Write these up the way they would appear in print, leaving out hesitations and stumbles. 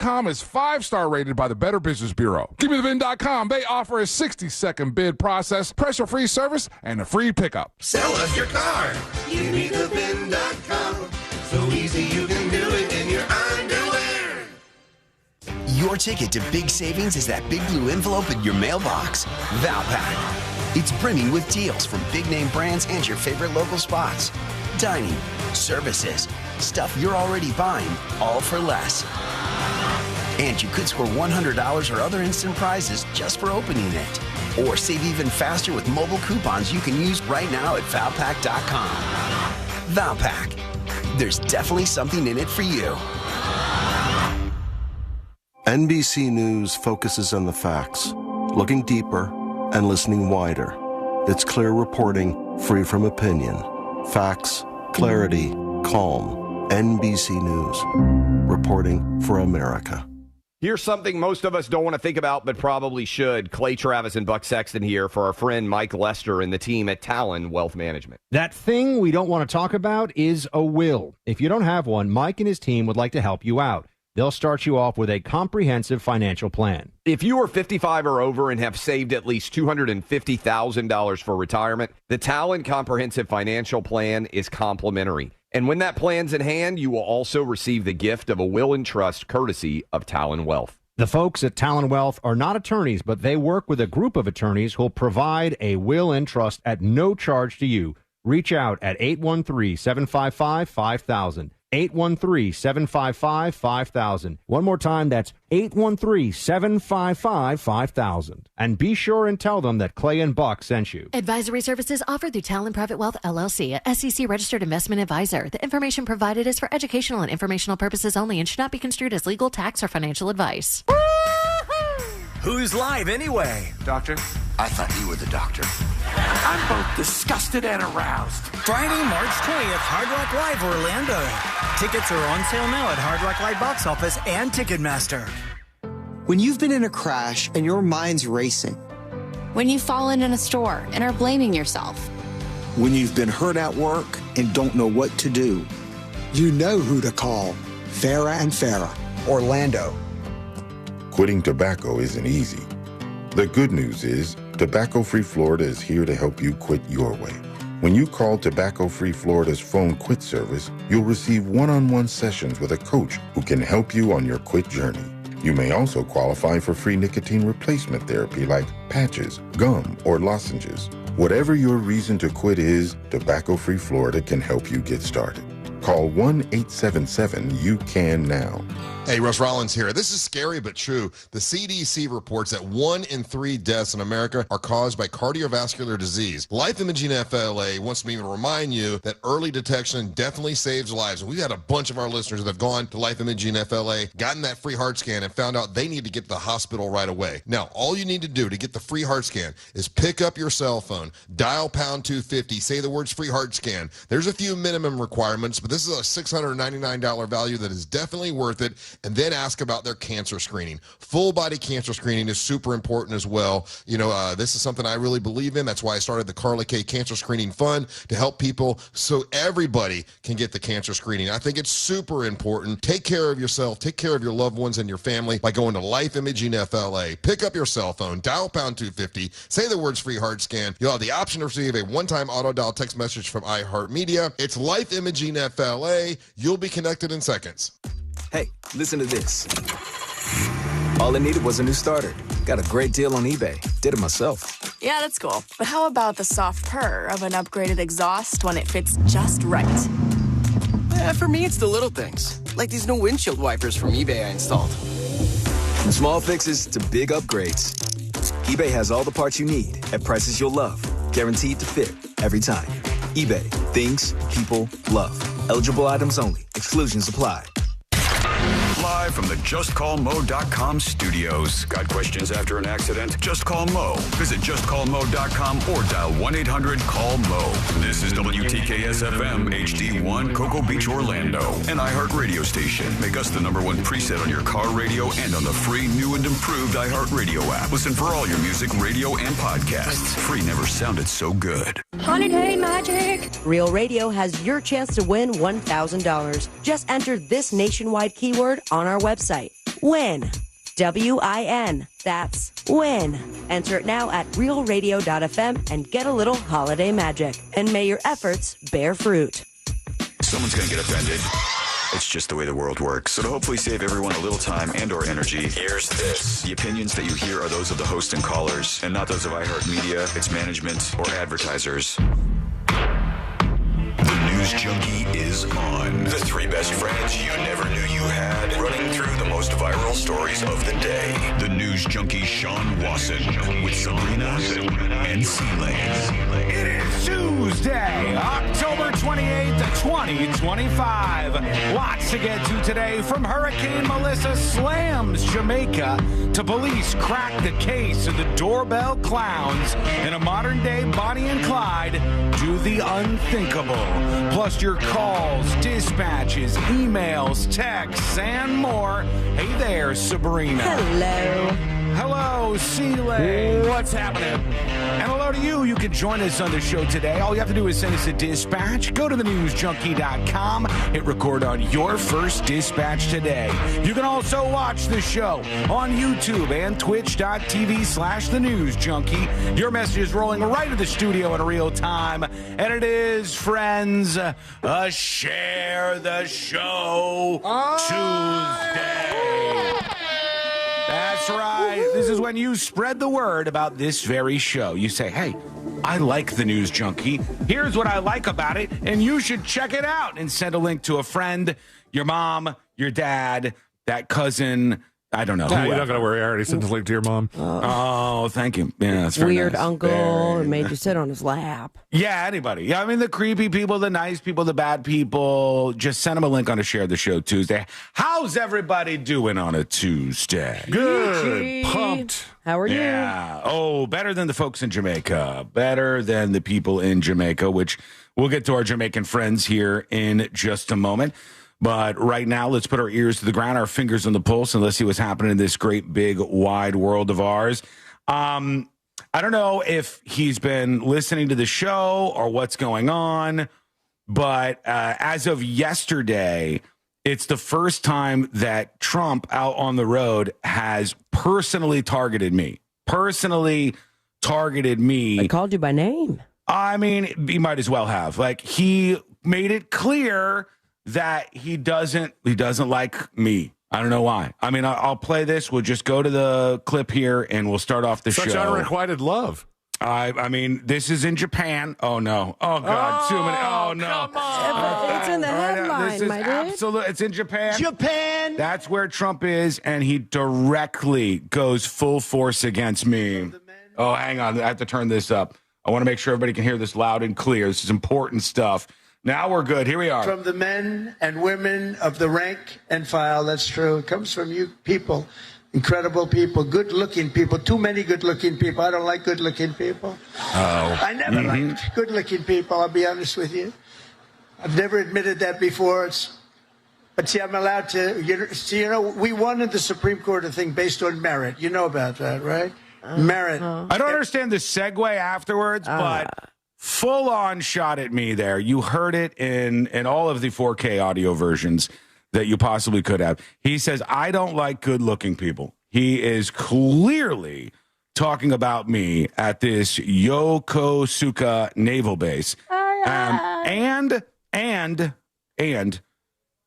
VIN.com is 5-star rated by the Better Business Bureau. Give me the VIN.com. They offer a 60-second bid process, pressure-free service, and a free pickup. Sell us your car. Give me the VIN.com. So easy you can do it in your underwear. Your ticket to big savings is that big blue envelope in your mailbox. Valpak. It's brimming with deals from big-name brands and your favorite local spots. Dining, services, stuff you're already buying, all for less. And you could score $100 or other instant prizes just for opening it. Or save even faster with mobile coupons you can use right now at Valpak.com. Valpak. There's definitely something in it for you. NBC News focuses on the facts, looking deeper and listening wider. It's clear reporting, free from opinion. Facts, clarity, calm. NBC News. Reporting for America. Here's something most of us don't want to think about, but probably should. Clay Travis and Buck Sexton here for our friend Mike Lester and the team at Talon Wealth Management. That thing we don't want to talk about is a will. If you don't have one, Mike and his team would like to help you out. They'll start you off with a comprehensive financial plan. If you are 55 or over and have saved at least $250,000 for retirement, the Talon Comprehensive Financial Plan is complimentary. And when that plan's in hand, you will also receive the gift of a will and trust courtesy of Talon Wealth. The folks at Talon Wealth are not attorneys, but they work with a group of attorneys who'll provide a will and trust at no charge to you. Reach out at 813-755-5000. 813-755-5000. One more time, that's 813-755-5000. And be sure and tell them that Clay and Buck sent you. Advisory services offered through Talon Private Wealth, LLC, a SEC-registered investment advisor. The information provided is for educational and informational purposes only and should not be construed as legal, tax, or financial advice. Who's live anyway? Doctor? I thought you were the doctor. I'm both disgusted and aroused. Friday, March 20th, Hard Rock Live Orlando. Tickets are on sale now at Hard Rock Live Box Office and Ticketmaster. When you've been in a crash and your mind's racing. When you've fallen in a store and are blaming yourself. When you've been hurt at work and don't know what to do. You know who to call. Farah and Farah, Orlando. Quitting tobacco isn't easy. The good news is Tobacco-Free Florida is here to help you quit your way. When you call Tobacco-Free Florida's phone quit service, you'll receive one-on-one sessions with a coach who can help you on your quit journey. You may also qualify for free nicotine replacement therapy like patches, gum, or lozenges. Whatever your reason to quit is, Tobacco-Free Florida can help you get started. Call 1-877-YOU-CAN-NOW. Hey, Russ Rollins here. This is scary but true. The CDC reports that 1 in 3 deaths in America are caused by cardiovascular disease. Life Imaging FLA wants me to remind you that early detection definitely saves lives. We've had a bunch of our listeners that have gone to Life Imaging FLA, gotten that free heart scan, and found out they need to get to the hospital right away. Now, all you need to do to get the free heart scan is pick up your cell phone, dial pound 250, say the words free heart scan. There's a few minimum requirements, but this is a $699 value that is definitely worth it. And then ask about their cancer screening. Full body cancer screening is super important as well. You know, this is something I really believe in. That's why I started the Carly K Cancer Screening Fund to help people so everybody can get the cancer screening. I think it's super important. Take care of yourself, take care of your loved ones and your family by going to Life Imaging FLA. Pick up your cell phone, dial pound 250, say the words free heart scan. You'll have the option to receive a one-time auto dial text message from iHeartMedia. It's Life Imaging FLA. You'll be connected in seconds. Hey, listen to this. All I needed was a new starter. Got a great deal on eBay. Did it myself. Yeah, that's cool. But how about the soft purr of an upgraded exhaust when it fits just right? For me, it's the little things. Like these new windshield wipers from eBay I installed. From small fixes to big upgrades. eBay has all the parts you need at prices you'll love. Guaranteed to fit every time. eBay. Things people love. Eligible items only. Exclusions apply. Live from the JustCallMo.com studios. Got questions after an accident? Just call Mo. Visit JustCallMo.com or dial 1-800-CALL-MO. This is WTKS-FM HD1 Cocoa Beach, Orlando. An iHeart radio station. Make us the #1 preset on your car radio and on the free new and improved iHeart radio app. Listen for all your music, radio, and podcasts. Free never sounded so good. Holiday Magic! Real Radio has your chance to win $1,000. Just enter this nationwide keyword on our website. WIN. WIN. That's WIN. Enter it now at realradio.fm and get a little holiday magic. And may your efforts bear fruit. Someone's going to get offended. It's just the way the world works. So to hopefully save everyone a little time and or energy, here's this. The opinions that you hear are those of the host and callers, and not those of iHeartMedia, its management, or advertisers. The News Junkie is on. The three best friends you never knew you had, running through the most viral stories of the day. The News Junkie Sean Wasson with Sabrina and C-Lane. It is Tuesday, October 28th, 2025. Lots to get to today. From Hurricane Melissa slams Jamaica to police crack the case of the Doorbell clowns, and a modern-day Bonnie and Clyde do the unthinkable. Plus your calls, dispatches, emails, texts, and more. Hey there, Sabrina. Hello. Hello, C-Lane. What's happening? And hello to you. You can join us on the show today. All you have to do is send us a dispatch. Go to thenewsjunkie.com. Hit record on your first dispatch today. You can also watch the show on YouTube and twitch.tv/thenewsjunkie. Your message is rolling right to the studio in real time. And it is, friends, a Share the Show Tuesday. That's right. This is when you spread the word about this very show. You say, hey, I like the News Junkie. Here's what I like about it, and you should check it out. And send a link to a friend, your mom, your dad, that cousin. I don't know. You're not going to worry. I already sent the link to your mom. Oh, thank you. Yeah, that's very Weird nice. uncle Very and made nice. you sit on his lap. Yeah, anybody. Yeah, I mean, the creepy people, the nice people, the bad people. Just send them a link on a Share the Show Tuesday. How's everybody doing on a Tuesday? Good. Pumped. How are you? Yeah. Oh, better than the folks in Jamaica. Better than the people in Jamaica, which we'll get to our Jamaican friends here in just a moment. But right now, let's put our ears to the ground, our fingers on the pulse, and let's see what's happening in this great, big, wide world of ours. I don't know if he's been listening to the show or what's going on, but as of yesterday, it's the first time that Trump out on the road has personally targeted me. I called you by name. I mean, he might as well have. Like, he made it clear that he doesn't like me. I don't know why. I mean, I'll play this. We'll just go to the clip here, and we'll start off the show. Such unrequited love. I mean, this is in Japan. Oh, no. Oh, God. Too many. Oh, no. Come on. It's in the headline, this is my dude. absolute. It's in Japan. Japan. That's where Trump is, and he directly goes full force against me. Oh, hang on. I have to turn this up. I want to make sure everybody can hear this loud and clear. This is important stuff. Now we're good. Here we are. From the men and women of the rank and file, that's true. It comes from you people, incredible people, good-looking people, too many good-looking people. I don't like good-looking people. I never liked good-looking people, I'll be honest with you. I've never admitted that before. But see, I'm allowed to, we won in the Supreme Court a thing based on merit. You know about that, right? Merit. I don't understand the segue afterwards, but full-on shot at me there. You heard it in all of the 4K audio versions that you possibly could have. He says, I don't like good-looking people. He is clearly talking about me at this Yokosuka naval base. And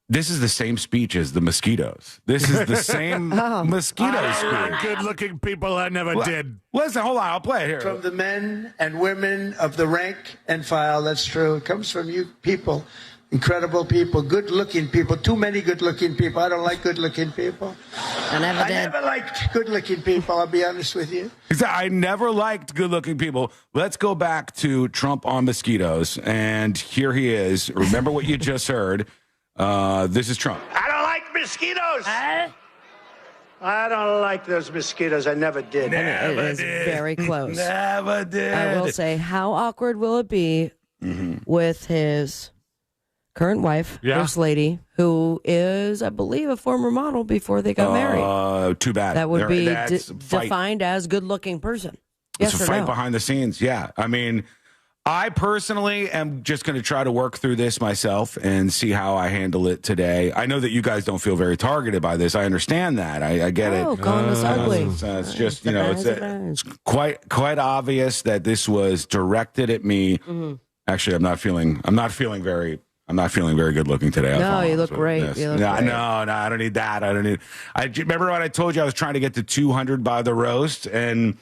this is the same speech as the mosquitoes. This is the same mosquito speech. Good-looking people I never did. Listen, hold on. I'll play it here. From the men and women of the rank and file, that's true. It comes from you people, incredible people, good-looking people, too many good-looking people. I don't like good-looking people. I never liked good-looking people, I'll be honest with you. I never liked good-looking people. Let's go back to Trump on mosquitoes, and here he is. Remember what you just heard. This is Trump. I don't like mosquitoes. I don't like those mosquitoes. I never did. It is very close. Never did. I will say, how awkward will it be with his current wife, First Lady, who is, I believe, a former model before they got married? Too bad. That would be defined as good-looking person. It's Yes a or fight no? behind the scenes. Yeah. I mean, I personally am just going to try to work through this myself and see how I handle it today. I know that you guys don't feel very targeted by this. I understand that. I get it. Oh, calling us ugly. It's just, it's quite obvious that this was directed at me. Mm-hmm. Actually, I'm not feeling very good looking today. No, you look great. You look No, great. no, I don't need that. I remember when I told you I was trying to get to 200 by the roast, and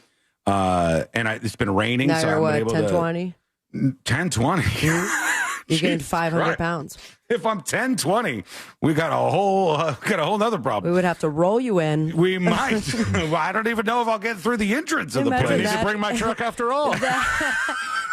it's been raining, Now so you're I'm what, able 1020? 1020. You gained 500 pounds. If I'm 1020, we got a whole nother problem. We would have to roll you in. We might. Well, I don't even know if I'll get through the entrance of the Imagine place. that. To bring my truck after all.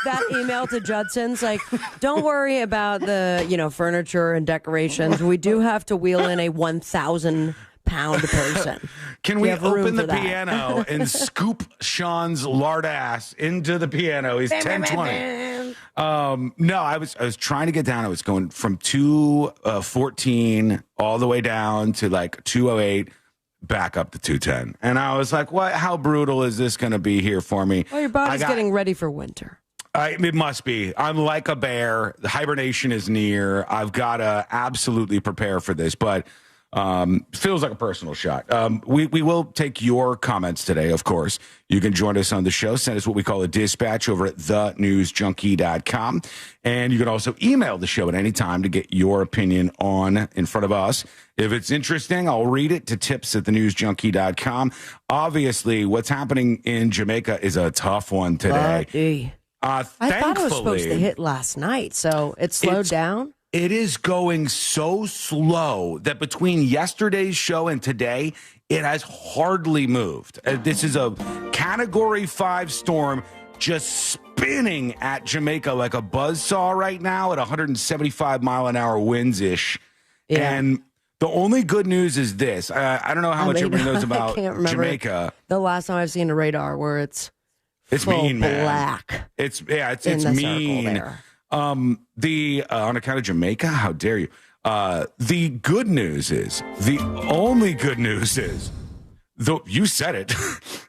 That email to Judson's like, don't worry about the furniture and decorations. We do have to wheel in a 1,000-pound person. Can we have room open for the that. piano and scoop Sean's lard ass into the piano? He's 1020. No, I was trying to get down. I was going from 214 all the way down to like 208, back up to 210. And I was like, what? How brutal is this going to be here for me? Well, your body's getting ready for winter. It must be. I'm like a bear. The hibernation is near. I've got to absolutely prepare for this, but feels like a personal shot. We will take your comments today, of course. You can join us on the show. Send us what we call a dispatch over at thenewsjunkie.com. And you can also email the show at any time to get your opinion on in front of us. If it's interesting, I'll read it to tips@thenewsjunkie.com. Obviously, what's happening in Jamaica is a tough one today. I thought it was supposed to hit last night, so it slowed down. It is going so slow that between yesterday's show and today, it has hardly moved. This is a Category 5 storm just spinning at Jamaica like a buzzsaw right now at 175-mile-an-hour winds-ish. Yeah. And the only good news is this. I don't know how much everybody knows about Jamaica. The last time I've seen a radar where it's full mean, man. black. It's in the mean. circle there. On account of Jamaica, how dare you? The good news is, the only good news is, you said it.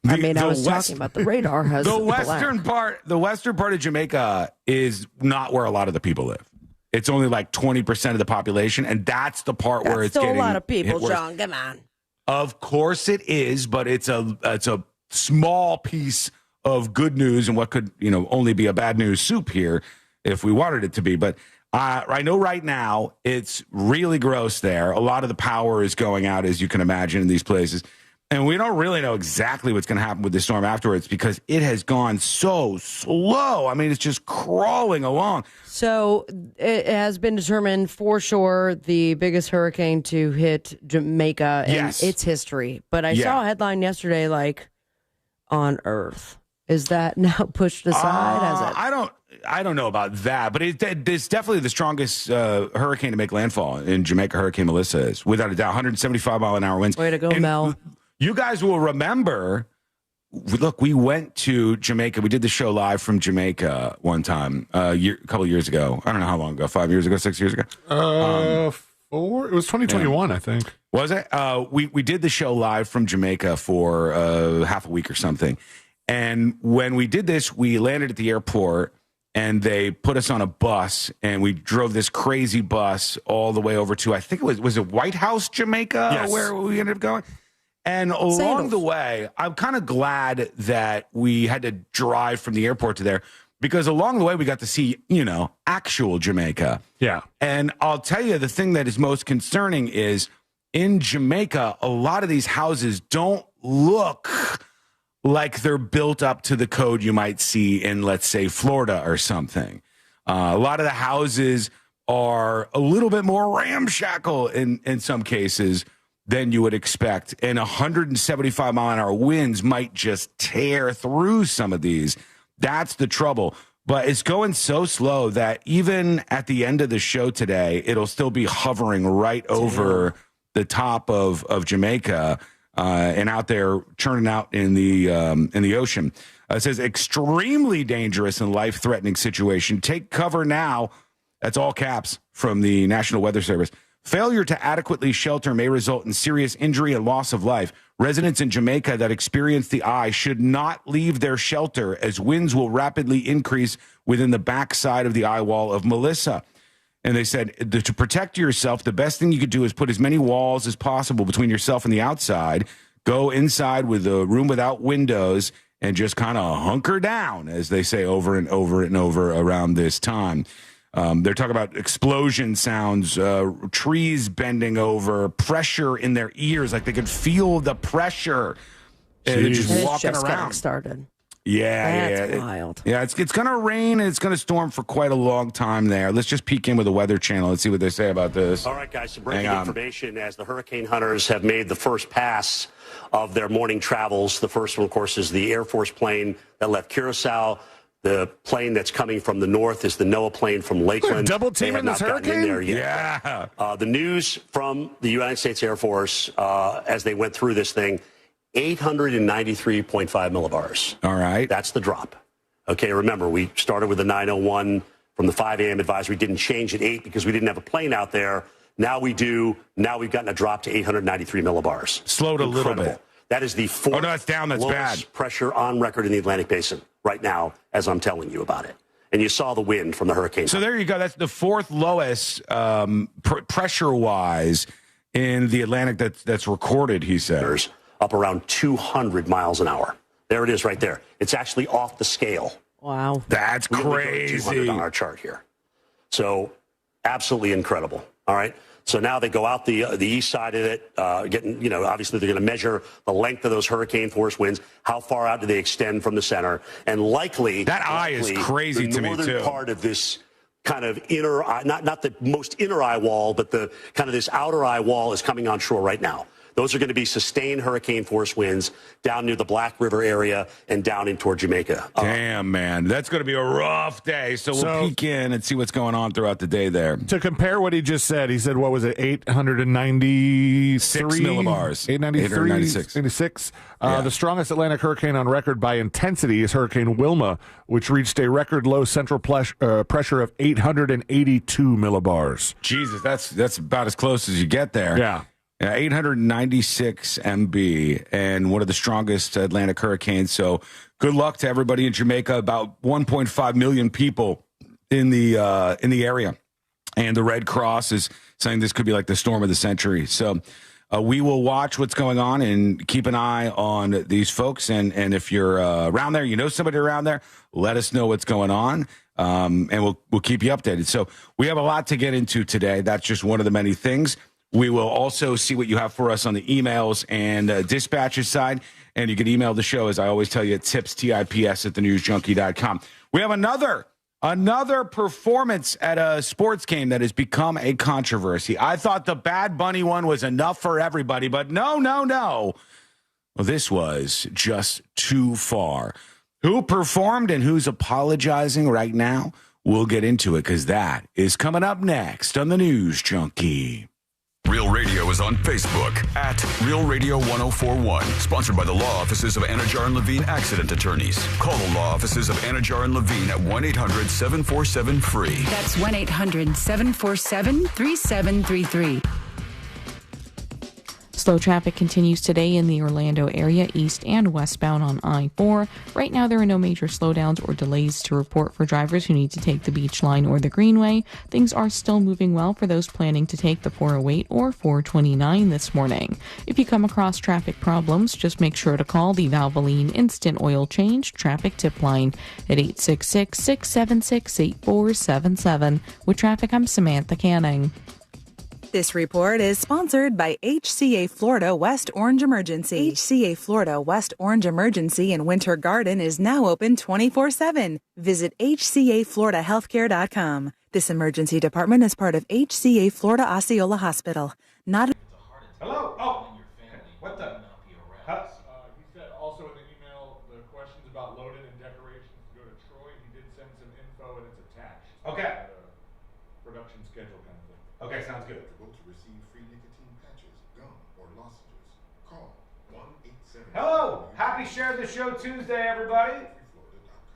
I was talking about the radar has the western part. The western part of Jamaica is not where a lot of the people live. It's only like 20% of the population, and that's the part where it's still getting a lot of people. hit worse. John, come on. Of course it is, but it's a small piece of good news and what could only be a bad news soup here if we wanted it to be. But I know right now it's really gross there. A lot of the power is going out, as you can imagine, in these places. And we don't really know exactly what's going to happen with the storm afterwards because it has gone so slow. I mean, it's just crawling along. So it has been determined for sure the biggest hurricane to hit Jamaica in its history. But I saw a headline yesterday like, on Earth. Is that now pushed aside? Has it? I don't know about that, but it's definitely the strongest hurricane to make landfall in Jamaica. Hurricane Melissa is, without a doubt, 175-mile-an-hour winds. Way to go, Mel. You guys will remember, look, we went to Jamaica. We did the show live from Jamaica one time, a couple of years ago. I don't know how long ago, 5 years ago, 6 years ago? 4? It was 2021, I think. Was it? We did the show live from Jamaica for half a week or something. And when we did this, we landed at the airport and they put us on a bus and we drove this crazy bus all the way over to, I think was it White House, Jamaica, where we ended up going? And along the way, I'm kind of glad that we had to drive from the airport to there because along the way we got to see, actual Jamaica. Yeah. And I'll tell you, the thing that is most concerning is in Jamaica, a lot of these houses don't look like they're built up to the code you might see in, let's say, Florida or something. A lot of the houses are a little bit more ramshackle in some cases than you would expect. And 175-mile-an-hour winds might just tear through some of these. That's the trouble. But it's going so slow that even at the end of the show today, it'll still be hovering right over the top of Jamaica. And out there churning out in the ocean. It says extremely dangerous and life-threatening situation. Take cover now. That's all caps from the National Weather Service. Failure to adequately shelter may result in serious injury and loss of life. Residents in Jamaica that experience the eye should not leave their shelter as winds will rapidly increase within the backside of the eye wall of Melissa. And they said to protect yourself, the best thing you could do is put as many walls as possible between yourself and the outside. Go inside with a room without windows and just kind of hunker down, as they say over and over and over around this time. They're talking about explosion sounds, trees bending over, pressure in their ears, like they could feel the pressure. And they're just walking just around. getting started. That's wild. Yeah, it's going to rain and it's going to storm for quite a long time there. Let's just peek in with the Weather Channel and see what they say about this. All right, guys, some breaking information as the hurricane hunters have made the first pass of their morning travels. The first one, of course, is the Air Force plane that left Curacao. The plane that's coming from the north is the NOAA plane from Lakeland. Double teaming this hurricane? In there yet. Yeah. The news from the United States Air Force as they went through this thing, 893.5 millibars. All right. That's the drop. Okay, remember, we started with the 901 from the 5 a.m. advisory. Didn't change at 8 because we didn't have a plane out there. Now we do. Now we've gotten a drop to 893 millibars. Slowed a little bit. That is the fourth it's down. That's lowest bad. Pressure on record in the Atlantic Basin right now, as I'm telling you about it. And you saw the wind from the hurricane. So there you go. That's the fourth lowest pressure-wise in the Atlantic that's recorded, he says. Up around 200 miles an hour. There it is right there. It's actually off the scale. Wow. That's crazy. 200 on our chart here. So absolutely incredible. All right. So now they go out the east side of it, obviously they're going to measure the length of those hurricane force winds. How far out do they extend from the center? And likely that eye is crazy to me too. The northern part of this kind of inner eye, not the most inner eye wall, but the kind of this outer eye wall is coming on shore right now. Those are going to be sustained hurricane force winds down near the Black River area and down in toward Jamaica. Damn, man. That's going to be a rough day. So we'll peek in and see what's going on throughout the day there. To compare what he just said, he said, what was it, 896 millibars. 896. The strongest Atlantic hurricane on record by intensity is Hurricane Wilma, which reached a record low central pressure of 882 millibars. Jesus, that's about as close as you get there. Yeah. 896 MB and one of the strongest Atlantic hurricanes. So good luck to everybody in Jamaica. About 1.5 million people in the area, and the Red Cross is saying this could be like the storm of the century. So we will watch what's going on and keep an eye on these folks. And if you're around there, you know somebody around there, let us know what's going on. And we'll keep you updated. So we have a lot to get into today. That's just one of the many things. We will also see what you have for us on the emails and dispatches side. And you can email the show, as I always tell you, at tips@thenewsjunkie.com. We have another performance at a sports game that has become a controversy. I thought the Bad Bunny one was enough for everybody, but no. Well, this was just too far. Who performed and who's apologizing right now? We'll get into it because that is coming up next on the News Junkie. Real Radio is on Facebook at Real Radio 1041. Sponsored by the law offices of Anajar and Levine Accident Attorneys. Call the law offices of Anajar and Levine at 1-800-747-FREE. That's 1-800-747-3733. Slow traffic continues today in the Orlando area, east and westbound on I-4. Right now, there are no major slowdowns or delays to report for drivers who need to take the Beach Line or the Greenway. Things are still moving well for those planning to take the 408 or 429 this morning. If you come across traffic problems, just make sure to call the Valvoline Instant Oil Change Traffic Tip Line at 866-676-8477. With traffic, I'm Samantha Canning. This report is sponsored by HCA Florida West Orange Emergency. HCA Florida West Orange Emergency in Winter Garden is now open 24/7. Visit HCAFloridaHealthcare.com. This emergency department is part of HCA Florida Osceola Hospital. Not. Hello? Oh. What the? He said also in the email the questions about loading and decorations to go to Troy. He did send some info and it's attached. Okay. Production schedule kind of thing. Okay, sounds good. Hello, happy Share the Show Tuesday, everybody.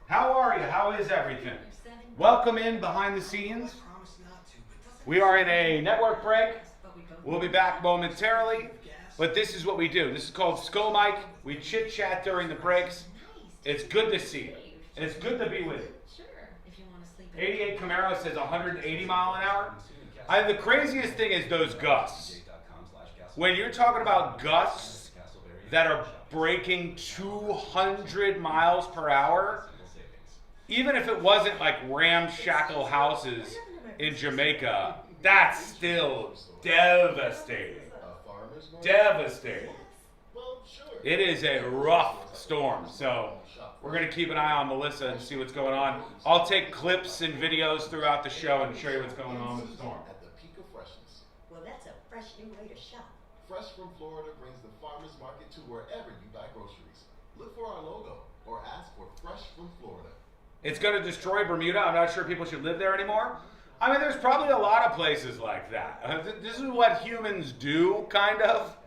How are you? How is everything? Welcome in behind the scenes. We are in a network break. We'll be back momentarily. but this is what we do. This is called Skull Mike. We chit-chat during the breaks. It's good to see you. And it's good to be with you. 88 Camaro says 180 mile an hour. The craziest thing is those gusts. When you're talking about gusts that are breaking 200 miles per hour, even if it wasn't like ramshackle houses in Jamaica, that's still devastating. Devastating. It is a rough storm, so we're going to keep an eye on Melissa and see what's going on. I'll take clips and videos throughout the show and show you what's going on with the storm. At the peak of freshness. Well, that's a fresh new way to shop. Fresh from Florida brings the farmers market to wherever you buy groceries. Look for our logo or ask for Fresh from Florida. It's going to destroy Bermuda. I'm not sure people should live there anymore. I mean, there's probably a lot of places like that. This is what humans do, kind of.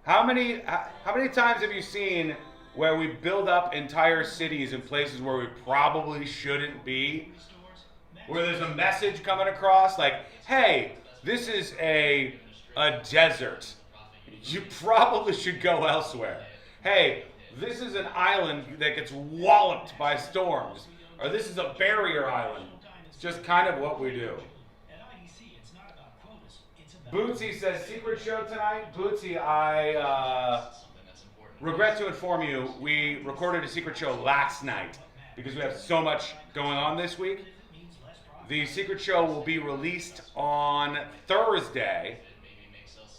How many times have you seen where we build up entire cities in places where we probably shouldn't be? Where there's a message coming across like, hey, this is a desert. You probably should go elsewhere. Hey, this is an island that gets walloped by storms. Or this is a barrier island. It's just kind of what we do. Bootsy says, secret show tonight. Bootsy, I regret to inform you, we recorded a secret show last night because we have so much going on this week. The secret show will be released on Thursday,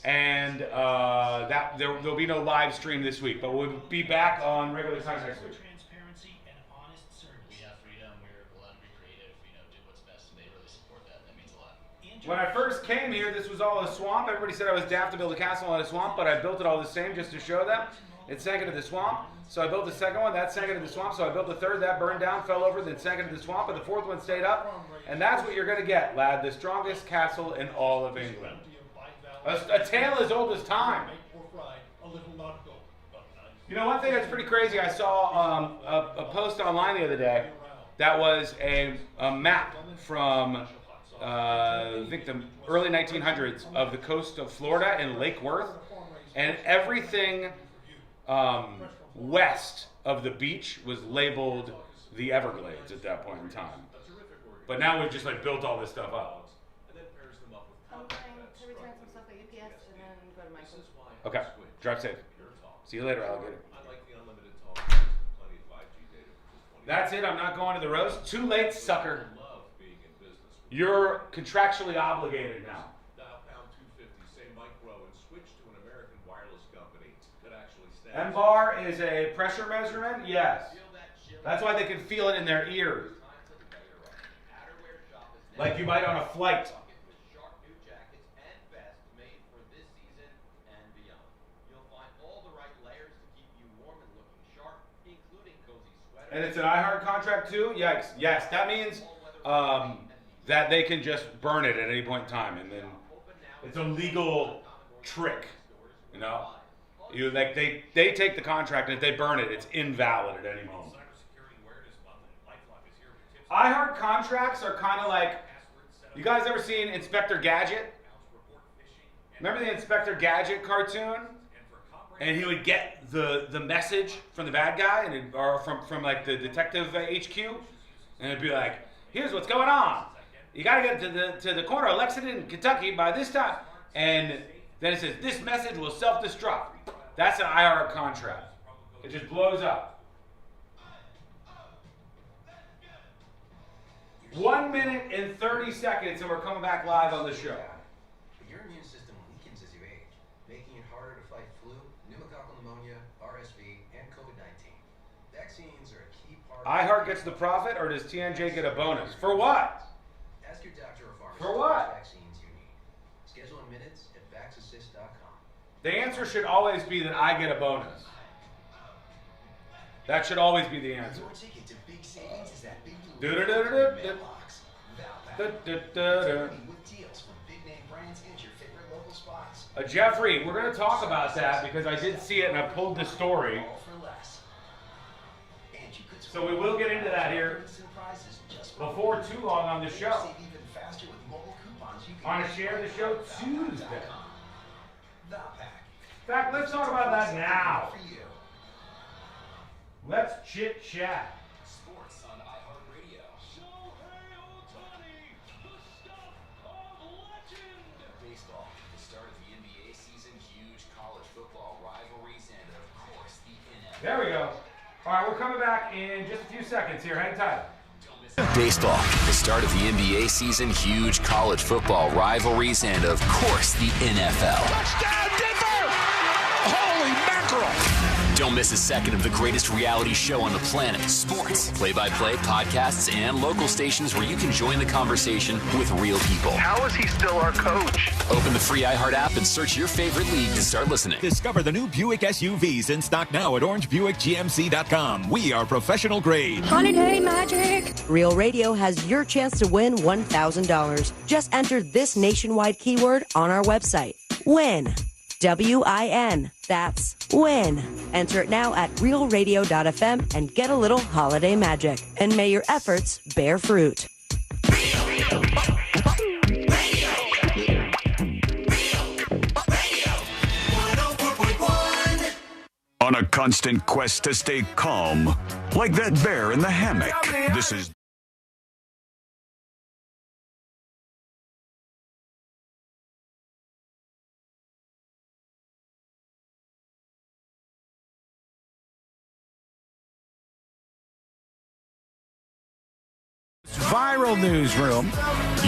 and there'll be no live stream this week, but we'll be back on regular time next week. When I first came here, this was all a swamp. Everybody said I was daft to build a castle on a swamp, but I built it all the same just to show them. It sank into the swamp, so I built the second one. That sank into the swamp, so I built the third. That burned down, fell over, then sank into the swamp, and the fourth one stayed up. And that's what you're going to get, lad. The strongest castle in all of England. A tale as old as time. You know, one thing that's pretty crazy, I saw a post online the other day that was a map from... I think the early 1900s of the coast of Florida and Lake Worth, and everything west of the beach was labeled the Everglades at that point in time. But now we've just like built all this stuff up. I'm going to return some stuff at UPS and then go to Michael's. Okay, drive safe. See you later, alligator. That's it, I'm not going to the roast. Too late, sucker. You're contractually obligated now. MBAR is a pressure measurement? Yes. That's why they can feel it in their ears. Like you might on a flight. And it's an iHeart contract too? Yikes. Yes, that means that they can just burn it at any point in time, and then it's a legal trick, you know? You like they take the contract, and if they burn it, it's invalid at any moment. iHeart contracts are kind of like, you guys ever seen Inspector Gadget? Remember the Inspector Gadget cartoon? And he would get the message from the bad guy, and or from like the detective HQ, and it'd be like, here's what's going on. You got to get to the corner of Lexington, Kentucky by this time. And then it says, this message will self-destruct. That's an iHeart contract. It just blows up. 1 minute and 30 seconds, and we're coming back live on the show. Your immune system weakens as you age, making it harder to fight flu, pneumococcal pneumonia, RSV, and COVID-19. Vaccines are a key part of... iHeart gets the profit, or does TNJ get a bonus? For what? Ask your doctor or pharmacist For what? which vaccines you need. Schedule in minutes at vaxassist.com. The answer should always be that I get a bonus. That should always be the answer. Your ticket to big savings is that big mailbox. with deals from big name brands and your favorite local spots. Jeffrey, we're going to talk about that because I did see it and I pulled the story. All for less. And you could So we will get into that here before too long on the show. save even faster with mobile coupons you can On a Share the Show Tuesday. The Pack. In fact, let's talk about that now. Let's chit-chat. Sports on iHeartRadio. Baseball, the start of the NBA season, huge college football rivalries, and of course the NFL. There we go. All right, we're coming back in just a few seconds here. Hang tight. Baseball, the start of the NBA season, huge college football rivalries, and of course the NFL. Touchdown, Denver! Holy mackerel! Don't miss a second of the greatest reality show on the planet. Sports, play-by-play, podcasts, and local stations where you can join the conversation with real people. How is he still our coach? Open the free iHeart app and search your favorite league to start listening. Discover the new Buick SUVs in stock now at orangebuickgmc.com. We are professional grade. Holiday magic. Real Radio has your chance to win $1,000. Just enter this nationwide keyword on our website. Win. WIN. That's win. Enter it now at realradio.fm and get a little holiday magic. And may your efforts bear fruit. On a constant quest to stay calm, like that bear in the hammock. This is Viral Newsroom.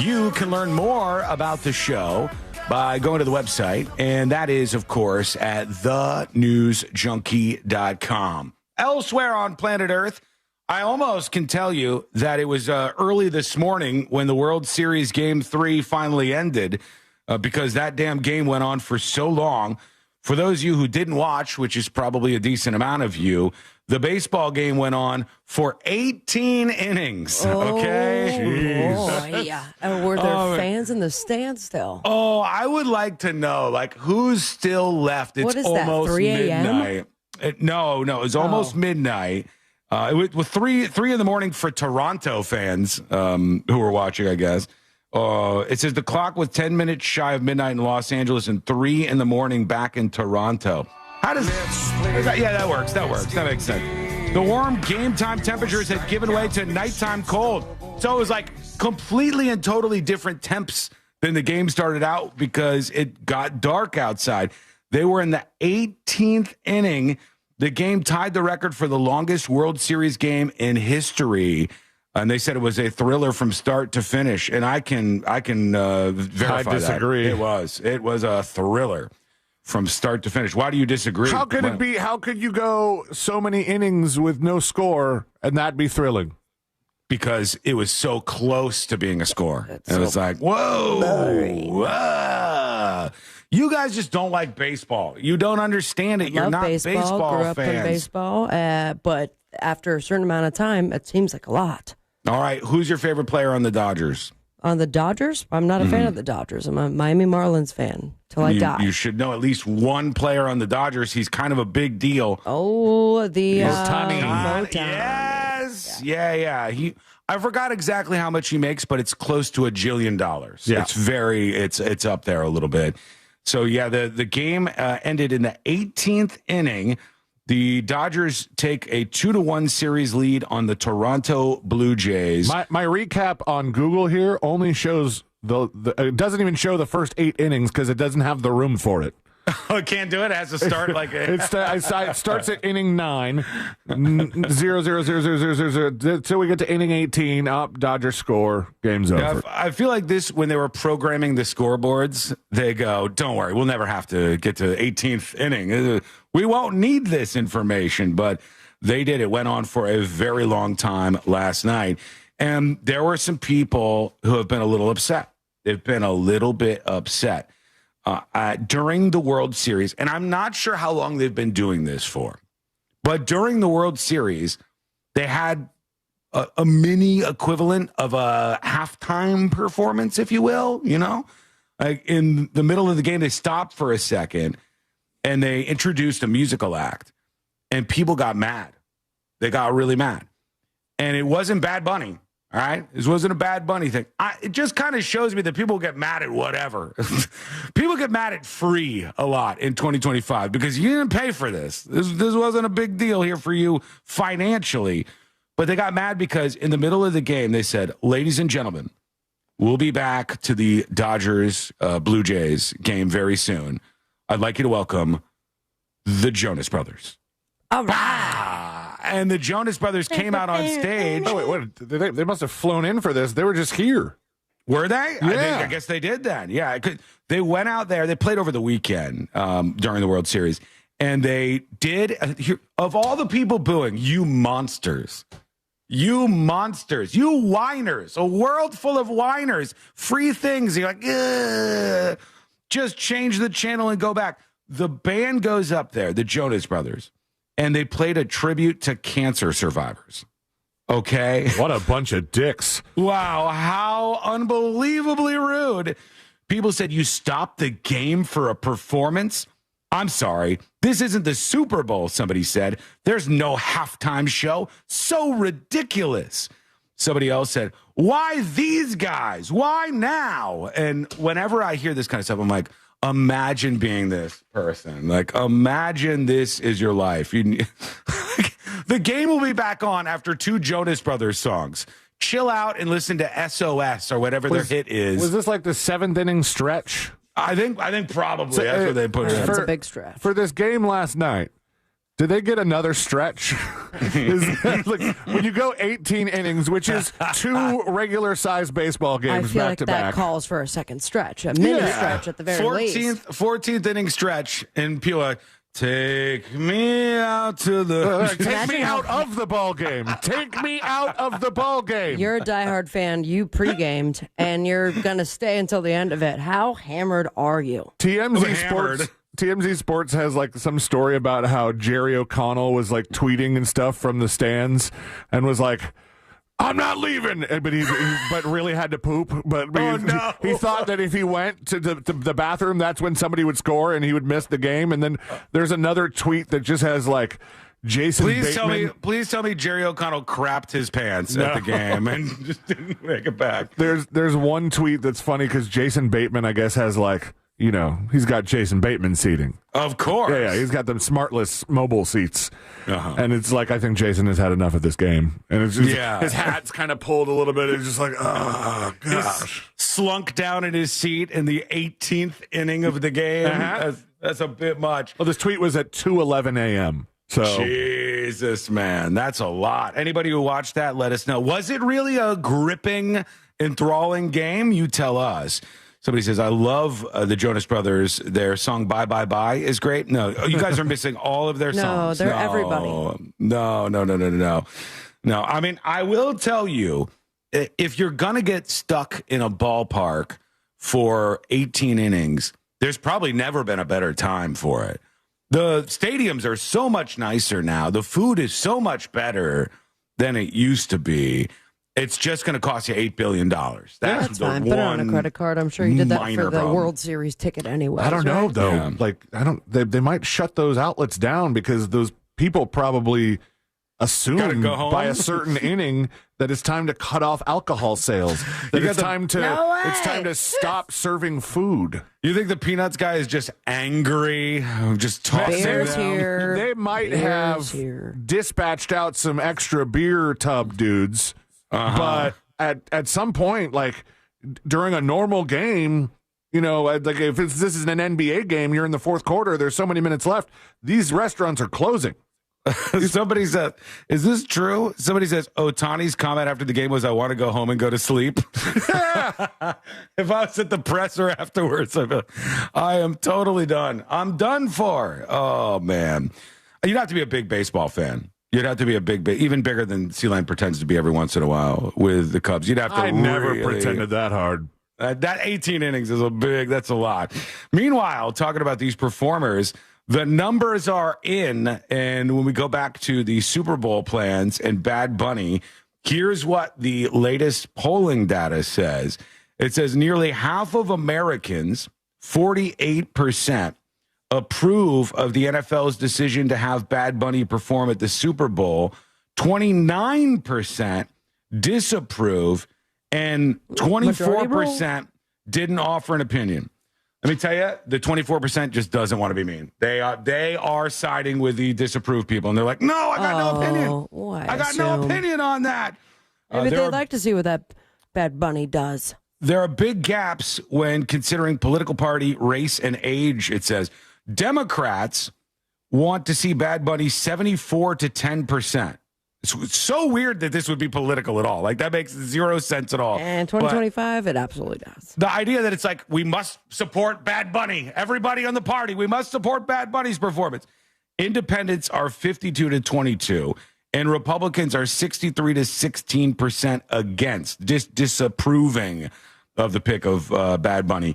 You can learn more about the show by going to the website, and that is, of course, at thenewsjunkie.com. Elsewhere on planet Earth, I almost can tell you that it was early this morning when the World Series Game 3 finally ended because that damn game went on for so long. For those of you who didn't watch, which is probably a decent amount of you, the baseball game went on for 18 innings. Okay? Oh, yeah. Were there fans in the stands still? Oh, I would like to know, like, who's still left? It's what is almost that, 3 a.m.? midnight. No, it's almost midnight. It was 3 in the morning for Toronto fans who were watching, I guess. It says the clock was 10 minutes shy of midnight in Los Angeles and 3 in the morning back in Toronto. How does that? Yeah, that works. That makes sense. The warm game time temperatures had given way to nighttime cold. So it was like completely and totally different temps than the game started out because it got dark outside. They were in the 18th inning. The game tied the record for the longest World Series game in history. And they said it was a thriller from start to finish. And I can verify I disagree. That. It was a thriller from start to finish. Why do you disagree? How could it be? How could you go so many innings with no score and that be thrilling? Because it was so close to being a score. And it was like, whoa. You guys just don't like baseball. You don't understand it. You're not baseball grew up fans. in baseball, but after a certain amount of time, it seems like a lot. All right. Who's your favorite player on the Dodgers? On the Dodgers? I'm not a fan of the Dodgers. I'm a Miami Marlins fan till I die. You should know at least one player on the Dodgers. He's kind of a big deal. Oh, the Motown. Yes. Yeah. I forgot exactly how much he makes, but it's close to $1 jillion. Yeah. It's up there a little bit. So yeah, the game ended in the 18th inning. The Dodgers take a 2-1 series lead on the Toronto Blue Jays. My recap on Google here only shows it doesn't even show the first 8 innings because it doesn't have the room for it. Oh, it can't do it. It has to start like it starts at inning 9, 0 till we get to inning 18. Up, Dodgers score, game's over. I feel like this when they were programming the scoreboards, they go, "Don't worry, we'll never have to get to the 18th inning. We won't need this information." But they did. It went on for a very long time last night, and there were some people who have been a little upset. They've been a little bit upset. During the World Series, and I'm not sure how long they've been doing this for, but during the World Series, they had a mini equivalent of a halftime performance, if you will, like in the middle of the game, they stopped for a second and they introduced a musical act and people got mad. They got really mad. And it wasn't Bad Bunny. All right, this wasn't a Bad Bunny thing. It just kind of shows me that people get mad at whatever. People get mad at free a lot in 2025 because you didn't pay for this. This wasn't a big deal here for you financially. But they got mad because in the middle of the game, they said, ladies and gentlemen, we'll be back to the Dodgers Blue Jays game very soon. I'd like you to welcome the Jonas Brothers. All right. And the Jonas Brothers came out on stage. Oh, wait, what? They must have flown in for this. They were just here. Were they? Yeah. I guess they did then. Yeah. They went out there. They played over the weekend during the World Series. And they did, of all the people booing, you monsters, you whiners, a world full of whiners, free things. You're like, ugh. Just change the channel and go back. The band goes up there, the Jonas Brothers, and they played a tribute to cancer survivors. Okay. What a bunch of dicks. Wow. How unbelievably rude. People said you stopped the game for a performance. I'm sorry. This isn't the Super Bowl, somebody said. There's no halftime show. So ridiculous. Somebody else said, why these guys? Why now? And whenever I hear this kind of stuff, I'm like, imagine being this person. Like, imagine this is your life. The game will be back on after 2 Jonas Brothers songs. Chill out and listen to SOS or whatever their hit is. Was this like the 7th inning stretch? I think probably that's what they put in. That's a big stretch. For this game last night, did they get another stretch? Like, when you go 18 innings, which is 2 regular-sized baseball games I feel like back-to-back. that calls for a second stretch, a mini stretch at the very least. 14th inning stretch, and people are like, take me out to the... Take me out of the ball game. Take me out of the ball game. You're a diehard fan. You pre-gamed, and you're going to stay until the end of it. How hammered are you? TMZ Sports has like some story about how Jerry O'Connell was like tweeting and stuff from the stands and was like, I'm not leaving, but really had to poop. But he thought that if he went to the bathroom, that's when somebody would score and he would miss the game. And then there's another tweet that just has like Jason Bateman. Please tell me Jerry O'Connell crapped his pants at the game and just didn't make it back. There's one tweet that's funny because Jason Bateman, I guess, has like, you know, he's got Jason Bateman seating. Of course. Yeah, he's got them smartless mobile seats. And it's like, I think Jason has had enough of this game. And it's just, his hat's kind of pulled a little bit. It's just like, oh, gosh. He's slunk down in his seat in the 18th inning of the game. That's a bit much. Well, this tweet was at 2:11 a.m. So Jesus, man, that's a lot. Anybody who watched that, let us know. Was it really a gripping, enthralling game? You tell us. Somebody says, I love the Jonas Brothers. Their song Bye Bye Bye is great. No, you guys are missing all of their songs. No, they're everybody. No. No, I mean, I will tell you, if you're going to get stuck in a ballpark for 18 innings, there's probably never been a better time for it. The stadiums are so much nicer now. The food is so much better than it used to be. It's just going to cost you $8 billion. That's fine. Put it on a credit card. I'm sure you did that for the World Series ticket anyway. I don't know, though. Yeah. Like, they might shut those outlets down because those people probably assume by a certain inning that it's time to cut off alcohol sales. That it's time to stop serving food. You think the Peanuts guy is just angry, just tossing them? They might have dispatched out some extra beer tub dudes. But at some point, like during a normal game, you know, like if this is an NBA game, you're in the fourth quarter, there's so many minutes left, these restaurants are closing. Somebody said, is this true? Somebody says, Ohtani's comment after the game was, I want to go home and go to sleep. If I was at the presser afterwards, I'd be like, I am totally done. I'm done for. Oh, man. You'd have to be a big baseball fan. You'd have to be even bigger than Sea-Line pretends to be every once in a while with the Cubs. You'd have to. I never pretended that hard. That 18 innings is that's a lot. Meanwhile, talking about these performers, the numbers are in. And when we go back to the Super Bowl plans and Bad Bunny, here's what the latest polling data says. It says nearly half of Americans, 48%, approve of the NFL's decision to have Bad Bunny perform at the Super Bowl. 29% disapprove, and 24% didn't offer an opinion. Let me tell you, the 24% just doesn't want to be mean. They are siding with the disapproved people, and they're like, no, I got no opinion. I got no opinion on that. Maybe they'd like to see what that Bad Bunny does. There are big gaps when considering political party, race, and age, it says. Democrats want to see Bad Bunny 74 to 10%. It's so weird that this would be political at all. Like, that makes zero sense at all. And 2025, it absolutely does. The idea that it's like, we must support Bad Bunny. Everybody on the party, we must support Bad Bunny's performance. Independents are 52 to 22, and Republicans are 63 to 16% against, disapproving of the pick of Bad Bunny.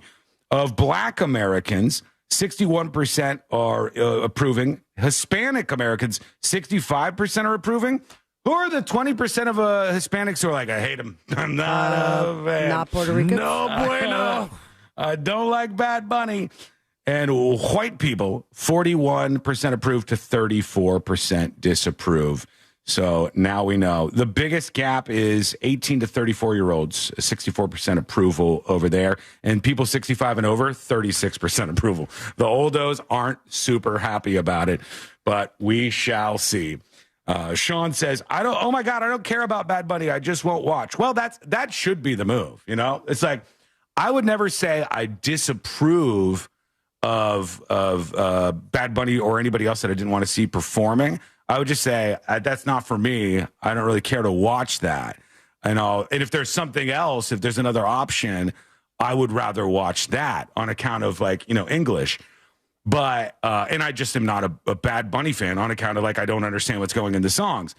Of Black Americans, 61% are approving. Hispanic Americans, 65% are approving. Who are the 20% of Hispanics who are like, I hate him? I'm not a fan. Not Puerto Rican. No bueno. I don't like Bad Bunny. And white people, 41% approve to 34% disapprove. So now we know. The biggest gap is 18 to 34-year-olds, 64% approval over there. And people 65 and over, 36% approval. The oldos aren't super happy about it, but we shall see. Sean says, oh my God, I don't care about Bad Bunny. I just won't watch. Well, that should be the move. You know, it's like, I would never say I disapprove of Bad Bunny or anybody else that I didn't want to see performing. I would just say, that's not for me. I don't really care to watch that. And if there's something else, if there's another option, I would rather watch that on account of, like, you know, English. But, and I just am not a Bad Bunny fan on account of, like, I don't understand what's going on in the songs.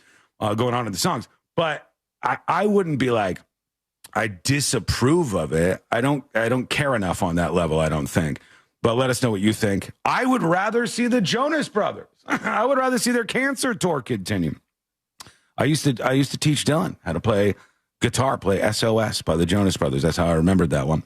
But I wouldn't be like, I disapprove of it. I don't care enough on that level, I don't think. But let us know what you think. I would rather see the Jonas Brothers. I would rather see their Cancer tour continue. I used to teach Dylan how to play guitar, play SOS by the Jonas Brothers. That's how I remembered that one.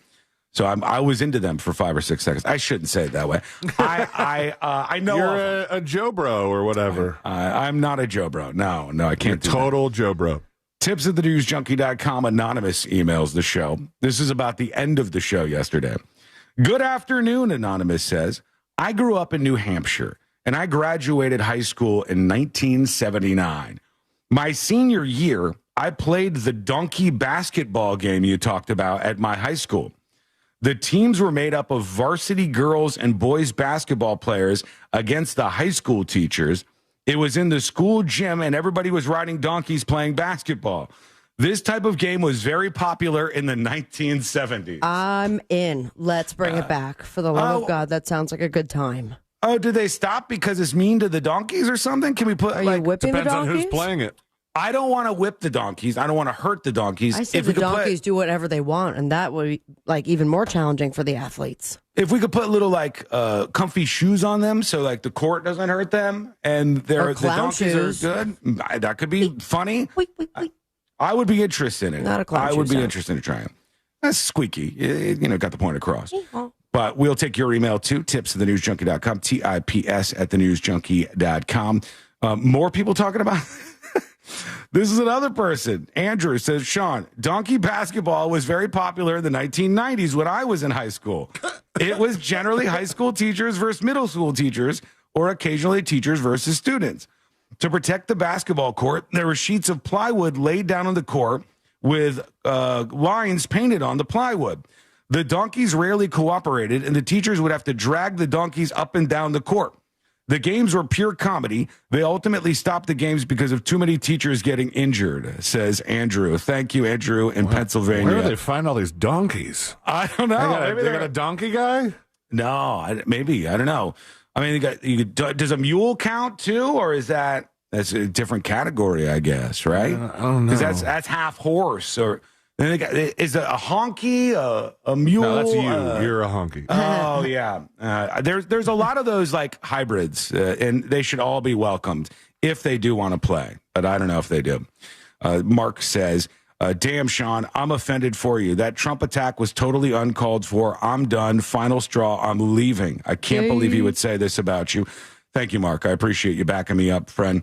So I was into them for 5 or 6 seconds. I shouldn't say it that way. I know you're a Joe Bro or whatever. I'm not a Joe Bro. No, I can't. You're total Joe Bro. Tips at thenewsjunkie.com. Anonymous emails the show. This is about the end of the show yesterday. Good afternoon, Anonymous says. I grew up in New Hampshire, and I graduated high school in 1979. My senior year, I played the donkey basketball game you talked about at my high school. The teams were made up of varsity girls and boys basketball players against the high school teachers. It was in the school gym, and everybody was riding donkeys playing basketball. This type of game was very popular in the 1970s. I'm in. Let's bring it back. For the love of God, that sounds like a good time. Oh, did they stop because it's mean to the donkeys or something? Can we put, Are you whipping the Depends on donkeys? who's playing it. I don't want to whip the donkeys. I don't want to hurt the donkeys. I said the donkeys do whatever they want, and that would be, like, even more challenging for the athletes. If we could put little, like, comfy shoes on them so, like, the court doesn't hurt them and the donkeys shoes. are good, that could be funny. I would be interested in it. Not a clown I would shoe be sound. interested in trying it. That's squeaky. Got the point across. But we'll take your email too. Tips at thenewsjunkie.com. TIPS at thenewsjunkie.com. More people talking about this is another person. Andrew says, Sean, donkey basketball was very popular in the 1990s when I was in high school. It was generally high school teachers versus middle school teachers, or occasionally teachers versus students. To protect the basketball court, there were sheets of plywood laid down on the court with lines painted on the plywood. The donkeys rarely cooperated, and the teachers would have to drag the donkeys up and down the court. The games were pure comedy. They ultimately stopped the games because of too many teachers getting injured, says Andrew. Thank you, Andrew, in Pennsylvania. Where do they find all these donkeys? I don't know. They got a donkey guy? No, maybe. I don't know. I mean, does a mule count too, or that's a different category, I guess, right? I don't know. Because that's half horse, or then is it a honky, a mule? No, that's you. You're a honky. Oh yeah. There's a lot of those like hybrids, and they should all be welcomed if they do want to play. But I don't know if they do. Mark says, damn, Sean, I'm offended for you. That Trump attack was totally uncalled for. I'm done. Final straw. I'm leaving. I can't believe he would say this about you. Thank you, Mark. I appreciate you backing me up, friend.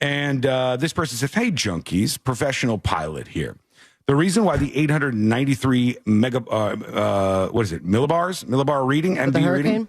And this person says, hey, junkies, professional pilot here. The reason why the 893 millibar reading, MB reading,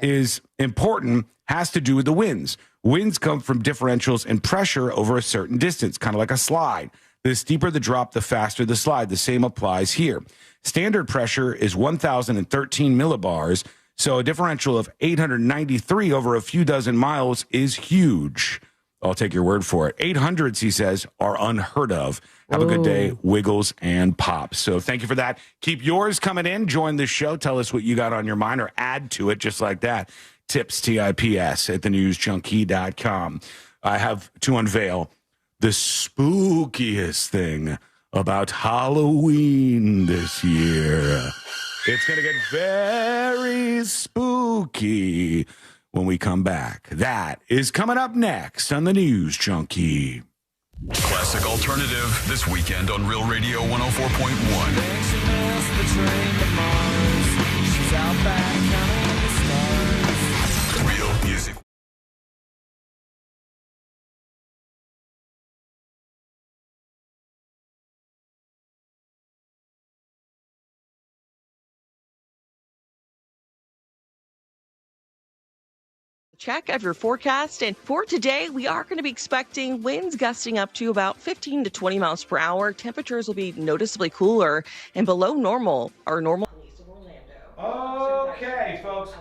is important has to do with the winds. Winds come from differentials in pressure over a certain distance, kind of like a slide. The steeper the drop, the faster the slide. The same applies here. Standard pressure is 1,013 millibars, so a differential of 893 over a few dozen miles is huge. I'll take your word for it. 800s, he says, are unheard of. Have a good day, Wiggles and Pops. So thank you for that. Keep yours coming in. Join the show. Tell us what you got on your mind or add to it just like that. Tips, TIPS, at thenewsjunkie.com. I have to unveil the spookiest thing about Halloween this year. It's going to get very spooky when we come back. That is coming up next on the News Junkie. Classic Alternative this weekend on Real Radio 104.1. Real music. Check of your forecast, and for today we are going to be expecting winds gusting up to about 15 to 20 miles per hour. Temperatures will be noticeably cooler and below normal. Okay, folks.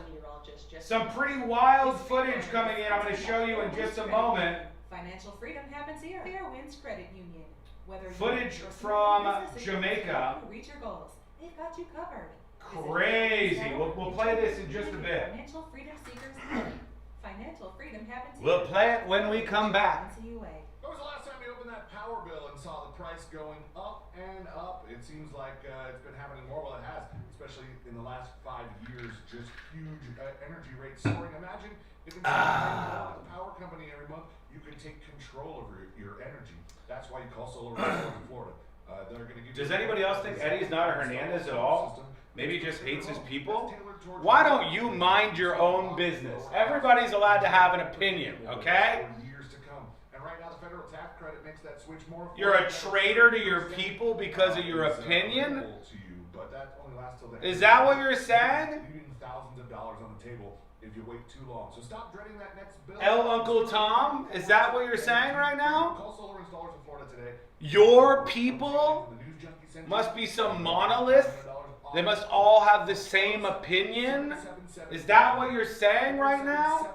Some pretty wild footage coming in. I'm going to show you in just a moment. Financial freedom happens here. Fairwinds Credit Union. Whether Footage from Jamaica. Reach your goals. They've got you covered. Crazy. We'll play this in just a bit. Financial freedom seekers. Financial freedom happens here. We'll play it when we come back. When was the last time you opened that power bill and saw the price going up and up? It seems like it's been happening more. Well, it has, especially in the last 5 years. Just huge energy rates soaring. Imagine if instead of paying a power company every month, you could take control over your energy. That's why you call Solar in Florida. They're going to give. Does anybody else think Eddie's not a Hernandez at all? Maybe he just hates his people? Why don't you mind your own business? Everybody's allowed to have an opinion, okay? You're a traitor to your people because of your opinion? Is that what you're saying? Thousands of dollars on the table if you wait too long. So stop dreading that next bill. Uncle Tom? Is that what you're saying right now? Call Solar Installers in Florida today. Your people must be some monolith? They must all have the same opinion? Is that what you're saying right now?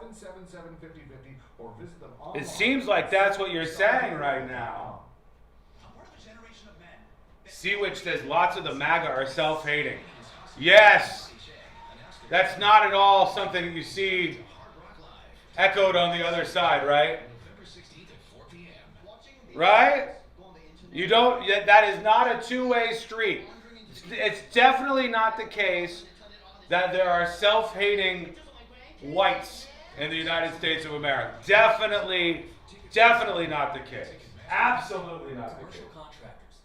It seems like that's what you're saying right now. Seawitch says lots of the MAGA are self-hating. Yes! That's not at all something you see echoed on the other side, right? Right? You don't, that is not a two-way street. It's definitely not the case that there are self-hating whites in the United States of America. Definitely not the case. Absolutely not the case.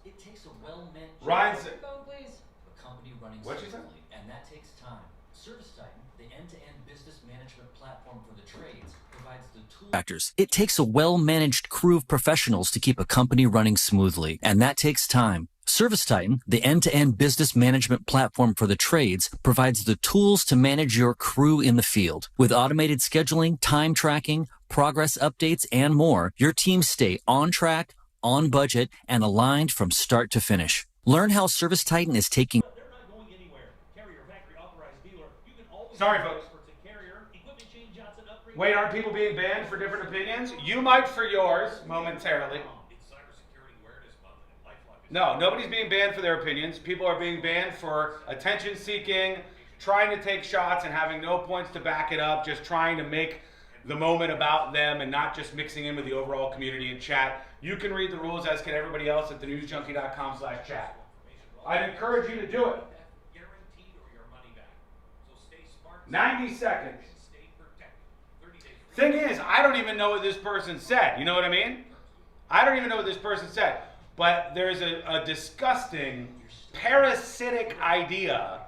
It takes a well-meant Ryan said, a company running smoothly, and that takes time. ServiceTitan, the end-to-end business management platform for the trades, provides the tools. It takes a well-managed crew of professionals to keep a company running smoothly, and that takes time. ServiceTitan, the end-to-end business management platform for the trades, provides the tools to manage your crew in the field. With automated scheduling, time tracking, progress updates, and more, your teams stay on track, on budget, and aligned from start to finish. Learn how ServiceTitan is taking... Sorry, folks. Wait, aren't people being banned for different opinions? You might for yours, momentarily. No, nobody's being banned for their opinions. People are being banned for attention-seeking, trying to take shots and having no points to back it up, just trying to make the moment about them and not just mixing in with the overall community and chat. You can read the rules, as can everybody else, at thenewsjunkie.com/chat. I'd encourage you to do it. 90 seconds. Thing is, I don't even know what this person said. You know what I mean? I don't even know what this person said. But there's a disgusting, parasitic idea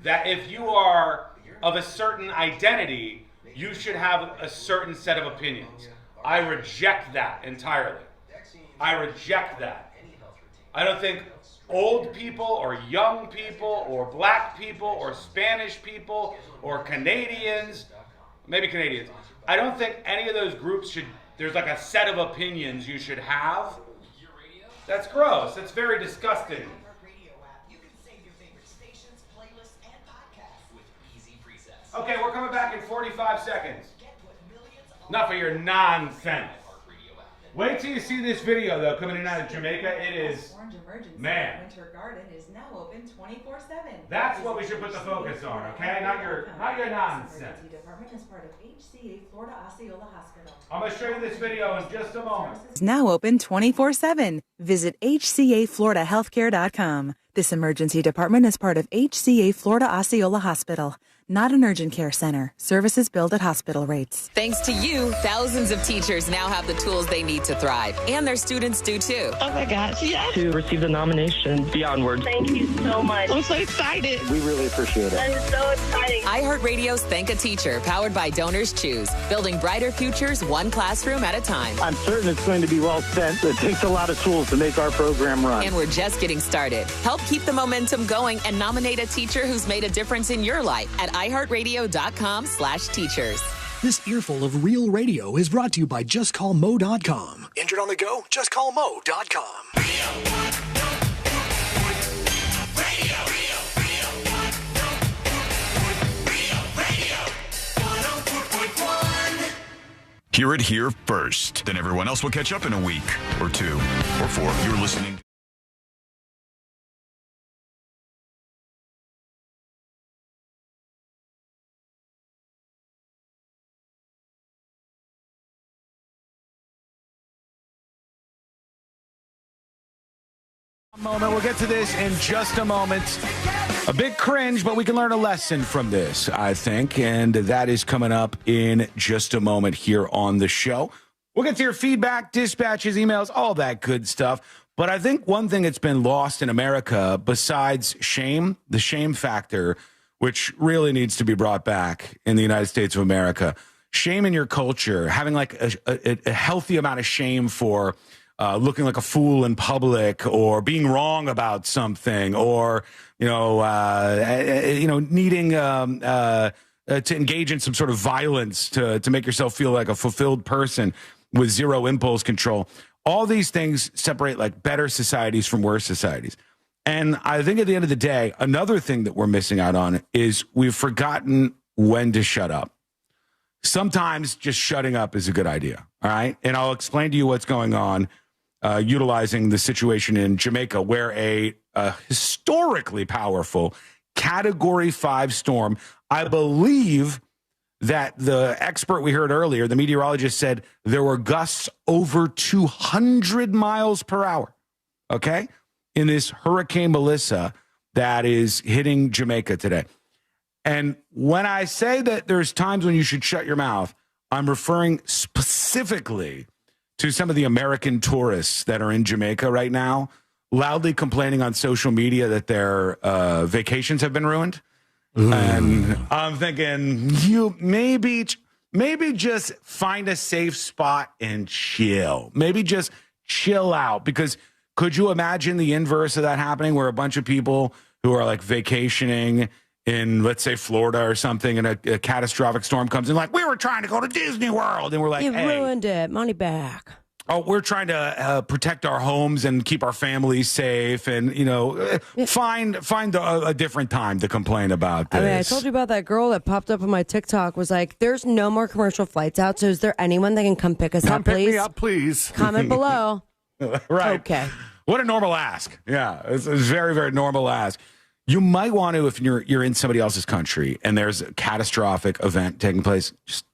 that if you are of a certain identity, you should have a certain set of opinions. I reject that entirely. I reject that. I don't think old people or young people or black people or Spanish people or Canadians, maybe Canadians, I don't think any of those groups should, there's like a set of opinions you should have. That's gross. That's very disgusting. Okay, we're coming back in 45 seconds. Enough of your nonsense. Wait till you see this video, though, coming in out of Jamaica. It is, man. Winter Garden is now open 24/7. That's what we should put the focus on, okay? Not your nonsense. Emergency department is part of HCA Florida Osceola Hospital. I'm going to show you this video in just a moment. Is now open 24/7. Visit HCAFloridaHealthcare.com. This emergency department is part of HCA Florida Osceola Hospital, not an urgent care center. Services billed at hospital rates. Thanks to you, thousands of teachers now have the tools they need to thrive, and their students do too. Oh my gosh, yes. To receive the nomination, Beyond Words. Thank you so much. I'm so excited. We really appreciate it. That is so exciting. iHeartRadio's Thank a Teacher, powered by Donors Choose, building brighter futures one classroom at a time. I'm certain it's going to be well spent. It takes a lot of tools to make our program run. And we're just getting started. Help keep the momentum going and nominate a teacher who's made a difference in your life at iHeartRadio.com/teachers. This earful of real radio is brought to you by JustCallMo.com. Injured on the go? JustCallMo.com. Hear it here first. Then everyone else will catch up in a week or 2 or 4. You're listening. Moment. We'll get to this in just a moment. A bit cringe, but we can learn a lesson from this, I think, and that is coming up in just a moment here on the show. We'll get to your feedback, dispatches, emails, all that good stuff. But I think one thing that's been lost in America, besides shame, the shame factor, which really needs to be brought back in the United States of America, shame in your culture, having like a healthy amount of shame for looking like a fool in public, or being wrong about something, or needing to engage in some sort of violence to make yourself feel like a fulfilled person with zero impulse control. All these things separate like better societies from worse societies. And I think at the end of the day, another thing that we're missing out on is we've forgotten when to shut up. Sometimes just shutting up is a good idea. All right. And I'll explain to you what's going on. Utilizing the situation in Jamaica, where a historically powerful Category 5 storm, I believe that the expert we heard earlier, the meteorologist, said there were gusts over 200 miles per hour, okay, in this Hurricane Melissa that is hitting Jamaica today. And when I say that there's times when you should shut your mouth, I'm referring specifically to some of the American tourists that are in Jamaica right now, loudly complaining on social media that their vacations have been ruined. And I'm thinking, you maybe just find a safe spot and chill. Maybe just chill out. Because could you imagine the inverse of that happening, where a bunch of people who are like vacationing in, let's say, Florida or something, and a catastrophic storm comes in, like, we were trying to go to Disney World, and we're like, you hey, ruined it, money back. Oh, we're trying to protect our homes and keep our families safe, and find a different time to complain about this. I mean, I told you about that girl that popped up on my TikTok. Was like, "There's no more commercial flights out, so is there anyone that can come pick us up, please? Come pick me up, please." Comment below. Right? Okay. What a normal ask. Yeah, it's a very, very normal ask. You might want to, if you're in somebody else's country and there's a catastrophic event taking place, just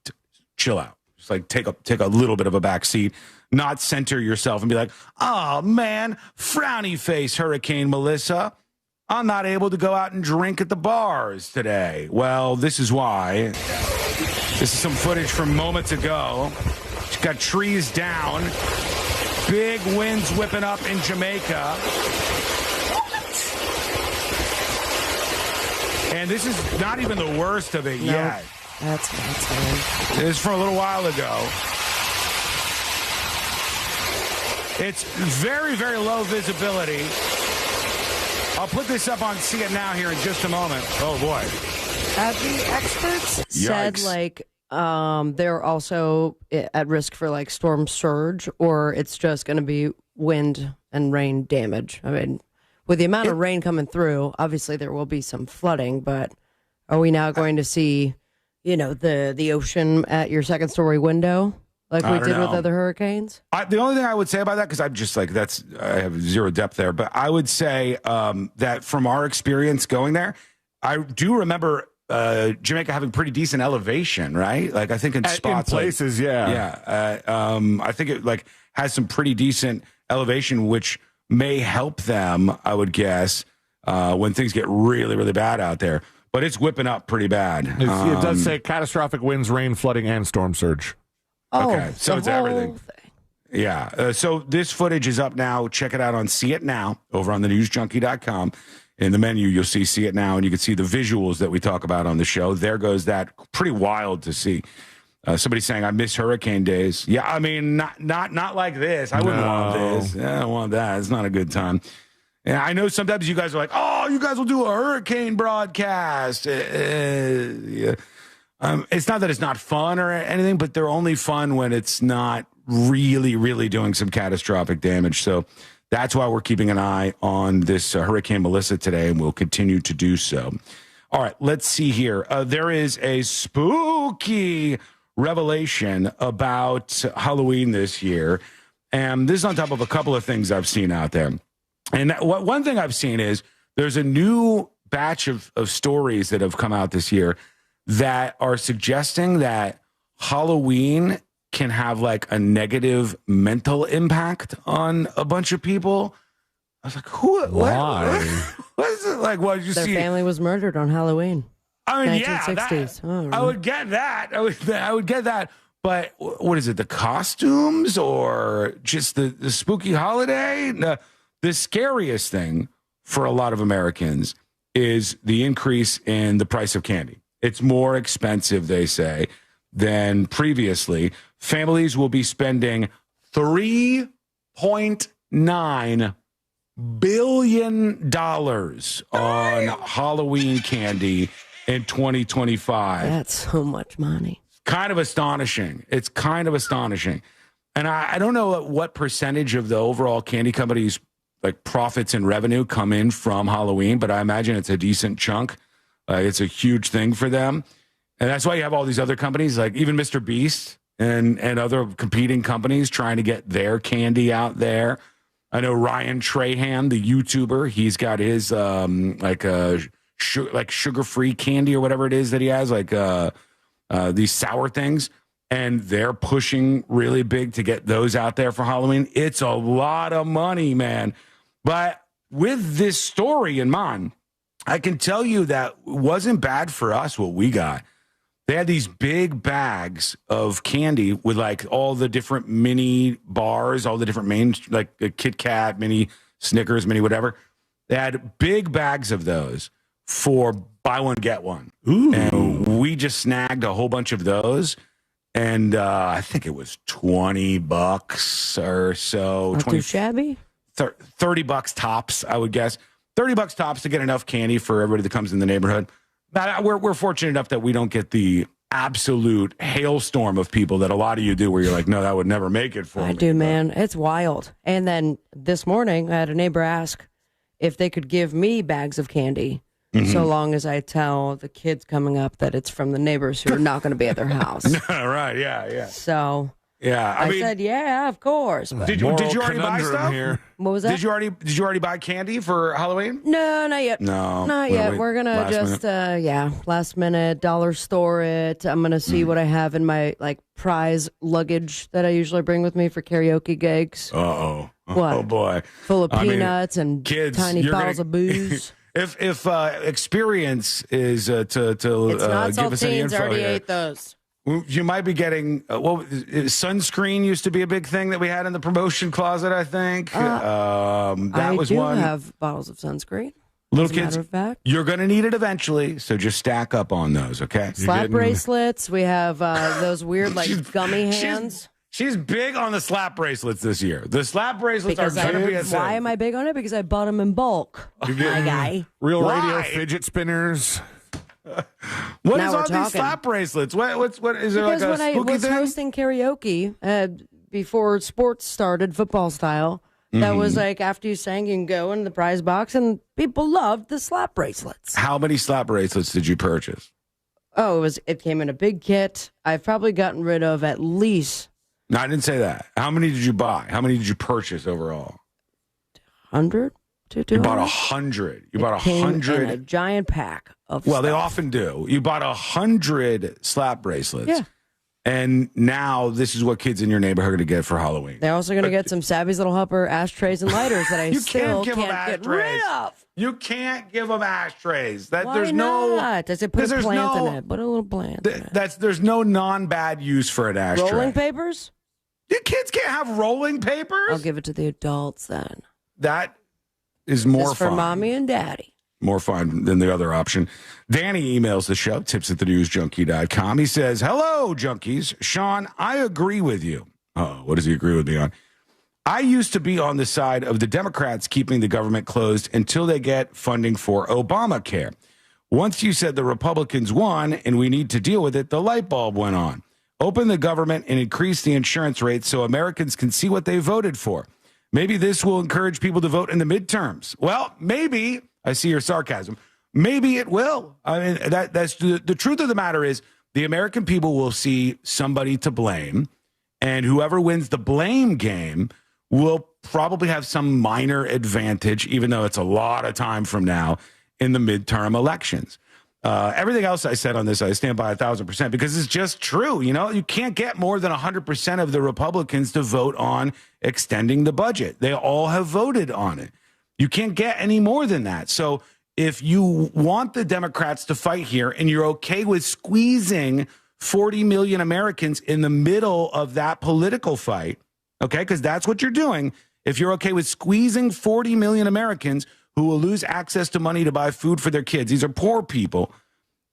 chill out. Just like take a little bit of a back seat, not center yourself and be like, oh man, frowny face Hurricane Melissa. I'm not able to go out and drink at the bars today. Well, this is why. This is some footage from moments ago. It's got trees down, big winds whipping up in Jamaica. And this is not even the worst of it yet. That's fine. This is from a little while ago. It's very, very low visibility. I'll put this up on See It Now here in just a moment. Oh, boy. The experts said, like, they're also at risk for, like, storm surge, or it's just going to be wind and rain damage. I mean, with the amount of rain coming through, obviously there will be some flooding, but are we now going to see, the ocean at your second-story window like we did with other hurricanes? The only thing I would say about that, because I'm just like, I have zero depth there, but I would say that from our experience going there, I do remember Jamaica having pretty decent elevation, right? Like, I think in spots, places, yeah. I think it like has some pretty decent elevation, which may help them, I would guess, when things get really, really bad out there. But it's whipping up pretty bad. It does say catastrophic winds, rain, flooding, and storm surge. Okay, so it's everything. Yeah. So this footage is up now. Check it out on See It Now over on thenewsjunkie.com. In the menu, you'll see It Now, and you can see the visuals that we talk about on the show. There goes that. Pretty wild to see. Somebody saying, I miss hurricane days. Yeah, I mean, not like this. I wouldn't want this. I don't want that. It's not a good time. And I know sometimes you guys are like, oh, you guys will do a hurricane broadcast. Yeah. It's not that it's not fun or anything, but they're only fun when it's not really, really doing some catastrophic damage. So that's why we're keeping an eye on this Hurricane Melissa today, and we'll continue to do so. All right, let's see here. There is a spooky revelation about Halloween this year, and this is on top of a couple of things I've seen out there. And one thing I've seen is there's a new batch of stories that have come out this year that are suggesting that Halloween can have like a negative mental impact on a bunch of people. I was like, why? What is it like? What did you see? Their family was murdered on Halloween. I mean, 1960s. I would get that. I would get that. But what is it? The costumes or just the spooky holiday? The scariest thing for a lot of Americans is the increase in the price of candy. It's more expensive, they say, than previously. Families will be spending $3.9 billion on Halloween candy in 2025. That's so much money. Kind of astonishing. It's kind of astonishing. And I don't know what percentage of the overall candy companies' like profits and revenue come in from Halloween, but I imagine it's a decent chunk. It's a huge thing for them. And that's why you have all these other companies, like even Mr. Beast and other competing companies trying to get their candy out there. I know Ryan Trahan, the YouTuber, he's got his sugar-free candy or whatever it is that he has, like these sour things. And they're pushing really big to get those out there for Halloween. It's a lot of money, man. But with this story in mind, I can tell you that it wasn't bad for us what we got. They had these big bags of candy with like all the different mini bars, all the different main, like a Kit Kat, mini Snickers, mini whatever. They had big bags of those for buy one, get one. Ooh. And we just snagged a whole bunch of those. And I think it was $20 or so. Not too shabby. $30 tops, I would guess. $30 tops to get enough candy for everybody that comes in the neighborhood. We're fortunate enough that we don't get the absolute hailstorm of people that a lot of you do, where you're like, no, that would never make it for me. I do, man. It's wild. And then this morning, I had a neighbor ask if they could give me bags of candy, so long as I tell the kids coming up that it's from the neighbors who are not going to be at their house. Right, yeah. So... yeah, I said, yeah, of course. Did you already buy stuff? Here. What was that? Did you already buy candy for Halloween? No, not yet. Not yet. We're gonna just last minute dollar store it. I'm gonna see what I have in my like prize luggage that I usually bring with me for karaoke gigs. What? Oh boy, full of peanuts and kids, tiny bottles of booze. If experience is to it's not give us any saltines. info Already here. ate those. You might be getting sunscreen used to be a big thing that we had in the promotion closet, I think. That was one. I do have bottles of sunscreen. Little as a kids, matter of fact. You're going to need it eventually, so just stack up on those, okay? Slap bracelets. We have those weird like gummy hands. She's big on the slap bracelets this year. The slap bracelets are going to be a thing. Why am I big on it? Because I bought them in bulk. You're getting Real Radio fidget spinners. What is all these slap bracelets? What is there because like a when I spooky was thing? hosting karaoke before sports started, football style, that was like after you sang, you can go in the prize box, and people loved the slap bracelets. How many slap bracelets did you purchase? Oh, it came in a big kit. I've probably gotten rid of at least. No, I didn't say that. How many did you buy? How many did you purchase overall? 100 to 200. You bought 100. You bought 100. In a giant pack of Well, they stuff. often do. You bought 100 slap bracelets. Yeah. And now this is what kids in your neighborhood are going to get for Halloween. They're also going to get some Savvy's Little Helper ashtrays and lighters that I You still can't give them can't get ashtrays. rid of. You can't give them ashtrays. That Why there's not? Does it put a there's plant no- in it? Put a little plant in it. There's no non-bad use for an ashtray. Rolling papers? Your kids can't have rolling papers? I'll give it to the adults then. That is more Just for fun. mommy and daddy. More fun than the other option. Danny emails the show, tips@thenewsjunkie.com. He says, hello, junkies. Sean, I agree with you. Oh, what does he agree with me on? I used to be on the side of the Democrats keeping the government closed until they get funding for Obamacare. Once you said the Republicans won and we need to deal with it, the light bulb went on. Open the government and increase the insurance rates so Americans can see what they voted for. Maybe this will encourage people to vote in the midterms. Well, maybe. I see your sarcasm. Maybe it will. I mean, that's the truth of the matter is the American people will see somebody to blame, and whoever wins the blame game will probably have some minor advantage, even though it's a lot of time from now in the midterm elections. Everything else I said on this, I stand by 1,000% because it's just true. You know, you can't get more than 100% of the Republicans to vote on extending the budget. They all have voted on it. You can't get any more than that. So if you want the Democrats to fight here and you're okay with squeezing 40 million Americans in the middle of that political fight, okay, because that's what you're doing. If you're okay with squeezing 40 million Americans who will lose access to money to buy food for their kids, these are poor people.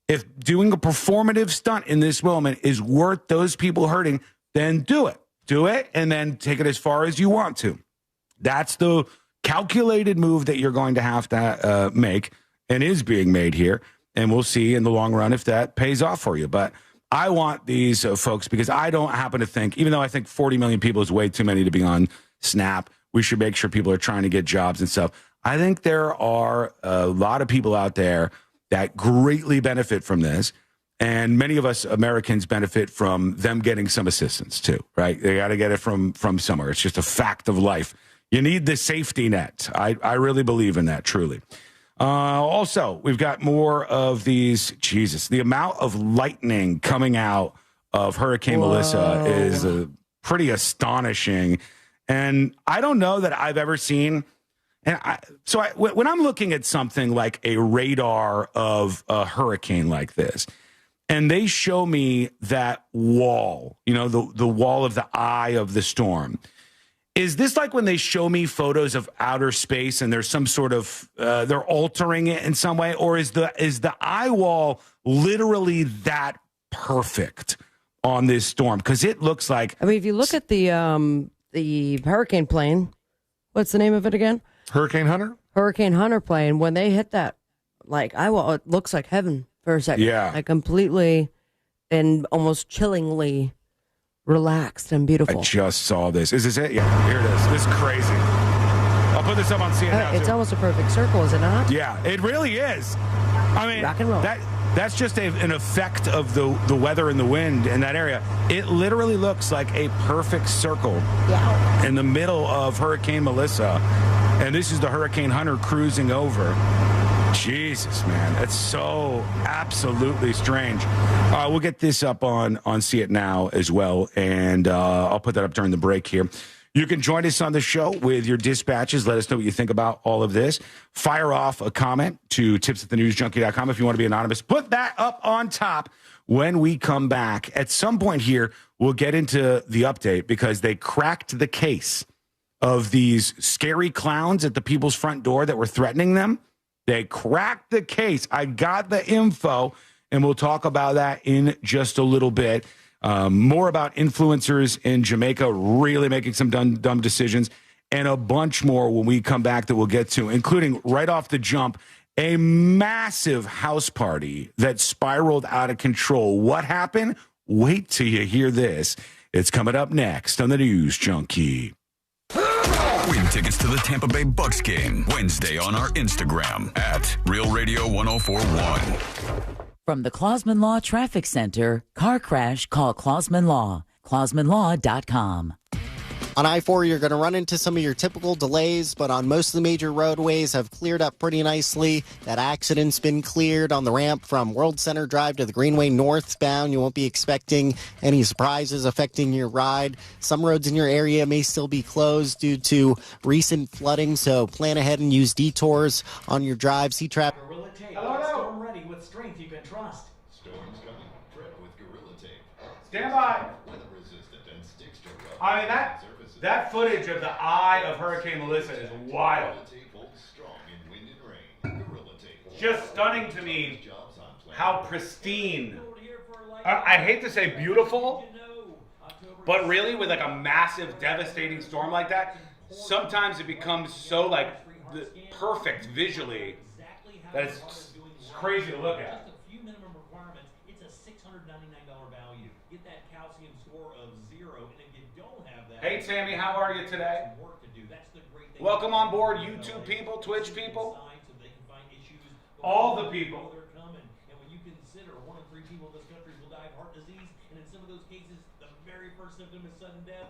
If doing a performative stunt in this moment is worth those people hurting, then do it. Do it and then take it as far as you want to. That's the calculated move that you're going to have to make and is being made here. And we'll see in the long run if that pays off for you. But I want these folks because I don't happen to think, even though I think 40 million people is way too many to be on SNAP, we should make sure people are trying to get jobs and stuff. I think there are a lot of people out there that greatly benefit from this. And many of us Americans benefit from them getting some assistance too, right? They got to get it from somewhere. It's just a fact of life. You need the safety net. I really believe in that, truly. Also, we've got more of these. Jesus, the amount of lightning coming out of Hurricane Melissa is pretty astonishing. And I don't know that I've ever seen. And when I'm looking at something like a radar of a hurricane like this, and they show me that wall, you know, the wall of the eye of the storm. Is this like when they show me photos of outer space and there's some sort of they're altering it in some way, or is the eye wall literally that perfect on this storm? Because it looks like, I mean, if you look at the hurricane plane, what's the name of it again? Hurricane Hunter. Hurricane Hunter plane. When they hit that, like eye wall, it looks like heaven for a second. Yeah, like completely and almost chillingly relaxed and beautiful. I just saw this. Is this it? Yeah, here it is. This is crazy. I'll put this up on CNN. It's almost a perfect circle, is it not? Yeah, it really is. I mean, rock and roll. That's just an effect of the weather and the wind in that area. It literally looks like a perfect circle in the middle of Hurricane Melissa. And this is the Hurricane Hunter cruising over. Jesus, man, that's so absolutely strange. We'll get this up on See It Now as well, and I'll put that up during the break here. You can join us on the show with your dispatches. Let us know what you think about all of this. Fire off a comment to tips@thenewsjunkie.com if you want to be anonymous. Put that up on top when we come back. At some point here, we'll get into the update because they cracked the case of these scary clowns at the people's front door that were threatening them. They cracked the case. I got the info, and we'll talk about that in just a little bit. More about influencers in Jamaica really making some dumb decisions, and a bunch more when we come back that we'll get to, including right off the jump, a massive house party that spiraled out of control. What happened? Wait till you hear this. It's coming up next on the News Junkie. Win tickets to the Tampa Bay Bucks game Wednesday on our Instagram at Real Radio 1041. From the Clausman Law Traffic Center, car crash, call Clausman Law. ClausmanLaw.com. On I-4, you're going to run into some of your typical delays, but on most of the major roadways have cleared up pretty nicely. That accident's been cleared on the ramp from World Center Drive to the Greenway northbound. You won't be expecting any surprises affecting your ride. Some roads in your area may still be closed due to recent flooding, so plan ahead and use detours on your drive. See traffic. Gorilla Tape. Storm ready with strength you can trust. Storm's coming. Prep with Gorilla Tape. Stand by. Weather resistant and sticks to rough. I mean, that footage of the eye of Hurricane Melissa is wild. Just stunning to me how pristine. I hate to say beautiful, but really with like a massive, devastating storm like that, sometimes it becomes so like perfect visually that it's crazy to look at. Hey Tammy, how are you today? Welcome on board, YouTube people, Twitch people, all the people. And when you consider 1 in 3 people in this country will die of heart disease, and in some of those cases, the very first symptom is sudden death.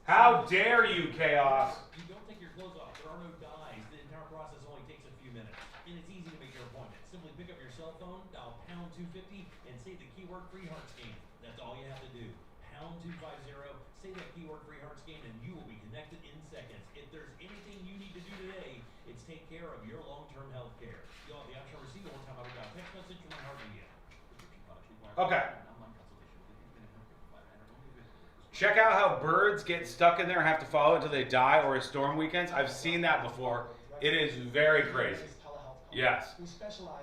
How dare you, Chaos? You don't take your clothes off. There are no dyes. The entire process only takes a few minutes, and it's easy to make your appointment. Simply pick up your cell phone, dial pound 250, and say the keyword free heart scan. That's all you have to do. Pound 250. Say that keyword free heart scan and you will be connected in seconds. If there's anything you need to do today, it's take care of your long-term health care. You'll have the option to receive a one-time autograph text message from my heart media. Okay. Check out how birds get stuck in there and have to follow until they die or a storm weekends. I've seen that before. It is very crazy. Yes.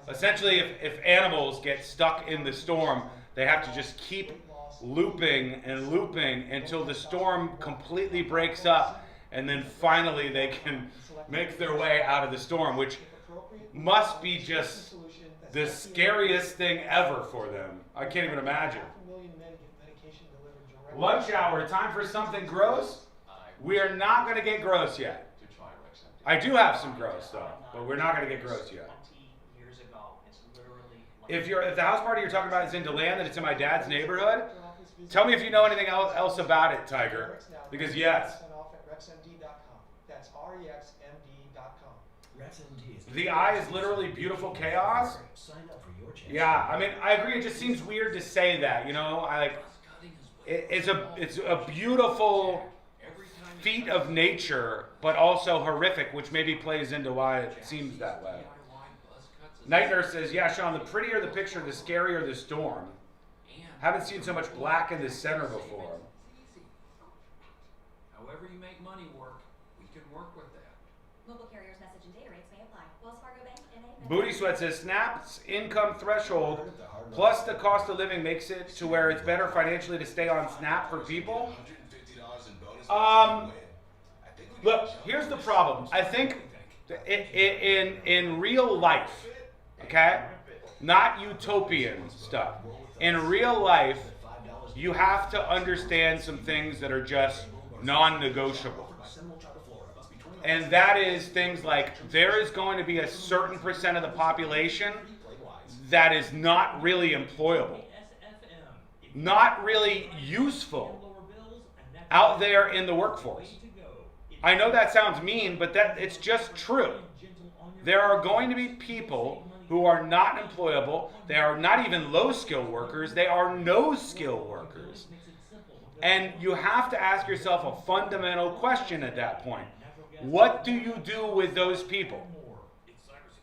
Essentially, if animals get stuck in the storm, they have to just keep looping and looping until the storm completely breaks up, and then finally they can make their way out of the storm, which must be just the scariest thing ever for them. I can't even imagine. Lunch hour, time for something gross? We are not going to get gross yet. I do have some gross though, but we're not going to get gross yet. If the house party you're talking about is in DeLand and it's in my dad's neighborhood, tell me if you know anything else about it, Tiger. Because yes. That's REXMD.com. The eye is literally beautiful chaos. Yeah, I mean, I agree. It just seems weird to say that, you know. It's a beautiful feat of nature, but also horrific, which maybe plays into why it seems that way. Night Nurse says, yeah, Sean, the prettier the picture, the scarier the storm. Haven't seen so much black in the center before. However you make money work, we can work with that. Mobile carriers message and data rates may apply. Wells Fargo Bank, NA. Booty Sweat says, Snap's income threshold plus the cost of living makes it to where it's better financially to stay on Snap for people. Look, here's the problem. I think in real life, okay, not utopian stuff. In real life, you have to understand some things that are just non-negotiable. And that is things like there is going to be a certain percent of the population that is not really employable, not really useful out there in the workforce. I know that sounds mean, but it's just true. There are going to be people who are not employable. They are not even low-skill workers. They are no-skill workers. And you have to ask yourself a fundamental question at that point. What do you do with those people?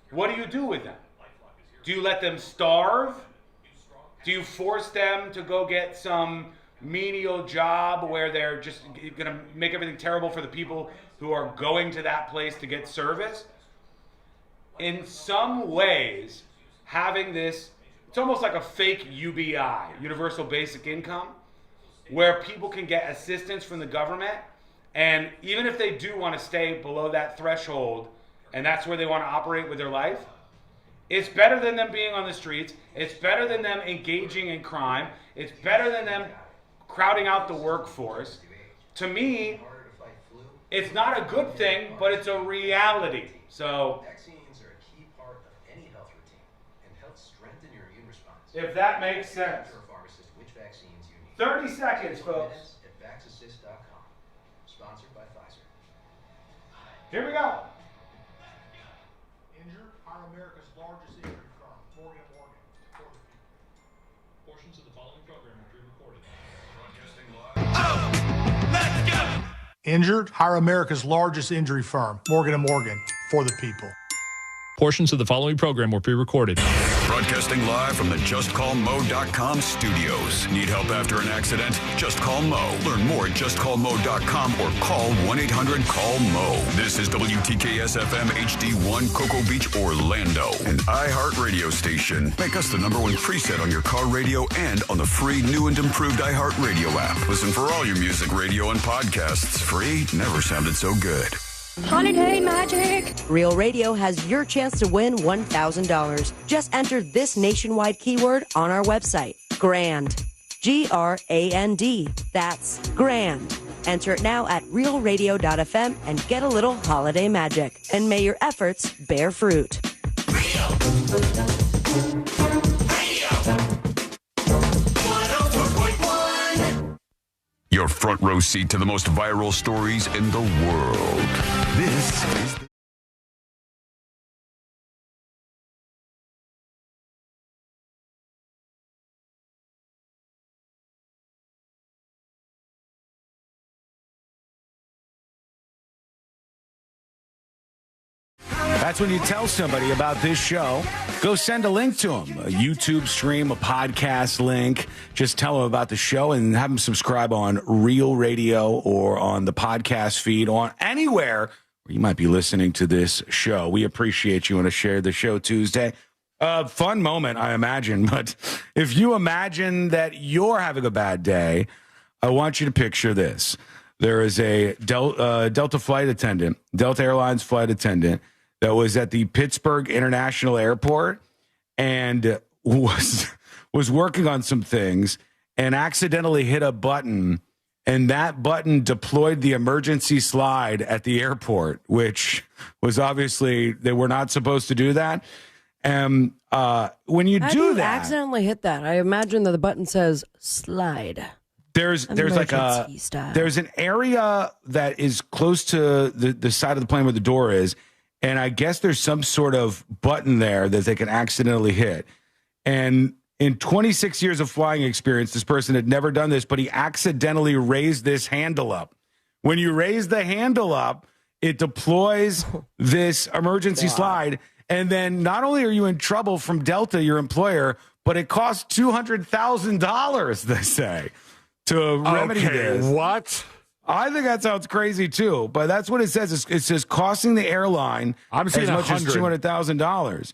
What do you do with them? Do you let them starve? Do you force them to go get some menial job where they're just going to make everything terrible for the people who are going to that place to get service? In some ways, having this, it's almost like a fake UBI, Universal Basic Income. where people can get assistance from the government. And even if they do want to stay below that threshold, and that's where they want to operate with their life, it's better than them being on the streets. It's better than them engaging in crime. It's better than them crowding out the workforce. To me, it's not a good thing, but it's a reality. So, Vaccines are a key part of any health routine and help strengthen your immune response. if that makes sense. Ask your pharmacist which vaccines you need. 30 seconds, folks. At vaxassist.com. Sponsored by Pfizer. Here we go. Injured, hire America's largest injury firm, Morgan & Morgan, for the people. Portions of the following program are pre-recorded. Broadcasting live. Injured, hire America's largest injury firm, Morgan & Morgan, for the people. Portions of the following program were pre-recorded. Broadcasting live from the JustCallMo.com studios. Need help after an accident? Just call Mo. Learn more at JustCallMo.com or call 1-800-CALL-MO. This is WTKS-FM HD1 Cocoa Beach, Orlando, an iHeart radio station. Make us the #1 preset on your car radio and on the free new and improved iHeart radio app. Listen for all your music, radio, and podcasts. Free never sounded so good. Holiday magic! Real Radio has your chance to win $1,000. Just enter this nationwide keyword on our website. GRAND. G-R-A-N-D. That's GRAND. Enter it now at realradio.fm and get a little holiday magic. And may your efforts bear fruit. Your front row seat to the most viral stories in the world. This is That's when you tell somebody about this show. Go send a link to them, a YouTube stream, a podcast link. Just tell them about the show and have them subscribe on Real Radio or on the podcast feed or anywhere where you might be listening to this show. We appreciate you and to share the show Tuesday. Fun moment, I imagine. But if you imagine that you're having a bad day, I want you to picture this. There is a Delta flight attendant, Delta Airlines flight attendant, that was at the Pittsburgh International Airport and was working on some things and accidentally hit a button, and that button deployed the emergency slide at the airport, which was obviously they were not supposed to do that. And when you do that, accidentally hit that, I imagine that the button says slide. There's like there's an area that is close to the side of the plane where the door is. And I guess there's some sort of button there that they can accidentally hit. And in 26 years of flying experience, this person had never done this, but he accidentally raised this handle up. When you raise the handle up, it deploys this emergency slide. And then not only are you in trouble from Delta, your employer, but it costs $200,000, they say, to remedy this. What? I think that sounds crazy too, but that's what it says. It says costing the airline as much as $200,000.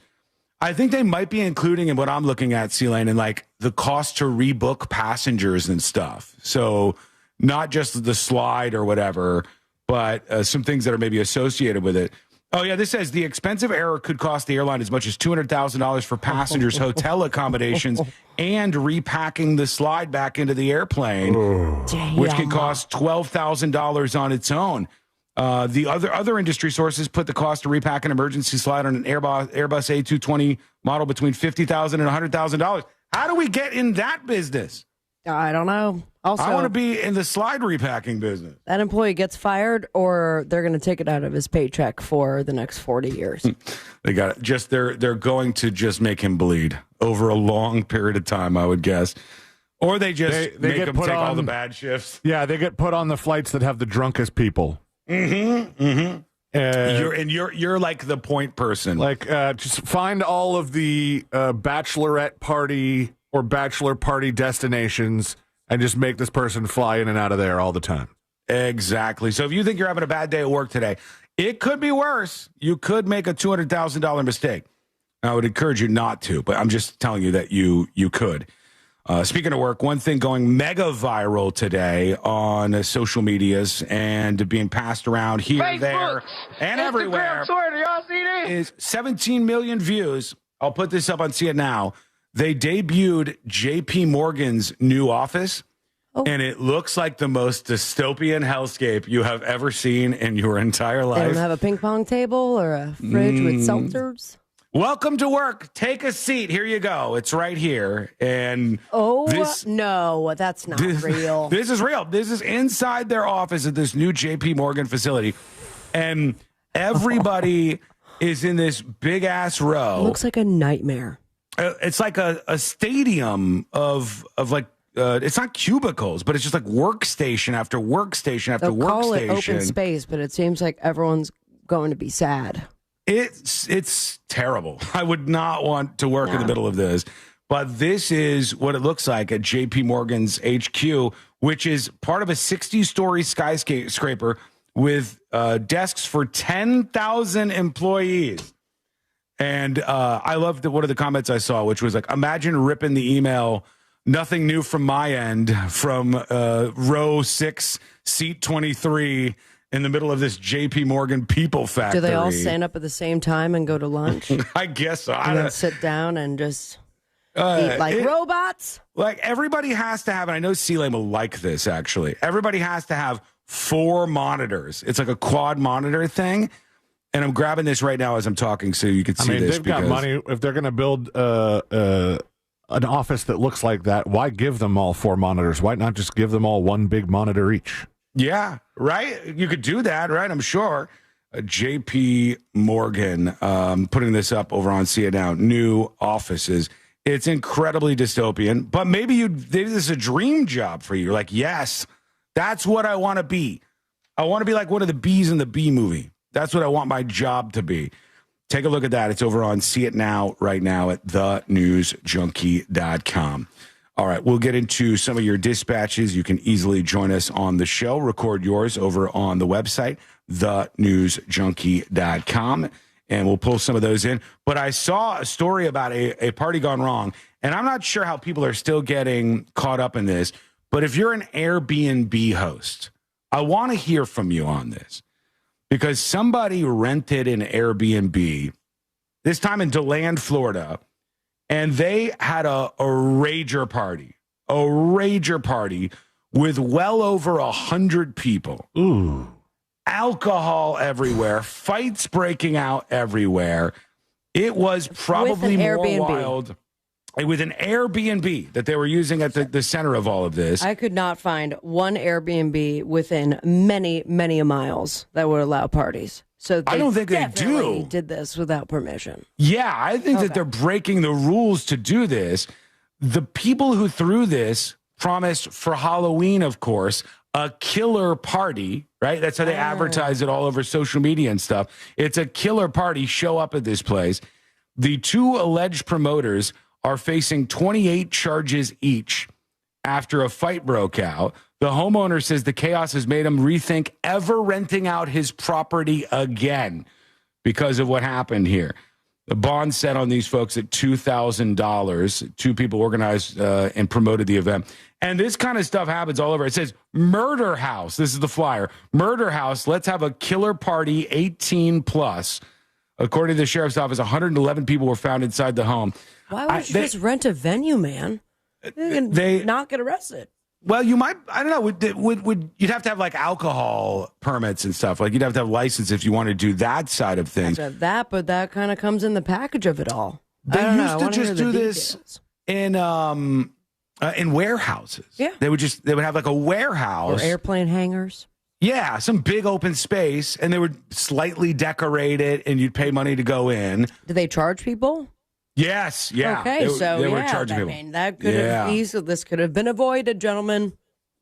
I think they might be including in what I'm looking at, C-Lane, in like the cost to rebook passengers and stuff. So not just the slide or whatever, but some things that are maybe associated with it. Oh, yeah, this says the expensive error could cost the airline as much as $200,000 for passengers' hotel accommodations and repacking the slide back into the airplane, which can cost $12,000 on its own. The other industry sources put the cost to repack an emergency slide on an Airbus A220 model between $50,000 and $100,000. How do we get in that business? I don't know. Also, I want to be in the slide repacking business. That employee gets fired, or they're going to take it out of his paycheck for the next 40 years. They got it. Just they're going to just make him bleed over a long period of time, I would guess. Or they just make him take all the bad shifts. Yeah, they get put on the flights that have the drunkest people. You're like the point person. Like just find all of the bachelorette party or bachelor party destinations and just make this person fly in and out of there all the time. Exactly. So if you think you're having a bad day at work today, it could be worse. You could make a $200,000 mistake. I would encourage you not to, but I'm just telling you that you could. Speaking of work, one thing going mega viral today on social medias and being passed around here, Facebook, there, and Instagram, everywhere Twitter, y'all see this? is 17 million views. I'll put this up on See It Now. They debuted JP Morgan's new office, and it looks like the most dystopian hellscape you have ever seen in your entire life. They don't have a ping pong table or a fridge with seltzers? Welcome to work. Take a seat. Here you go. It's right here. And no, that's not real. This is real. This is inside their office at this new JP Morgan facility. And everybody is in this big ass row. It looks like a nightmare. It's like a stadium of like, it's not cubicles, but it's just like workstation after workstation after They'll call workstation. it open space, but it seems like everyone's going to be sad. It's terrible. I would not want to work in the middle of this. But this is what it looks like at JP Morgan's HQ, which is part of a 60-story skyscraper with desks for 10,000 employees. And I loved one of the comments I saw, which was like, imagine ripping the email, nothing new from my end, from row 6, seat 23, in the middle of this JP Morgan people factory. Do they all stand up at the same time and go to lunch? I guess so. And then sit down and just eat like robots? Like everybody has to have, and I know C-Lane will like this actually, everybody has to have 4 monitors. It's like a quad monitor thing. And I'm grabbing this right now as I'm talking so you can see this. They've got money. If they're going to build an office that looks like that, why give them all 4 monitors? Why not just give them all one big monitor each? Yeah, right? You could do that, right? I'm sure. JP Morgan putting this up over on See It Now. New offices. It's incredibly dystopian, but maybe this is a dream job for you. You're like, yes, that's what I want to be. I want to be like one of the bees in the Bee movie. That's what I want my job to be. Take a look at that. It's over on See It Now right now at thenewsjunkie.com. All right, we'll get into some of your dispatches. You can easily join us on the show. Record yours over on the website, thenewsjunkie.com, and we'll pull some of those in. But I saw a story about a party gone wrong, and I'm not sure how people are still getting caught up in this, but if you're an Airbnb host, I want to hear from you on this, because somebody rented an Airbnb, this time in DeLand, Florida, and they had a rager party with well over 100 people. Ooh. Alcohol everywhere, fights breaking out everywhere. It was probably more wild with an Airbnb that they were using at the center of all of this. I could not find one Airbnb within many, many miles that would allow parties. So I don't think they do. Did this without permission. Yeah, I think that they're breaking the rules to do this. The people who threw this promised for Halloween, of course, a killer party, right? That's how they advertise it all over social media and stuff. It's a killer party. Show up at this place. The 2 alleged promoters are facing 28 charges each after a fight broke out. The homeowner says the chaos has made him rethink ever renting out his property again because of what happened here. The bond set on these folks at $2,000. 2 people organized and promoted the event. And this kind of stuff happens all over. It says Murder House. This is the flyer. Murder House. Let's have a killer party 18 plus. According to the sheriff's office, 111 people were found inside the home. Why would you just rent a venue, man? They not get arrested. Well, you might, I don't know, would you'd have to have like alcohol permits and stuff. Like you'd have to have license if you want to do that side of things. But that kind of comes in the package of it all. They used to just do this in warehouses. Yeah. They would have like a warehouse. Or airplane hangars. Yeah, some big open space, and they would slightly decorate it, and you'd pay money to go in. Do they charge people? Yes, yeah. Okay, they were charging people. I mean, that could have this could have been avoided, gentlemen.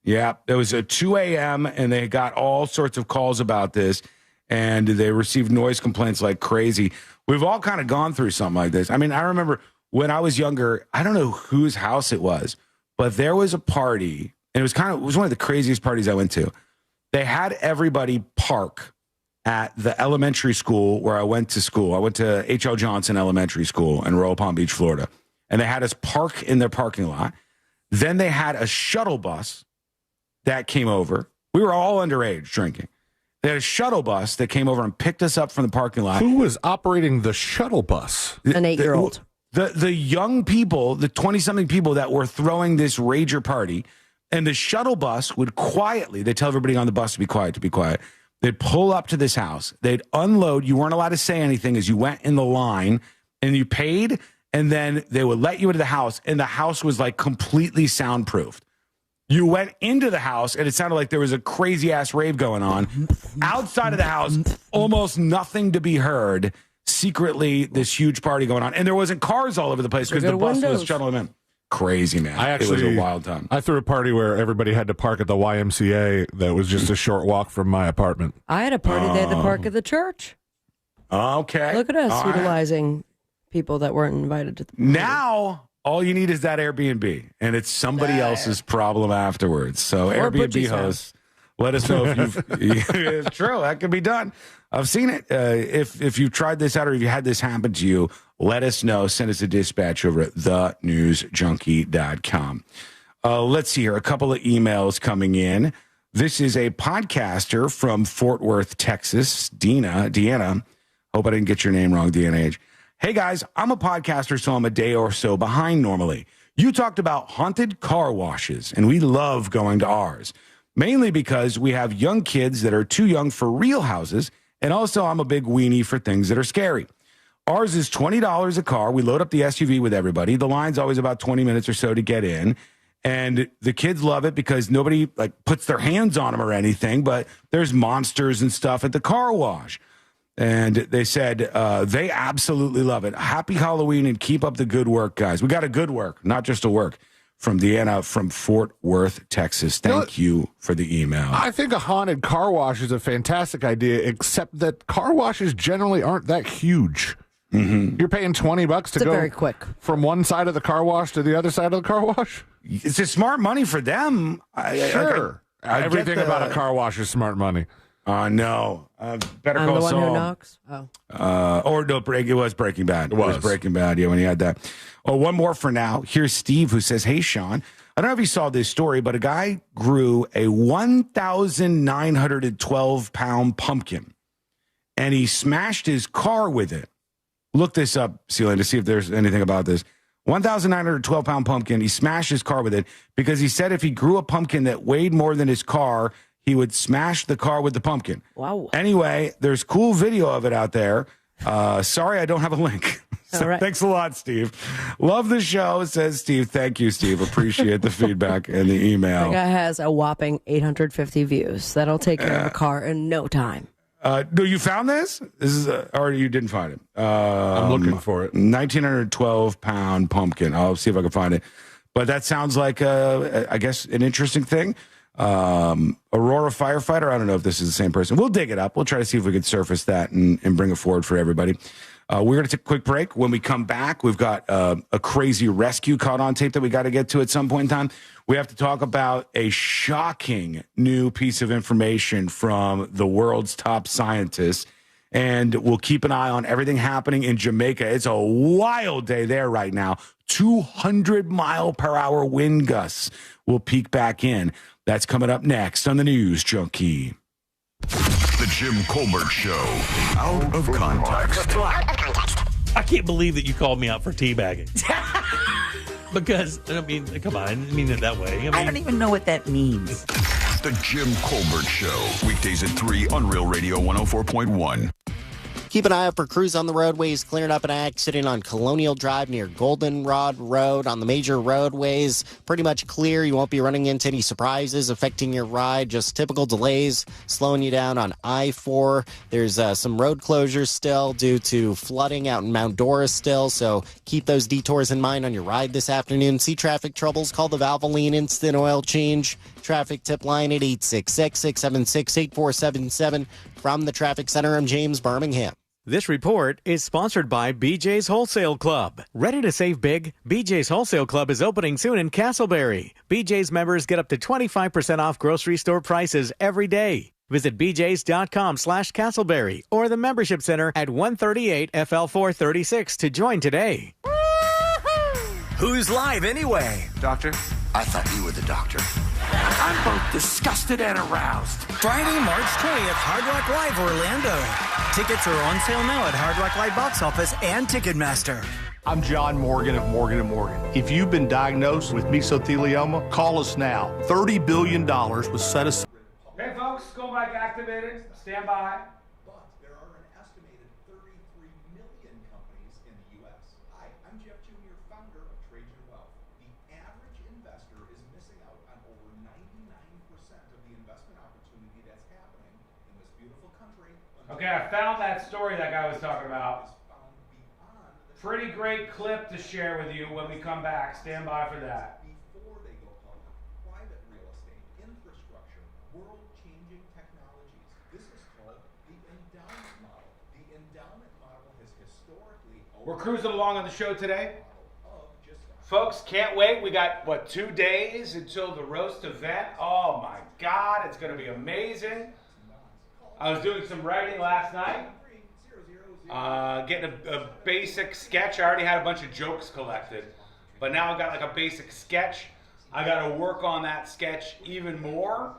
Yeah, it was at 2 a.m., and they got all sorts of calls about this, and they received noise complaints like crazy. We've all kind of gone through something like this. I mean, I remember when I was younger, I don't know whose house it was, but there was a party, and it was one of the craziest parties I went to. They had everybody park at the elementary school where I went to school. I went to H.L. Johnson Elementary School in Royal Palm Beach, Florida. And they had us park in their parking lot. Then they had a shuttle bus that came over. We were all underage drinking. They had a shuttle bus that came over and picked us up from the parking lot. Who was operating the shuttle bus? An 8-year-old. The young people, the 20-something people that were throwing this rager party, and the shuttle bus would quietly, they tell everybody on the bus to be quiet. They'd pull up to this house. They'd unload. You weren't allowed to say anything as you went in the line, and you paid, and then they would let you into the house, and the house was like completely soundproofed. You went into the house, and it sounded like there was a crazy-ass rave going on. Outside of the house, almost nothing to be heard. Secretly, this huge party going on. And there wasn't cars all over the place because the bus was shuttling them in. Crazy, man. It was a wild time. I threw a party where everybody had to park at the YMCA that was just a short walk from my apartment. I had a party they had to park at the church. Okay. Look at us utilizing people that weren't invited to the party. Now, all you need is that Airbnb, and it's somebody else's problem afterwards. So Or Airbnb Butchie's hosts, let us know if you've... It's true. That can be done. I've seen it. If you've tried this out or if you had this happen to you, let us know. Send us a dispatch over at thenewsjunkie.com. Let's see here. A couple of emails coming in. This is a podcaster from Fort Worth, Texas, Deanna. Hope I didn't get your name wrong, Deanna H. Hey, guys, I'm a podcaster, so I'm a day or so behind normally. You talked about haunted car washes, and we love going to ours, mainly because we have young kids that are too young for real houses, and also I'm a big weenie for things that are scary. Ours is $20 a car. We load up the SUV with everybody. The line's always about 20 minutes or so to get in, and the kids love it because nobody puts their hands on them or anything, but there's monsters and stuff at the car wash. And they said they absolutely love it. Happy Halloween and keep up the good work, guys. We got a good work, not just a work. From Deanna from Fort Worth, Texas. Thank you for the email. I think a haunted car wash is a fantastic idea, except that car washes generally aren't that huge. Mm-hmm. You're paying $20 to go very quick from one side of the car wash to the other side of the car wash. It's a smart money for them. Sure. Everything about a car wash is smart money. No. Better I'm Call the one Saul. who knocks. Oh. It was Breaking Bad. It was Breaking Bad, yeah, when he had that. Oh, one more for now. Here's Steve who says, hey, Sean, I don't know if you saw this story, but a guy grew a 1,912-pound pumpkin, and he smashed his car with it. Look this up, Celine, to see if there's anything about this. 1,912-pound pumpkin, he smashed his car with it because he said if he grew a pumpkin that weighed more than his car, he would smash the car with the pumpkin. Wow. Anyway, there's cool video of it out there. Sorry, I don't have a link. So right. Thanks a lot, Steve. Love the show, says Steve. Thank you, Steve. Appreciate the feedback and the email. That guy has a whopping 850 views. That'll take care of a car in no time. No, you found this? This is, or you didn't find it? I'm looking for it. 1,912-pound pumpkin. I'll see if I can find it. But that sounds like, I guess, an interesting thing. Aurora firefighter. I don't know if this is the same person. We'll dig it up. We'll try to see if we can surface that and bring it forward for everybody. We're going to take a quick break. When we come back, we've got a crazy rescue caught on tape that we got to get to at some point in time. We have to talk about a shocking new piece of information from the world's top scientists. And we'll keep an eye on everything happening in Jamaica. It's a wild day there right now. 200-mile-per-hour wind gusts will peak back in. That's coming up next on the News Junkie. The Jim Colbert Show. Out of context. I can't believe that you called me out for teabagging. Because, I mean, come on, I didn't mean it that way. I don't even know what that means. The Jim Colbert Show. Weekdays at 3 on Real Radio 104.1. Keep an eye out for crews on the roadways clearing up an accident on Colonial Drive near Goldenrod Road. On the major roadways, pretty much clear. You won't be running into any surprises affecting your ride. Just typical delays slowing you down on I-4. There's some road closures still due to flooding out in Mount Dora still, so keep those detours in mind on your ride this afternoon. See traffic troubles, call the Valvoline Instant Oil Change traffic tip line at 866-676-8477. From the Traffic Center, I'm James Birmingham. This report is sponsored by BJ's Wholesale Club. Ready to save big? BJ's Wholesale Club is opening soon in Castleberry. BJ's members get up to 25% off grocery store prices every day. Visit bjs.com/Castleberry or the membership center at 138 FL 436 to join today. Who's live anyway? Doctor, I thought you were the doctor. I'm both disgusted and aroused. Friday, March 20th, Hard Rock Live Orlando. Tickets are on sale now at Hard Rock Live Box Office and Ticketmaster. I'm John Morgan of Morgan & Morgan. If you've been diagnosed with mesothelioma, call us now. $30 billion was set aside. Hey folks, Skull Mike activated. Stand by. But there are an estimated 33 million companies in the U.S. Hi, I'm Jeff Jr., founder of Trade Your Wealth. The average investor is missing out on over 99% of the investment opportunity that's happening in this beautiful country. Okay, I found that story that guy was talking about. Pretty great clip to share with you when we come back. Stand by for that. Before they go public, private real estate, infrastructure, world-changing technologies. This is called the endowment model. The endowment model has historically... We're cruising along on the show today. Folks, can't wait. We got, what, 2 days until the roast event? Oh my God, it's going to be amazing. I was doing some writing last night. Getting a basic sketch. I already had a bunch of jokes collected, but now I've got like a basic sketch. I got to work on that sketch even more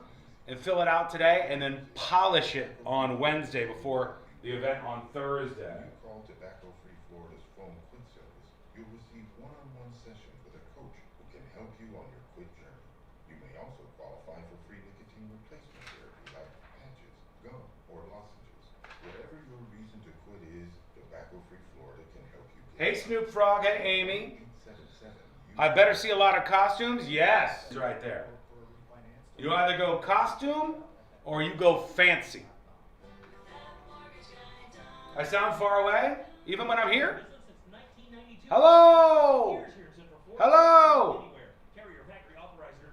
and fill it out today and then polish it on Wednesday before the event on Thursday. Call Tobacco-Free Florida's phone quit service. You'll receive one-on-one sessions with a coach who can help you on your quit journey. You may also qualify for free nicotine replacement therapy like patches, gum, or lozenges. Whatever your reason to quit is, Tobacco-Free Florida can help you. Hey Snoop Frog, hey Amy. I better see a lot of costumes? Yes, it's right there. You either go costume or you go fancy. I sound far away, even when I'm here? Hello! Hello!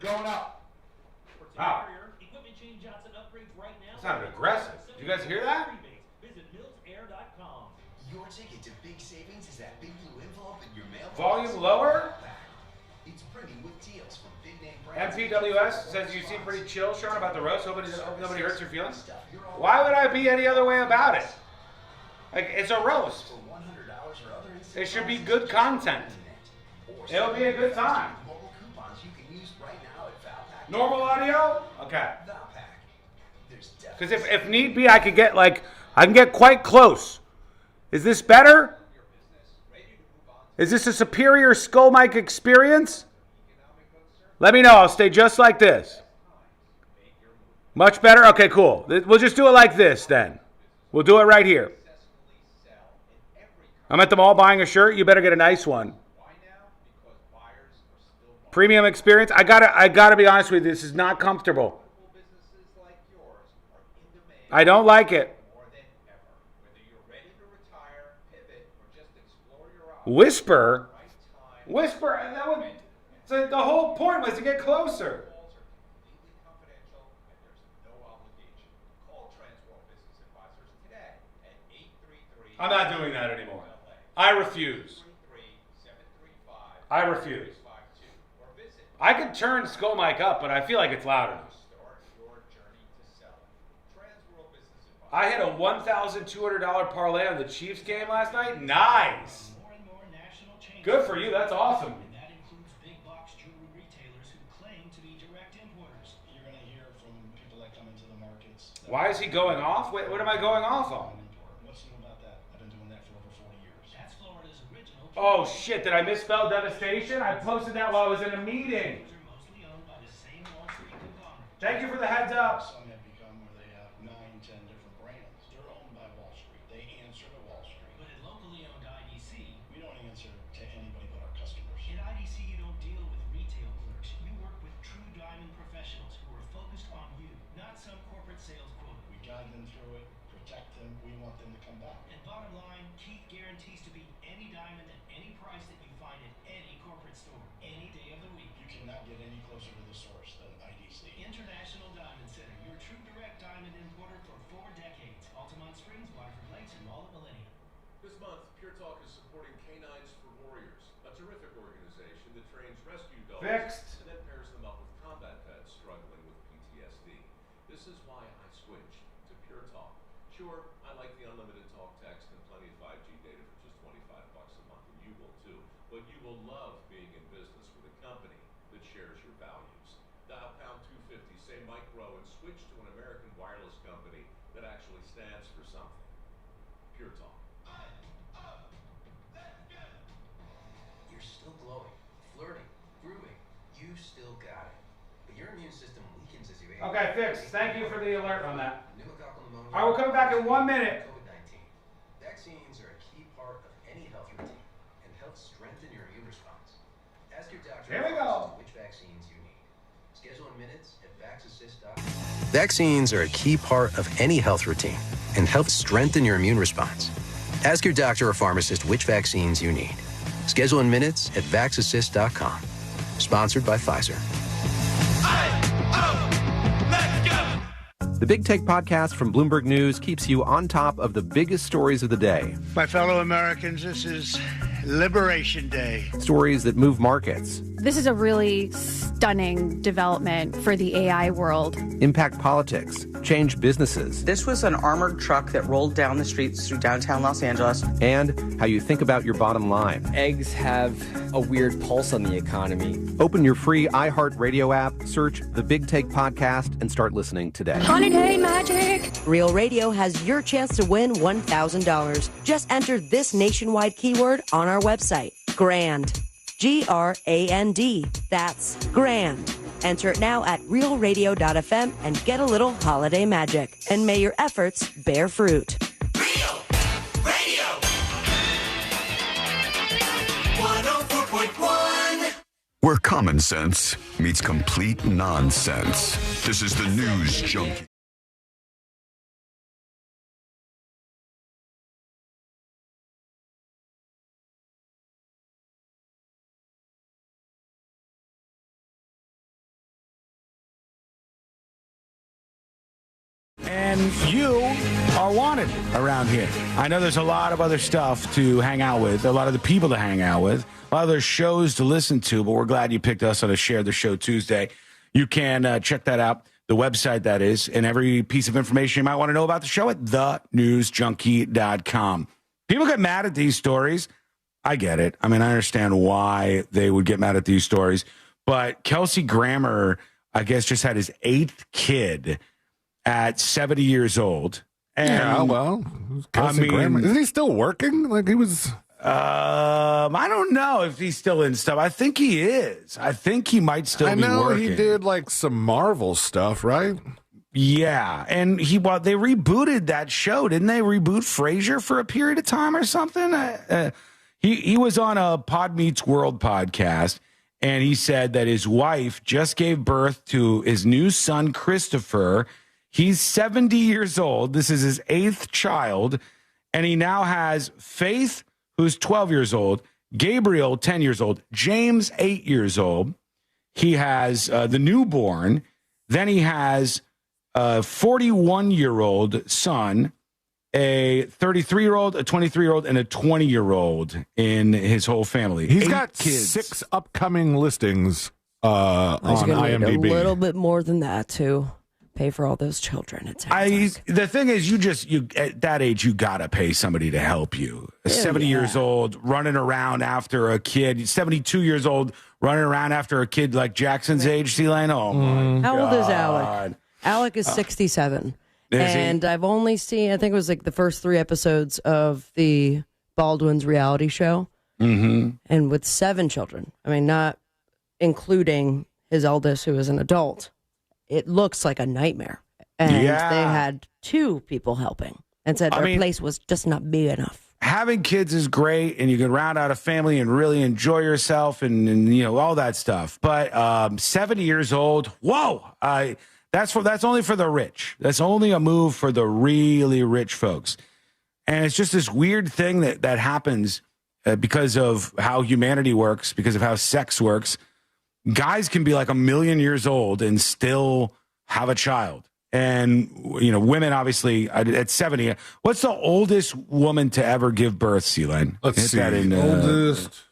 Going up. Wow. That sounded aggressive. Did you guys hear that? Your ticket to big savings is that big blue envelope in your mail. Volume lower? It's printing with deals from big name brands. MPWS says you seem pretty chill, Sean, about the roast. Hope nobody hurts your feelings. Why would I be any other way about it? Like, it's a roast. It should be good content. It'll be a good time. Normal audio? Okay. Because if need be, I could get I can get quite close. Is this better? Is this a superior Skull Mike experience? Let me know. I'll stay just like this. Much better? Okay, cool. We'll just do it like this then. We'll do it right here. I'm at the mall buying a shirt. You better get a nice one. Premium experience. I gotta be honest with you. This is not comfortable. I don't like it. Whisper? Whisper? That would. So the whole point was to get closer. I'm not doing that anymore. I refuse. I refuse. I could turn Skull Mike up, but I feel like it's loud enough. I hit a $1,200 parlay on the Chiefs game last night. Nice. Good for you. That's awesome. Why is he going off? Wait, what am I going off on? Oh shit, did I misspell Devastation? I posted that while I was in a meeting. Thank you for the heads up. Some have become where they have 9, 10 different brands. They're owned by Wall Street. They answer to Wall Street. But at locally owned IDC, we don't answer to anybody but our customers. At IDC, you don't deal with retail clerks. You work with true diamond professionals who are focused on you, not some corporate sales quota. We guide them through it, protect them. We want them to come back. And bottom line, Keith guarantees to beat any diamond at any price that you find at any corporate store, any day of the week. You cannot get any closer to the source than IDC. International Diamond Center, your true direct diamond importer for 4 decades. Altamont Springs, Waterford Lakes, and Mall of Millennium. This month, Pure Talk is supporting Canines for Warriors, a terrific organization that trains rescue dogs Fixed. and then pairs them up with combat pets struggling with PTSD. This is why I switched to Pure Talk. Sure, I like the unlimited talk, text, and plenty of 5G data for just $25 a month, and you will too. But you will love being in business with a company that shares your switch to an American wireless company that actually stands for something. Pure Talk. You're still glowing, flirting, grooving. You still got it. But your immune system weakens as you age. Okay, fixed. Thank you for the alert on that. Pneumococcal pneumonia. I will come back in 1 minute. COVID-19. Vaccines are a key part of any health routine and help strengthen your immune response. Ask your doctor Here we go. which vaccines you need. Schedule in minutes at vaxassist.com. Vaccines are a key part of any health routine and help strengthen your immune response. Ask your doctor or pharmacist which vaccines you need. Schedule in minutes at vaxassist.com. Sponsored by Pfizer. The Big Take podcast from Bloomberg News keeps you on top of the biggest stories of the day. My fellow Americans, this is Liberation Day. Stories that move markets, This is a really stunning development for the AI world. impact politics, change businesses, This was an armored truck that rolled down the streets through downtown Los Angeles. and how you think about your bottom line. Eggs have a weird pulse on the economy. Open your free iHeartRadio app, search The Big Take podcast, and start listening today. Holiday magic! Real Radio has your chance to win $1,000. Just enter this nationwide keyword on our website. GRAND. GRAND. That's GRAND. Enter it now at realradio.fm and get a little holiday magic. And may your efforts bear fruit. Real Radio 104.1, where common sense meets complete nonsense. This is the News Junkie. And you are wanted around here. I know there's a lot of other stuff to hang out with, a lot of the people to hang out with, a lot of other shows to listen to, but we're glad you picked us on a Share the Show Tuesday. You can check that out, the website that is, and every piece of information you might want to know about the show at thenewsjunkie.com. People get mad at these stories. I get it. I mean, I understand why they would get mad at these stories, but Kelsey Grammer, I guess, just had his 8th kid at 70 years old. And, yeah, well, Kelsey Grammer. Isn't he still working? Like he was. I don't know if he's still in stuff. I think he is. I think he might still be working. He did like some Marvel stuff, right? Yeah, and they rebooted that show, didn't they? Reboot Frasier for a period of time or something. He was on a Pod Meets World podcast, and he said that his wife just gave birth to his new son, Christopher. He's 70 years old. This is his 8th child. And he now has Faith, who's 12 years old, Gabriel, 10 years old, James, 8 years old. He has the newborn. Then he has a 41-year-old son, a 33-year-old, a 23-year-old, and a 20-year-old in his whole family. He's got kids. 6 upcoming listings on IMDb. A little bit more than that, too. Pay for all those children. The thing is, you at that age, you gotta pay somebody to help you. 70 years old, running around after a kid. 72 years old, running around after a kid like Jackson's age. C-Lane. Oh my! How old is Alec? Alec is 67, and I've only seen. I think it was like the first 3 episodes of the Baldwin's reality show, and with 7 children. I mean, not including his eldest, who is an adult. It looks like a nightmare. And they had 2 people helping and said their place was just not big enough. Having kids is great, and you can round out a family and really enjoy yourself and you know, all that stuff. But 70 years old, whoa, that's only for the rich. That's only a move for the really rich folks. And it's just this weird thing that happens because of how humanity works, because of how sex works. Guys can be like 1,000,000 years old and still have a child. And, you know, women, obviously, at 70. What's the oldest woman to ever give birth, C-Line? Let's see. That in, oldest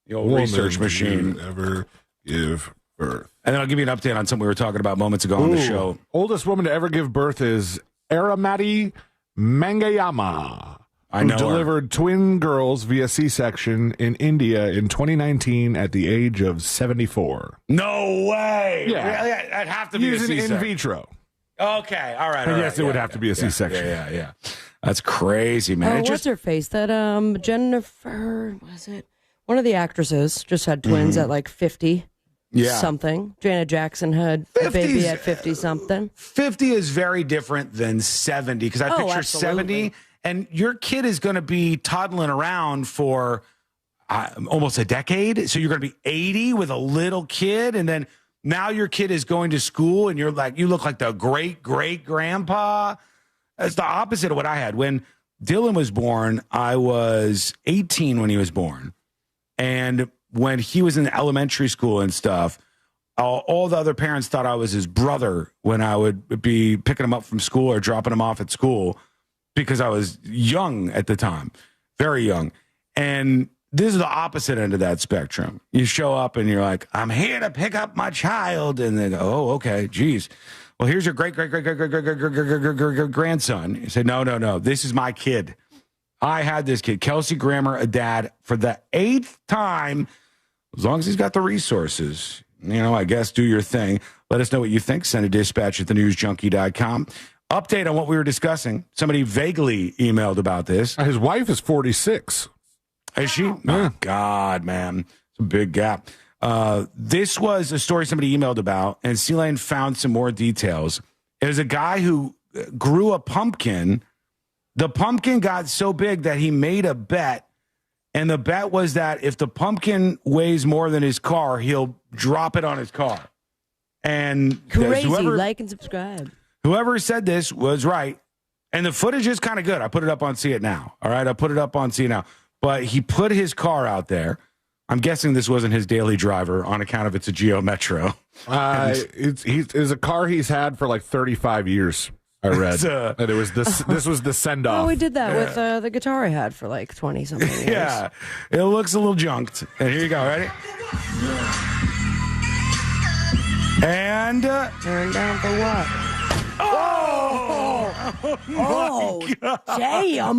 the old research machine. To ever give birth. And then I'll give you an update on something we were talking about moments ago on the show. Oldest woman to ever give birth is Aramati Mangayama. I know who delivered twin girls via C-section in India in 2019 at the age of 74. No way. Yeah. I'd have to be using a C-section. in vitro. Okay, all right. And yes, it would have to be a C-section. Yeah. That's crazy, man. What's her face? That Jennifer, was it? One of the actresses just had twins at like 50 something. Janet Jackson had a baby at 50 something. 50 is very different than 70 because I picture absolutely. 70 and your kid is going to be toddling around for almost a decade. So you're going to be 80 with a little kid, and then now your kid is going to school and you look like the great grandpa. It's the opposite of what I had. When Dylan was born, I was 18 when he was born. And when he was in elementary school and stuff, all the other parents thought I was his brother when I would be picking him up from school or dropping him off at school because I was young at the time, very young. And this is the opposite end of that spectrum. You show up and you're like, I'm here to pick up my child. And they go, oh, okay, geez. Well, here's your great-grandson. You say, no, this is my kid. I had this kid, Kelsey Grammer, a dad, for the 8th time. As long as he's got the resources, I guess do your thing. Let us know what you think. Send a dispatch at thenewsjunkie.com. Update on what we were discussing. Somebody vaguely emailed about this. His wife is 46. Is she? Yeah. Oh, God, man. It's a big gap. This was a story somebody emailed about, and C-Lane found some more details. It was a guy who grew a pumpkin. The pumpkin got so big that he made a bet, and the bet was that if the pumpkin weighs more than his car, he'll drop it on his car. And crazy, like and subscribe. Whoever said this was right, and the footage is kind of good. I put it up on See It Now. All right, I put it up on See It Now. But he put his car out there. I'm guessing this wasn't his daily driver on account of it's a Geo Metro. It's a car he's had for like 35 years. I read. And it was this was the send off. Oh, we did that with the guitar I had for like 20 something years. Yeah, it looks a little junked. And here you go. Ready? And turn down for what? Oh damn!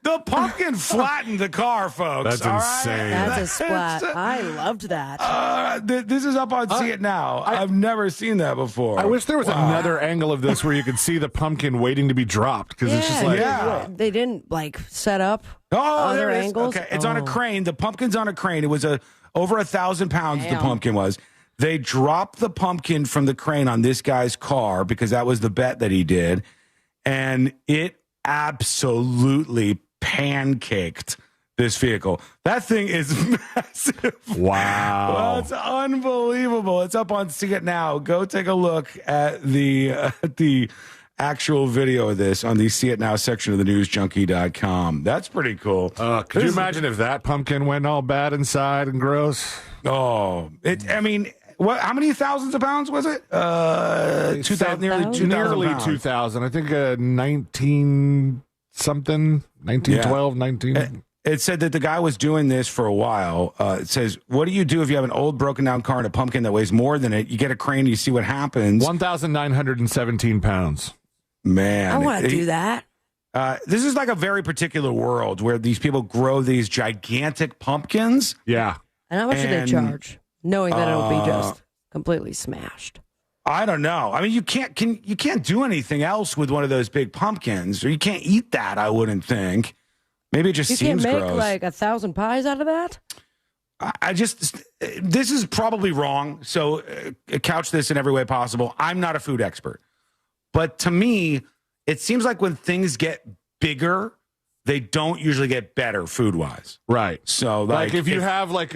The pumpkin flattened the car, folks. That's insane. That's a splat. I loved that. This is up on See It Now. I've never seen that before. I wish there was another angle of this where you could see the pumpkin waiting to be dropped because it's just like they didn't like set up other there angles. Okay, it's on a crane. The pumpkin's on a crane. It was over 1,000 pounds. Damn. The pumpkin was. They dropped the pumpkin from the crane on this guy's car because that was the bet that he did. And it absolutely pancaked this vehicle. That thing is massive. Wow. Well, it's unbelievable. It's up on See It Now. Go take a look at the actual video of this on the See It Now section of the newsjunkie.com. That's pretty cool. Could you imagine if that pumpkin went all bad inside and gross? Oh, how many thousands of pounds was it? 2,000, nearly 2,000 Nearly pounds. 2,000. I think 19 something, 1912, 19. It said that the guy was doing this for a while. It says, what do you do if you have an old broken down car and a pumpkin that weighs more than it? You get a crane, you see what happens. 1,917 pounds. Man. I want to do that. This is like a very particular world where these people grow these gigantic pumpkins. Yeah. And how much do they charge? Knowing that it'll be just completely smashed. I don't know. I mean, you can't do anything else with one of those big pumpkins, or you can't eat that. I wouldn't think. Maybe it just seems gross. You can't make like 1,000 pies out of that. This is probably wrong. So couch this in every way possible. I'm not a food expert, but to me, it seems like when things get bigger, they don't usually get better food wise. Right. So like if you have like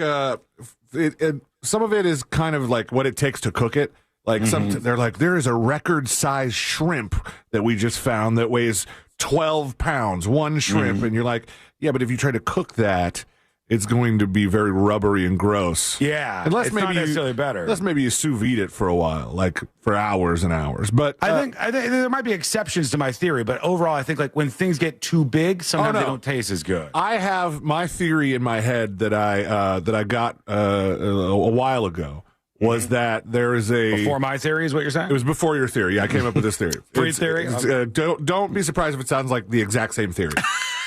some of it is kind of like what it takes to cook it. Like they're like, there is a record size shrimp that we just found that weighs 12 pounds, one shrimp. And you're like, yeah, but if you try to cook that, it's going to be very rubbery and gross. Yeah. Unless maybe not necessarily better. Unless maybe you sous vide it for a while, like for hours and hours. But I think there might be exceptions to my theory, but overall, I think like when things get too big, sometimes they don't taste as good. I have my theory in my head that I got a while ago. Was that there is a... Before my theory is what you're saying? It was before your theory. I came up with this theory. Theory? Don't be surprised if it sounds like the exact same theory.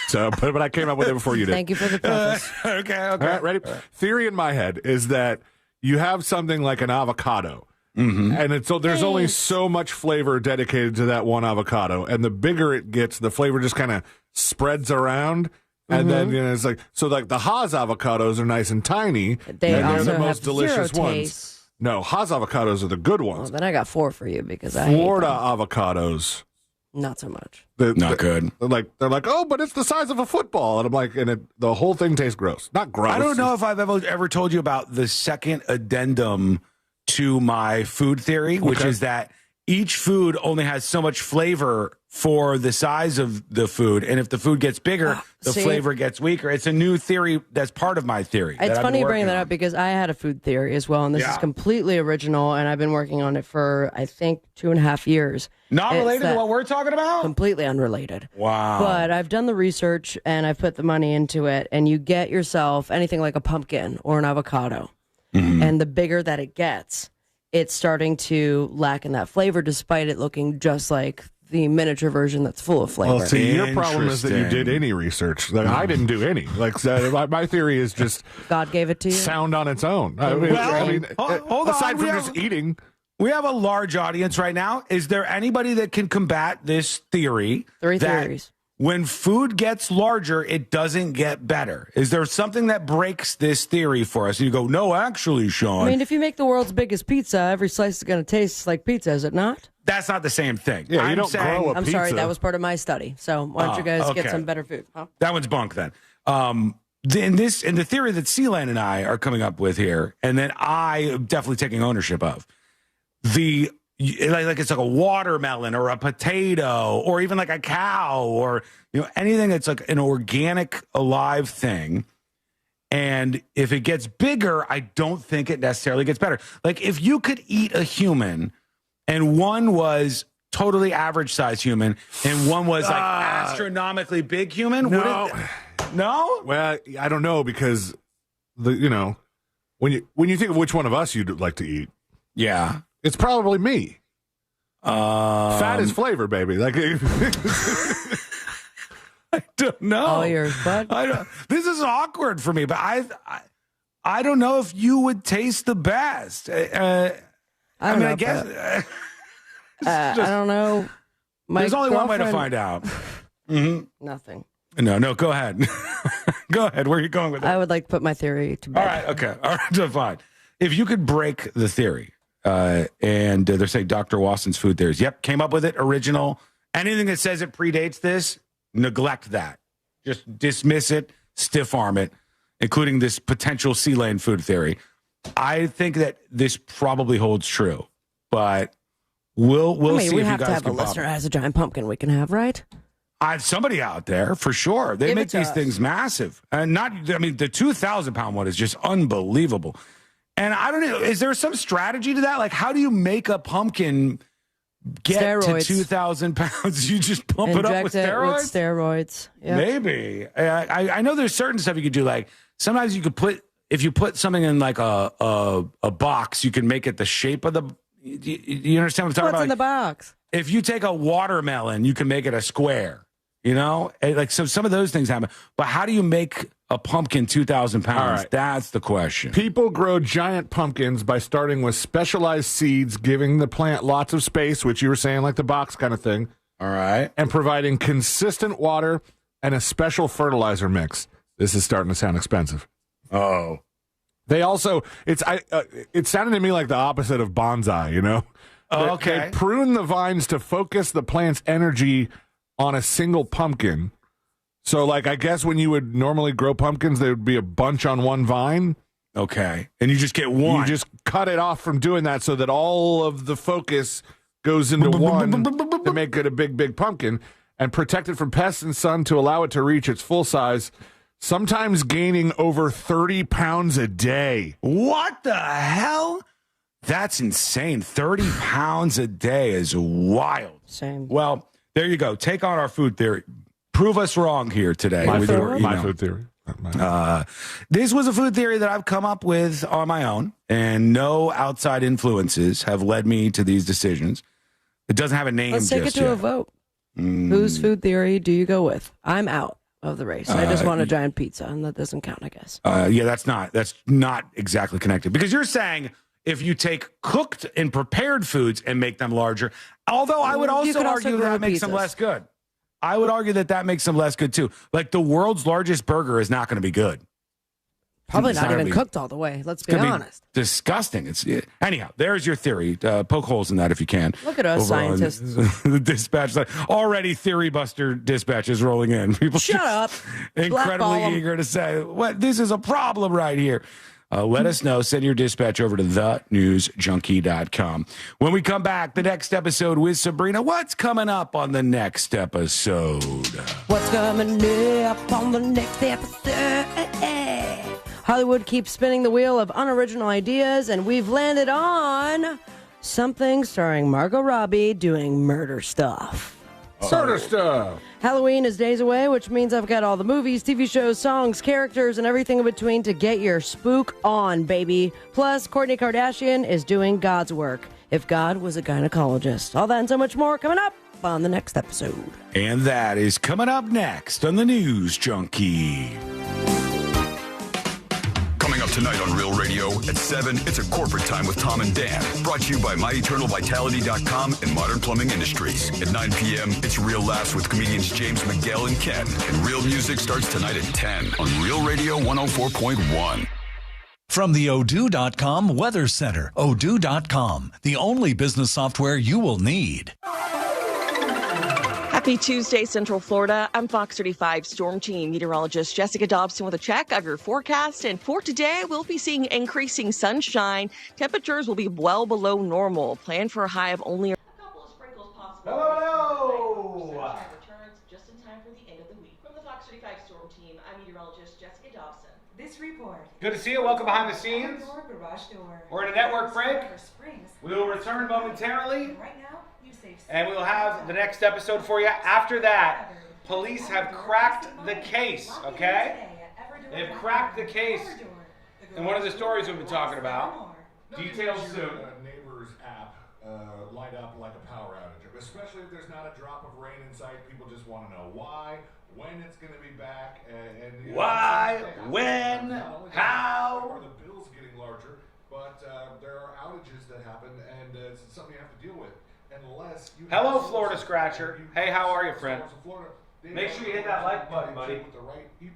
So, but I came up with it before you did. Thank you for the preface. Okay. All right, ready? Theory in my head is that you have something like an avocado, And there's only so much flavor dedicated to that one avocado, and the bigger it gets, the flavor just kind of spreads around. And then it's like the Haas avocados are nice and tiny. They're the most delicious ones. No, Haas avocados are the good ones. Well, then I got 4 for you because Florida avocados. Not so much. Not good. They're like, oh, but it's the size of a football, and I'm like, the whole thing tastes gross. Not gross. I don't know if I've ever told you about the second addendum to my food theory, which is that each food only has so much flavor for the size of the food, and if the food gets bigger, the flavor gets weaker. It's a new theory that's part of my theory. It's funny you bring that up because I had a food theory as well, and this is completely original, and I've been working on it for, I think, 2.5 years. Not related to what we're talking about? Completely unrelated. Wow. But I've done the research, and I've put the money into it, and you get yourself anything like a pumpkin or an avocado, and the bigger that it gets, it's starting to lack in that flavor despite it looking just like the miniature version that's full of flavor. Well, see, your problem is that you did any research. Like, I didn't do any. Like, my theory is just God gave it to you. Sound on its own. Hold aside from just eating. We have a large audience right now. Is there anybody that can combat this theory? 3 theories. When food gets larger, it doesn't get better. Is there something that breaks this theory for us? And you go, no, actually, Sean. I mean, if you make the world's biggest pizza, every slice is going to taste like pizza, is it not? That's not the same thing. Yeah, you don't grow a I'm pizza. sorry, that was part of my study. So why don't you guys get some better food? Huh? That one's bunk then. In the theory that Sealand and I are coming up with here, and then I am definitely taking ownership of, like it's like a watermelon or a potato or even like a cow or anything that's like an organic alive thing. And if it gets bigger, I don't think it necessarily gets better. Like if you could eat a human and one was totally average size human and one was like astronomically big human, no. Well, I don't know because when you think of which one of us you'd like to eat, it's probably me. Fat is flavor, baby. Like I don't know. All yours, bud. This is awkward for me, but I don't know if you would taste the best. I guess. I don't know. There's only one way to find out. Nothing. No, go ahead. Go ahead. Where are you going with that? I would like to put my theory to bed. All right, okay. All right, fine. If you could break the theory, and they're saying Dr. Watson's food theories. Yep, came up with it, original. Anything that says it predates this, neglect that. Just dismiss it, stiff arm it, including this potential sea lane food theory. I think that this probably holds true, but we'll see if you guys can. We have to have a listener that has a giant pumpkin we can have, right? I have somebody out there for sure. They make these things massive, and the 2,000-pound one is just unbelievable. And I don't know, is there some strategy to that? Like, how do you make a pumpkin get steroids. to 2,000 pounds? You just pump it up with steroids? With steroids. Yep. Maybe. I know there's certain stuff you could do. Like, sometimes you could if you put something in like a box, you can make it the shape of the. You understand what I'm talking about? What's in the box? If you take a watermelon, you can make it a square. Like so some of those things happen. But how do you make a pumpkin 2,000 pounds? Right. That's the question. People grow giant pumpkins by starting with specialized seeds, giving the plant lots of space, which you were saying, like the box kind of thing. All right. And providing consistent water and a special fertilizer mix. This is starting to sound expensive. Oh. They also, it sounded to me like the opposite of bonsai, Oh, okay. They prune the vines to focus the plant's energy on a single pumpkin. So, like, I guess when you would normally grow pumpkins, there would be a bunch on one vine. Okay. And you just get one. You just cut it off from doing that so that all of the focus goes into one to make it a big, big pumpkin and protect it from pests and sun to allow it to reach its full size, sometimes gaining over 30 pounds a day. What the hell? That's insane. 30 pounds a day is wild. Same. Well, there you go. Take on our food theory. Prove us wrong here today. My food theory. This was a food theory that I've come up with on my own, and no outside influences have led me to these decisions. It doesn't have a name. Let's take it to a vote. Whose food theory do you go with? I'm out of the race. I just want a giant pizza, and that doesn't count, I guess. That's not exactly connected, because you're saying if you take cooked and prepared foods and make them larger. Although I would also argue that makes them less good. I would argue that makes them less good too. Like the world's largest burger is not going to be good. Probably not even cooked all the way. Let's be honest. Disgusting. Anyhow, there's your theory. Poke holes in that if you can. Look at us scientists. The dispatch. Already theory buster dispatches rolling in. People shut up. Incredibly eager to say, "What? This is a problem right here." Let us know. Send your dispatch over to thenewsjunkie.com. When we come back, the next episode with Sabrina. What's coming up on the next episode? What's coming up on the next episode? Hollywood keeps spinning the wheel of unoriginal ideas, and we've landed on something starring Margot Robbie doing murder stuff. Murder stuff. Halloween is days away, which means I've got all the movies, TV shows, songs, characters, and everything in between to get your spook on, baby. Plus, Kourtney Kardashian is doing God's work. If God was a gynecologist. All that and so much more coming up on the next episode. And that is coming up next on the News Junkie. Coming up tonight on Real Radio at 7, it's a corporate time with Tom and Dan. Brought to you by MyEternalVitality.com and Modern Plumbing Industries. At 9 p.m., it's Real Laughs with comedians James McGill and Ken. And Real Music starts tonight at 10 on Real Radio 104.1. From the Odoo.com Weather Center, Odoo.com, the only business software you will need. Happy Tuesday, Central Florida. I'm Fox 35 Storm Team meteorologist Jessica Dobson with a check of your forecast. And for today, we'll be seeing increasing sunshine. Temperatures will be well below normal. Plan for a high of only a couple of sprinkles possible. Hello. Sunshine returns just in time for the end of the week. From the Fox 35 Storm Team, I'm meteorologist Jessica Dobson. This report. Good to see you. Welcome behind the scenes. We're in a network break. We will return momentarily. Right now, you save. And we'll have the next episode for you. After that, police have cracked the case, okay? They've cracked the case. And one of the stories we've been talking about. Details soon. Neighbors app light up like a power outage, especially if there's not a drop of rain in sight. People just want to know why, when it's going to be back, and why, when, how. Are the bills getting larger? But there are outages that happen, and it's something you have to deal with. Unless you Hello, Florida Scratcher. Hey, how are you, friend? Make sure you hit that like button, buddy.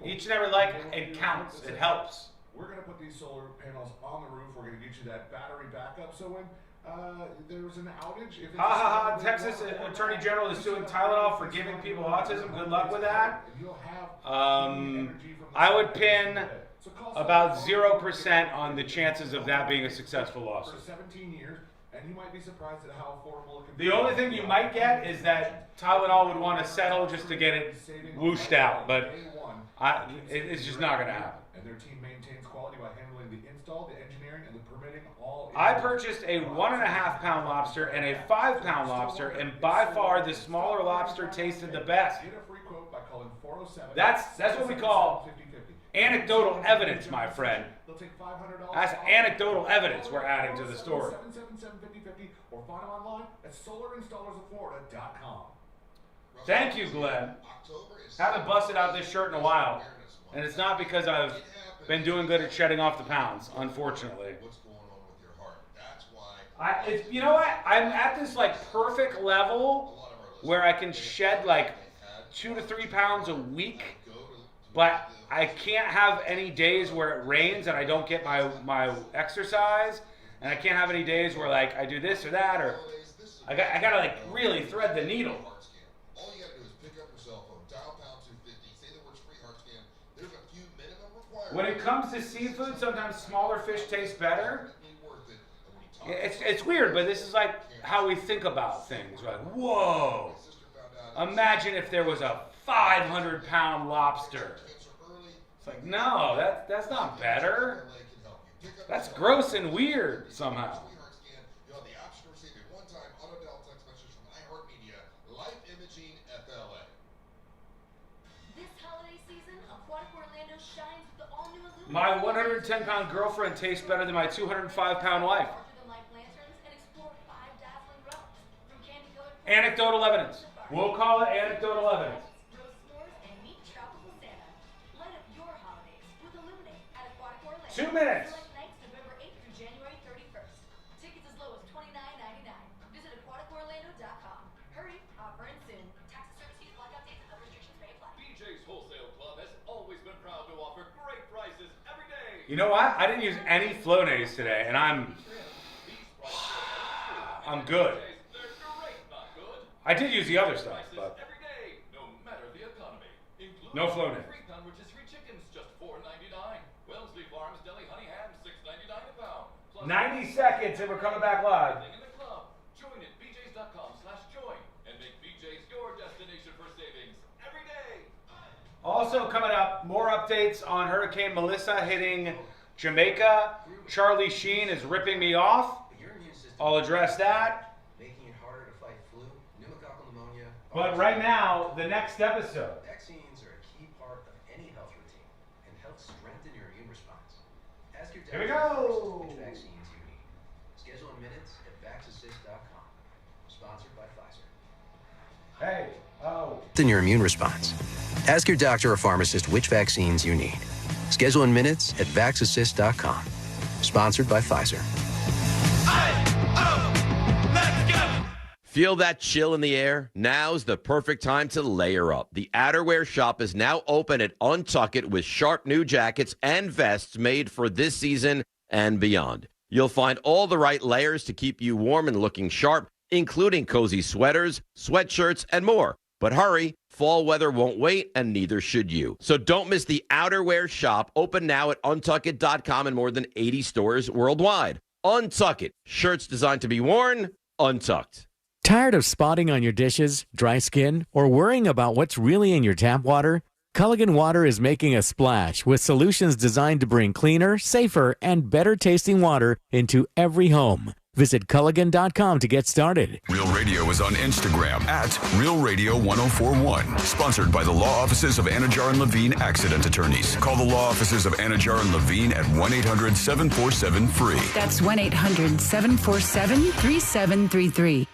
Each and every like, it counts. It helps. We're going to put these solar panels on the roof. We're going to get you that battery backup. So when there's an outage, if it's Texas Attorney General is suing Tylenol for giving people autism. Good luck with that. I would pin about 0% on the chances of that being a successful lawsuit. For 17 years. And you might be surprised at how affordable it can be. The only thing you might get is that Tylenol would want to settle just to get it whooshed out, but it's just not going to happen. And their team maintains quality by handling the install, the engineering, and the permitting all. I purchased a 1.5-pound lobster and a 5-pound lobster, and by far the smaller lobster tasted the best. Get a free quote by calling 407. That's what we call anecdotal evidence, my friend. That's anecdotal evidence we're adding to the story. 777-5050 or find them online at solarinstallersoflorida.com. Thank you, Glenn. Haven't busted out this shirt in a while, and it's not because I've been doing good at shedding off the pounds, unfortunately. You know what? I'm at this perfect level where I can shed 2 to 3 pounds a week, but I can't have any days where it rains and I don't get my exercise, and I can't have any days where I do this or that, or I gotta really thread the needle. All you gotta do is pick up your cell phone, dial pound 250, say the words free heart scan. There's a few minimum requirements. When it comes to seafood, sometimes smaller fish taste better. It's weird, but this is how we think about things. We're like, whoa! Imagine if there was a 500-pound lobster. It's no, that's not better. That's gross and weird somehow. You'll have the option to receive a one-time auto-dial text message from iHeartMedia, Life Imaging FLA. This holiday season, Aquatic Orlando shines with the all-new Illumination. My 110-pound girlfriend tastes better than my 205-pound wife. Anecdotal evidence. We'll call it anecdotal evidence. 2 minutes. You know what? I didn't use any Flonase today, and I'm good. I did use the other stuff, but no Flonase. 90 seconds and we're coming back live. Join at bjs.com/join and make BJ's your destination for savings every day. Also coming up, more updates on Hurricane Melissa hitting Jamaica. Charlie Sheen is ripping me off. I'll address that. Making it harder to fight flu, pneumococcal pneumonia. But right now, the next episode. Vaccines are a key part of any health routine and help strengthen your immune response. Ask your Here we doctor go. which vaccines you need. Schedule in minutes at vaxassist.com. Sponsored by Pfizer. Hey, In your immune response. Ask your doctor or pharmacist which vaccines you need. Schedule in minutes at vaxassist.com. Sponsored by Pfizer. Feel that chill in the air? Now's the perfect time to layer up. The outerwear shop is now open at Untuck It with sharp new jackets and vests made for this season and beyond. You'll find all the right layers to keep you warm and looking sharp, including cozy sweaters, sweatshirts, and more. But hurry, fall weather won't wait, and neither should you. So don't miss the outerwear shop, open now at untuckit.com in more than 80 stores worldwide. Untuck It, shirts designed to be worn, untucked. Tired of spotting on your dishes, dry skin, or worrying about what's really in your tap water? Culligan Water is making a splash with solutions designed to bring cleaner, safer, and better tasting water into every home. Visit Culligan.com to get started. Real Radio is on Instagram at Real Radio 1041. Sponsored by the law offices of Anajar and Levine Accident Attorneys. Call the law offices of Anajar and Levine at 1-800-747-FREE. That's 1-800-747-3733.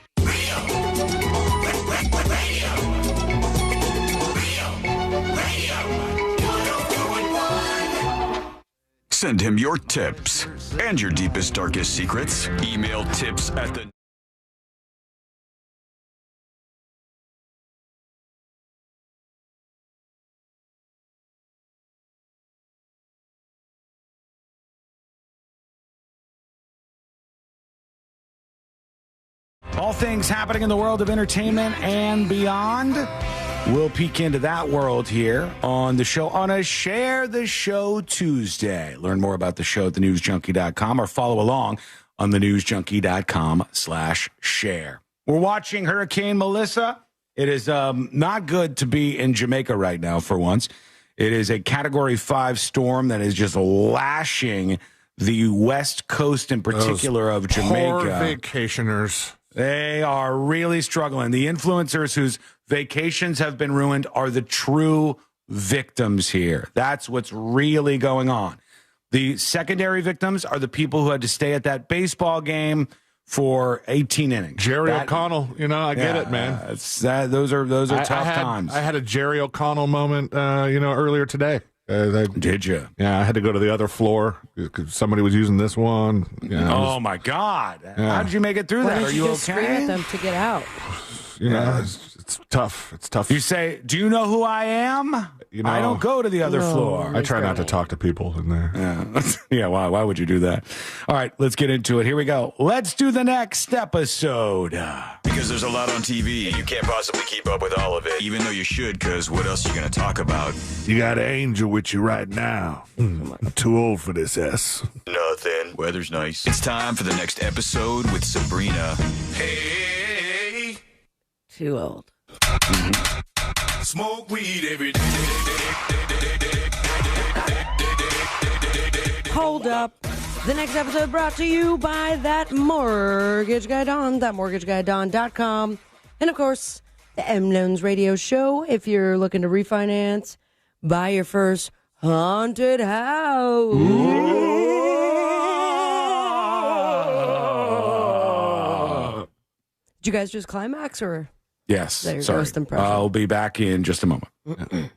Send him your tips and your deepest, darkest secrets. Email tips at the... All things happening in the world of entertainment and beyond. We'll peek into that world here on the show on a Share the Show Tuesday. Learn more about the show at thenewsjunkie.com or follow along on thenewsjunkie.com/share. We're watching Hurricane Melissa. It is not good to be in Jamaica right now for once. It is a Category 5 storm that is just lashing the west coast in particular of Jamaica. Poor vacationers. They are really struggling. The influencers whose vacations have been ruined are the true victims here. That's what's really going on. The secondary victims are the people who had to stay at that baseball game for 18 innings. Jerry O'Connell, I get it, man. Those are tough times. I had a Jerry O'Connell moment, earlier today. Did you? Yeah, I had to go to the other floor because somebody was using this one. Oh my God! How did you make it through that? Are you okay? Scream at them to get out. It's tough. It's tough. You say, "Do you know who I am?" I don't go to the other floor. I try not to talk to people in there. Yeah. Why would you do that? All right, let's get into it. Here we go. Let's do the next episode. Because there's a lot on TV, and you can't possibly keep up with all of it, even though you should, because what else are you going to talk about? You got an angel with you right now. I'm too old for this S. Nothing. Weather's nice. It's time for the next episode with Sabrina. Hey. Too old. Smoke weed every day. Hold up. The next episode brought to you by That Mortgage Guy Don, thatmortgageguyDon.com. And, of course, the M Loans Radio Show. If you're looking to refinance, buy your first haunted house. Did you guys just climax, or? Yes. Sorry. First impression. I'll be back in just a moment. That's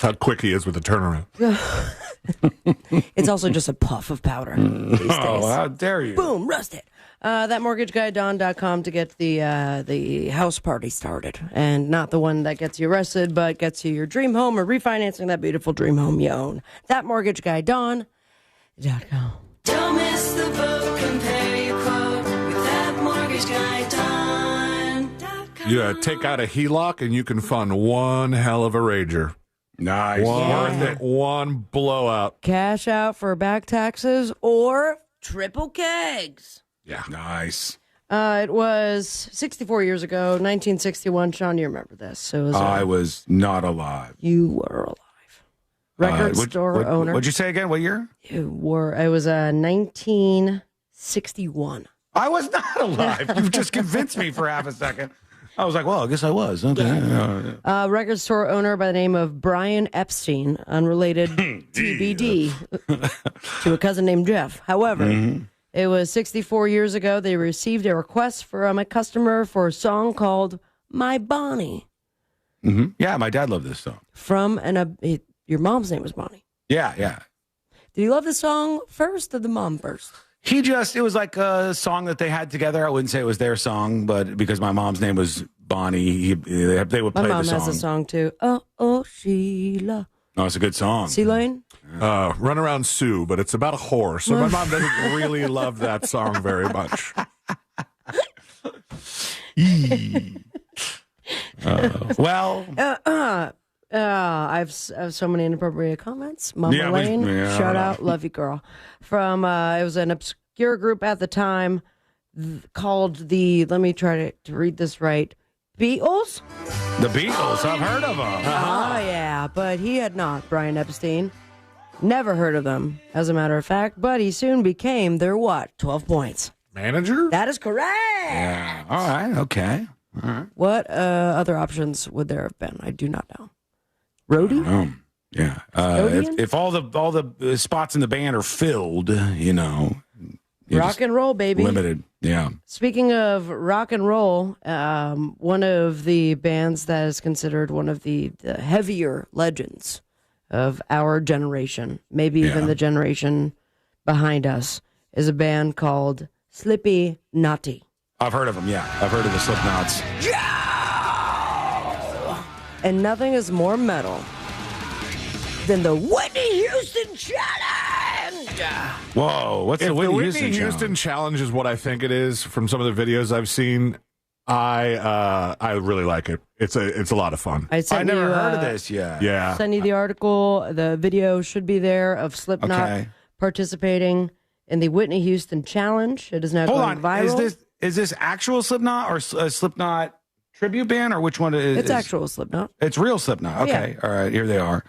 how quick he is with the turnaround. It's also just a puff of powder these days. Oh, how dare you. Boom, rusted. ThatmortgageguyDon.com to get the house party started. And not the one that gets you arrested, but gets you your dream home or refinancing that beautiful dream home you own. ThatmortgageguyDon.com. .com. Don't miss the boat. Compare your quote with that mortgage guy, Don.com. You take out a HELOC and you can fund one hell of a rager. Nice. Worth it. One blowout. Cash out for back taxes or triple kegs. Yeah. Nice. It was 64 years ago, 1961. Sean, you remember this. So it was, I was not alive. You were alive. Record store owner. What'd you say again? What year? It was 1961. I was not alive. You just convinced me for half a second. I was like, well, I guess I was. Okay. Record store owner by the name of Brian Epstein, unrelated TBD, to a cousin named Jeff. However, it was 64 years ago. They received a request from a customer for a song called My Bonnie. Mm-hmm. Yeah, my dad loved this song. From your mom's name was Bonnie. Yeah. Did you love the song first or the mom first? It was like a song that they had together. I wouldn't say it was their song, but because my mom's name was Bonnie, they would play the song. My mom has a song too. Oh, Sheila. Oh, it's a good song. Sea Lane? Run Around Sue, but it's about a horse. So my mom doesn't really love that song very much. I have so many inappropriate comments. Mama Lane, shout out, love you, girl. From it was an obscure group at the time called the. Let me try to read this right. Beatles. The Beatles, I've heard of them. Oh yeah, but he had not. Brian Epstein, never heard of them, as a matter of fact. But he soon became their 12 points manager. That is correct. Yeah. All right. Okay. All right. What other options would there have been? I do not know. Roadie? Yeah. If all the spots in the band are filled, rock and roll, baby. Limited. Yeah. Speaking of rock and roll, one of the bands that is considered one of the heavier legends of our generation, maybe even the generation behind us, is a band called Slippy Knotty. I've heard of them, yeah. I've heard of the Slipknots. And nothing is more metal than the Whitney Houston Challenge. Whoa, what's the Whitney Houston Challenge is what I think it is from some of the videos I've seen. I really like it. It's a lot of fun. I never heard of this yet. Yeah. Send you the article. The video should be there of Slipknot participating in the Whitney Houston Challenge. It is now going viral. Is this actual Slipknot or a Slipknot tribute band, or which one is it? It's actual Slipknot. It's real Slipknot. Okay. Yeah. All right. Here they are.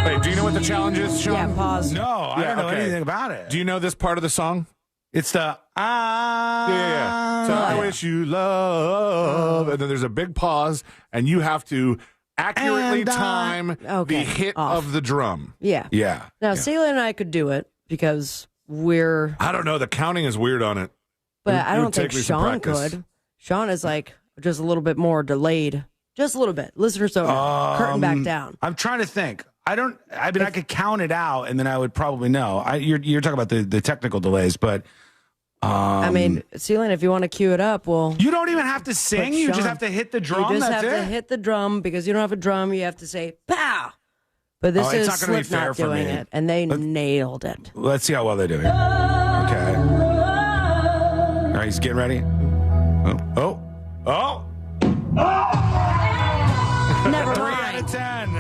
Wait, do you know what the challenge is, Sean? Yeah, pause. No, I don't know anything about it. Do you know this part of the song? It's the Yeah. So I wish you love, and then there's a big pause, and you have to accurately time the hit of the drum. Yeah. Yeah. Now, Celia and I could do it because we're. I don't know. The counting is weird on it. But I don't think Sean could. Sean is like just a little bit more delayed. Just a little bit. Listeners don't know. Curtain back down. I'm trying to think. I could count it out, and then I would probably know. You're talking about the technical delays, but. I mean, Celine, if you want to cue it up, well. You don't even have to sing. You just have to hit the drum. You just have to hit the drum because you don't have a drum. You have to say, pow. But this is Slipknot doing it, and they nailed it. Let's see how well they do it. Okay. All right, he's getting ready. Oh. Never 3 mind. out of 10.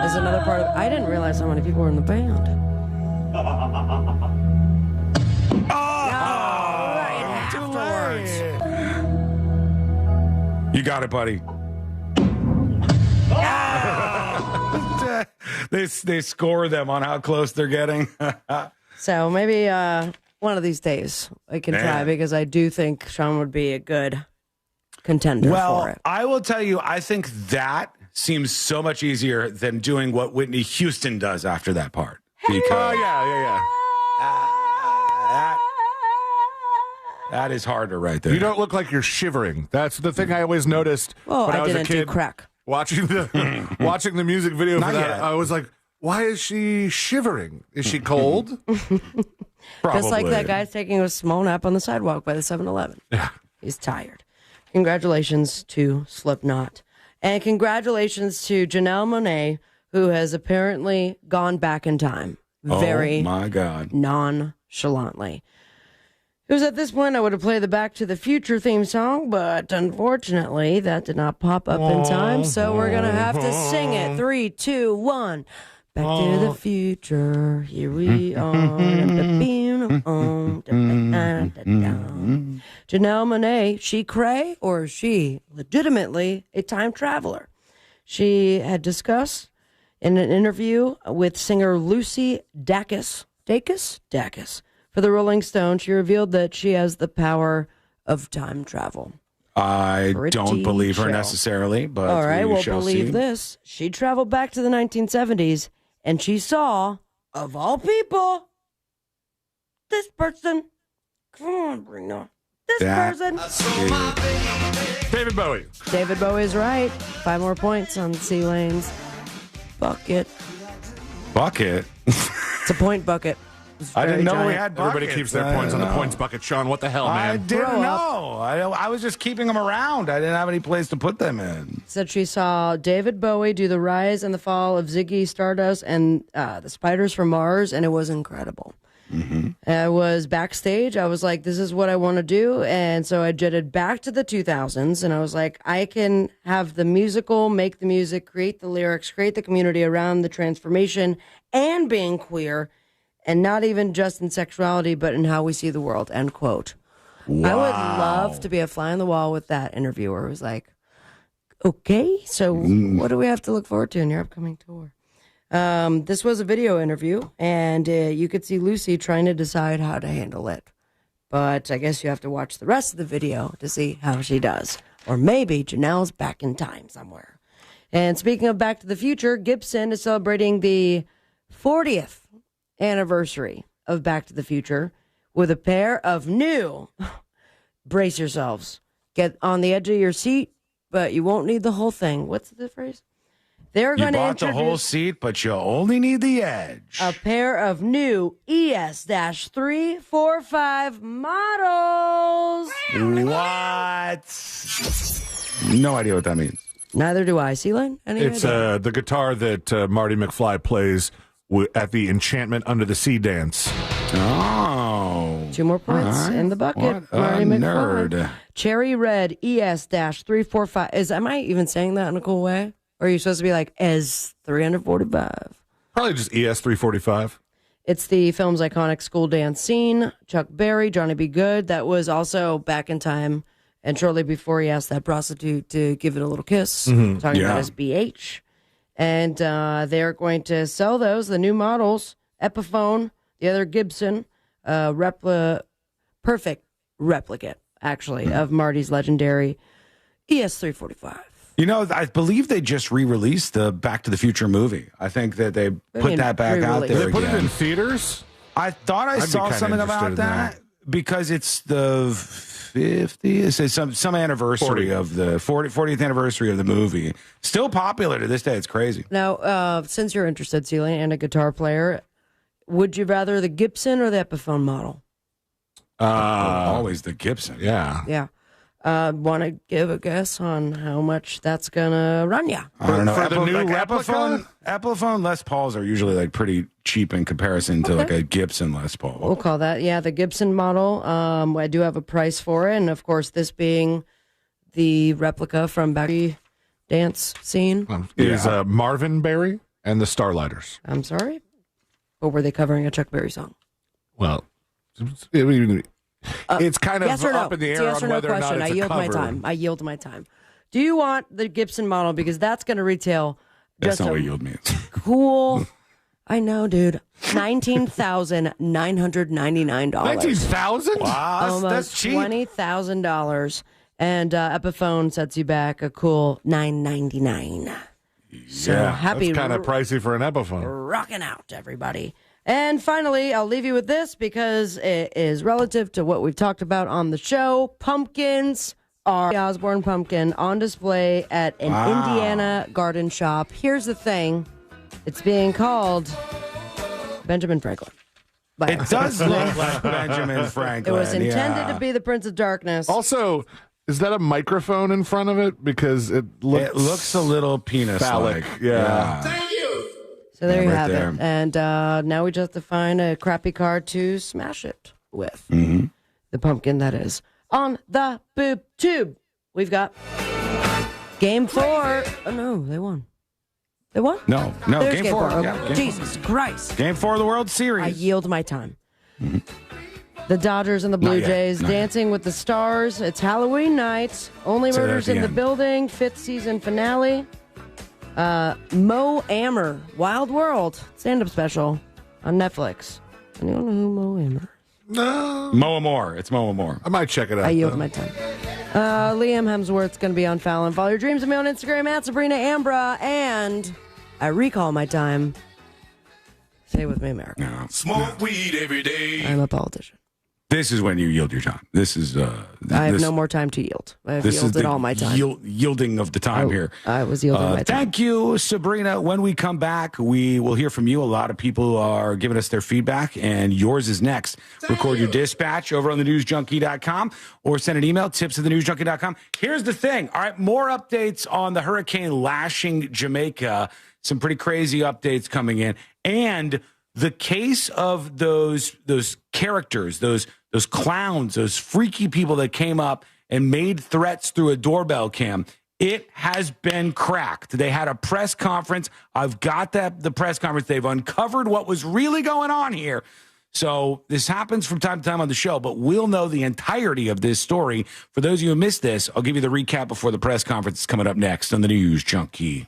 There's another part of. I didn't realize how many people were in the band. Right afterwards. You got it, buddy. They score them on how close they're getting. So maybe one of these days I can try because I do think Sean would be a good contender for it. I will tell you, I think that seems so much easier than doing what Whitney Houston does after that part. Because that is harder right there. You don't look like you're shivering. That's the thing I always noticed when I was a kid. Do crack. Watching the music video for that, I was like, why is she shivering? Is she cold? Just like that guy's taking a small nap on the sidewalk by the 7-Eleven. Yeah. He's tired. Congratulations to Slipknot. And congratulations to Janelle Monáe, who has apparently gone back in time. Very my God. nonchalantly. It was at this point I would have played the Back to the Future theme song, but unfortunately that did not pop up in time, so we're going to have to sing it. 3, 2, 1. Back to the future, here we are. Janelle Monáe, she cray, or is she legitimately a time traveler? She had discussed in an interview with singer Lucy Dacus for the Rolling Stone. She revealed that she has the power of time travel. I don't believe her necessarily, but all right, we well, shall believe see. this. She traveled back to the 1970s, and she saw, of all people, this person. Come on, Brina. This person. David Bowie. David Bowie is right. 5 more points on C-Lane's bucket. Bucket? It's a point bucket. I didn't know giant. we had buckets. Everybody keeps their points on the points bucket. Sean, what the hell, man? I didn't know. I was just keeping them around. I didn't have any place to put them in. Said she saw David Bowie do the rise and the fall of Ziggy Stardust and the Spiders from Mars, and it was incredible. I was backstage. I was like, this is what I want to do. And so I jetted back to the 2000s, and I was like, I can have the musical, make the music, create the lyrics, create the community around the transformation and being queer, and not even just in sexuality, but in how we see the world, end quote. Wow. I would love to be a fly on the wall with that interviewer who's like, okay, so what do we have to look forward to in your upcoming tour? This was a video interview, and you could see Lucy trying to decide how to handle it. But I guess you have to watch the rest of the video to see how she does. Or maybe Janelle's back in time somewhere. And speaking of Back to the Future, Gibson is celebrating the 40th anniversary of Back to the Future with a pair of new, brace yourselves, get on the edge of your seat, but you won't need the whole thing. What's the phrase? They're You going to bought the whole seat, but you only need the edge. a pair of new ES-345 models. What? No idea what that means. Neither do I. C-Line? It's the guitar that Marty McFly plays at the Enchantment Under the Sea dance. Oh. 2 more points in the bucket. Marty McFly. Nerd. Cherry Red ES-345. Am I even saying that in a cool way? Or are you supposed to be like ES-345? Probably just ES-345. It's the film's iconic school dance scene. Chuck Berry, Johnny B. Good. That was also back in time. And shortly before he asked that prostitute to give it a little kiss. Talking about his BH. And they're going to sell those, the new models, Epiphone, the other Gibson, perfect replicate, actually, of Marty's legendary ES-345. You know, I believe they just re-released the Back to the Future movie. I think that they put that back out there They put again. it in theaters? I thought I saw something about that because it's the 50th, it's some anniversary of the 40th anniversary of the movie. Still popular to this day. It's crazy. Now, since you're interested, Celia, and a guitar player, would you rather the Gibson or the Epiphone model? Always the Gibson. Yeah. Yeah. Want to give a guess on how much that's going to run you? I don't know. For the new replica? Epiphone Les Pauls are usually like pretty cheap in comparison to like a Gibson Les Paul. We'll call that, the Gibson model. I do have a price for it, and of course, this being the replica from back to the dance scene. Is Marvin Berry and the Starlighters. I'm sorry? Or were they covering a Chuck Berry song? Well, it's kind of yes or no? up in the It's a air yes on or no whether or not question. it's I a yield cover. my time. I yield my time. Do you want the Gibson model? Because that's going to retail That's just not a what yield means. cool. I know, dude. $19,999. $19,000? Wow, Almost that's cheap. $20,000. And Epiphone sets you back a cool $999. So happy That's kind of pricey for an Epiphone. rocking out, everybody. And finally, I'll leave you with this because it is relative to what we've talked about on the show. Pumpkins are the Osborne pumpkin on display at an Indiana garden shop. Here's the thing. It's being called Benjamin Franklin. It does look like Benjamin Franklin. It was intended to be the Prince of Darkness. Also, is that a microphone in front of it? Because it looks a little penis-like. phallic. Yeah. Thank you. So there you right have there. it. And now we just have to find a crappy card to smash it with. Mm-hmm. The pumpkin, that is. On the boob tube, we've got Game 4. Oh, no, they won. They won? No, There's game 4. Oh, Yeah, game Jesus Christ. Game 4 of the World Series. I yield my time. Mm-hmm. The Dodgers and the Blue Not yet, Jays not yet. dancing with the stars. It's Halloween night. Only Say that Murders at the in the end. Building, 5th season finale. Mo Amer, Wild World, stand-up special on Netflix. Anyone know who Mo Amer? No. Moa Moore. It's Moa Moore. I might check it out. I yield though. my time. Liam Hemsworth's going to be on Fallon. Follow your dreams of me on Instagram at Sabrina Ambra. And I recall my time. Say it with me, America. Smoke weed every day. I'm a politician. This is when you yield your time. This is. I have no more time to yield. I have yielded all my time. Yielding of the time here. I was yielding my time. Thank you, Sabrina. When we come back, we will hear from you. A lot of people are giving us their feedback, and yours is next. Record your dispatch over on thenewsjunkie.com or send an email, tips@thenewsjunkie.com. Here's the thing. All right, more updates on the hurricane lashing Jamaica. Some pretty crazy updates coming in. And the case of those characters, those clowns, those freaky people that came up and made threats through a doorbell cam, it has been cracked. They had a press conference. I've got the press conference. They've uncovered what was really going on here. So this happens from time to time on the show, but we'll know the entirety of this story. For those of you who missed this, I'll give you the recap before the press conference is coming up next on the News Junkie.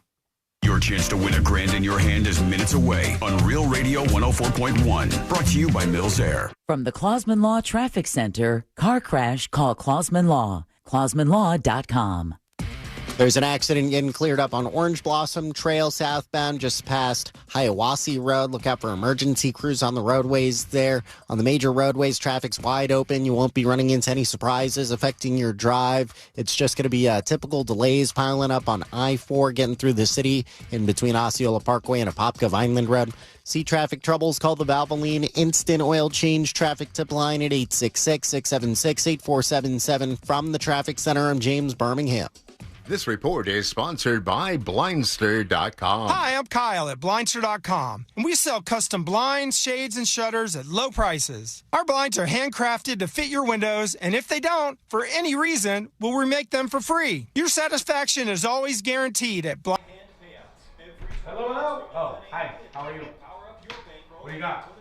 Your chance to win $1,000 in your hand is minutes away on Real Radio 104.1. Brought to you by Mills Air. From the Clausman Law Traffic Center, car crash, call Clausman Law. ClausmanLaw.com. There's an accident getting cleared up on Orange Blossom Trail southbound just past Hiawassee Road. Look out for emergency crews on the roadways there. On the major roadways, traffic's wide open. You won't be running into any surprises affecting your drive. It's just going to be typical delays piling up on I-4 getting through the city in between Osceola Parkway and Apopka Vineland Road. See traffic troubles, call the Valvoline Instant Oil Change traffic tip line at 866-676-8477. From the Traffic Center, I'm James Birmingham. This report is sponsored by Blindster.com. Hi, I'm Kyle at Blindster.com, and we sell custom blinds, shades, and shutters at low prices. Our blinds are handcrafted to fit your windows, and if they don't, for any reason, we'll remake them for free. Your satisfaction is always guaranteed at Hello, hello. Oh, hi. How are you? What do you got?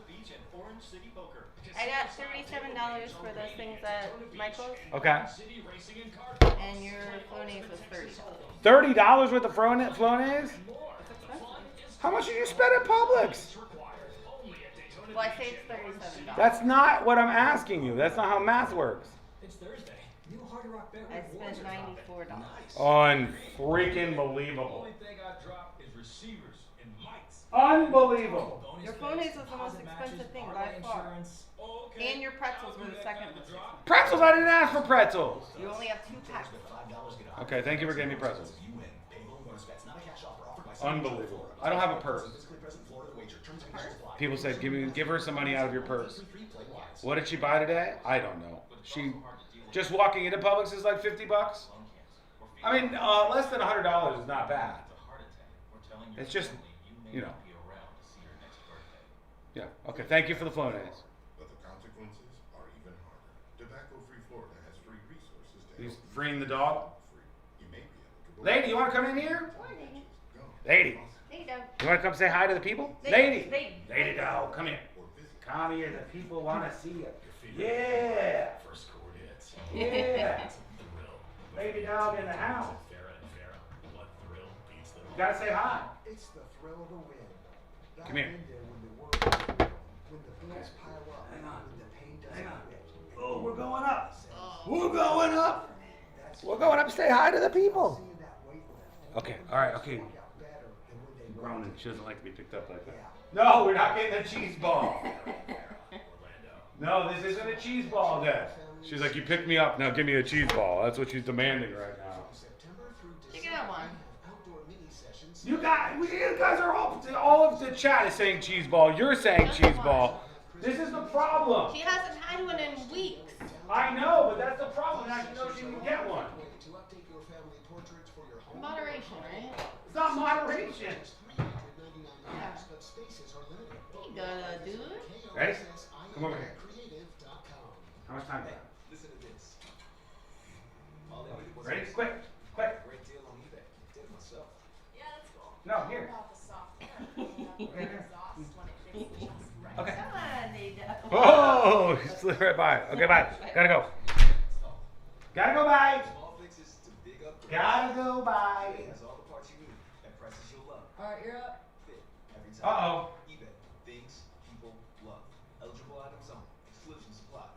I got $37 for those things at Michael's. Okay. And your Flonase was $30. $30 worth of Flonase? How much did you spend at Publix? Well, I say it's $37. That's not what I'm asking you. That's not how math works. I spent $94. Unfreaking believable. Unbelievable. Your Flonase was the most expensive thing by far. And your pretzels were the second most expensive. Pretzels? I didn't ask for pretzels. You only have 2 packs. Okay, thank you for getting me pretzels. Unbelievable. I don't have a purse. People said, give her some money out of your purse. What did she buy today? I don't know. She just walking into Publix is like $50. I mean, less than $100 is not bad. It's just, you know. Yeah. Okay. Thank you for the Flonase. But the consequences are even harder. Tobacco-free Florida has free resources to He's help freeing the dog. you may be able to go. Lady, you want to come in here? Lady. Lady dog. You want to come say hi to the people? Lady. Lady dog, come here. Come here. The people want to see you. Yeah. First chord hits. Yeah. Lady dog in the house. You gotta say hi. It's the thrill of the win. Come here. Oh, we're going up. We're going up. We're going up. Say hi to the people. Okay. All right. Okay. Grown, she doesn't like to be picked up like that. No, we're not getting a cheese ball. No, this isn't a cheese ball, Dad. She's like, you picked me up, now give me a cheese ball. That's what she's demanding right now. You can have one. You guys are all of the chat is saying cheese ball. You're saying cheese ball. This is the problem. She hasn't had one in weeks. I know, but that's the problem. Now she knows she can get one. Moderation, right? It's not moderation. Ready? Come over here. How much time do you have? Ready? Quick. No, here. Okay. Oh, he slid right by. Okay, bye. Gotta go. Gotta go by. Gotta go by. All right, you're up. Uh-oh. Things people love. Eligible items only. Exclusions apply.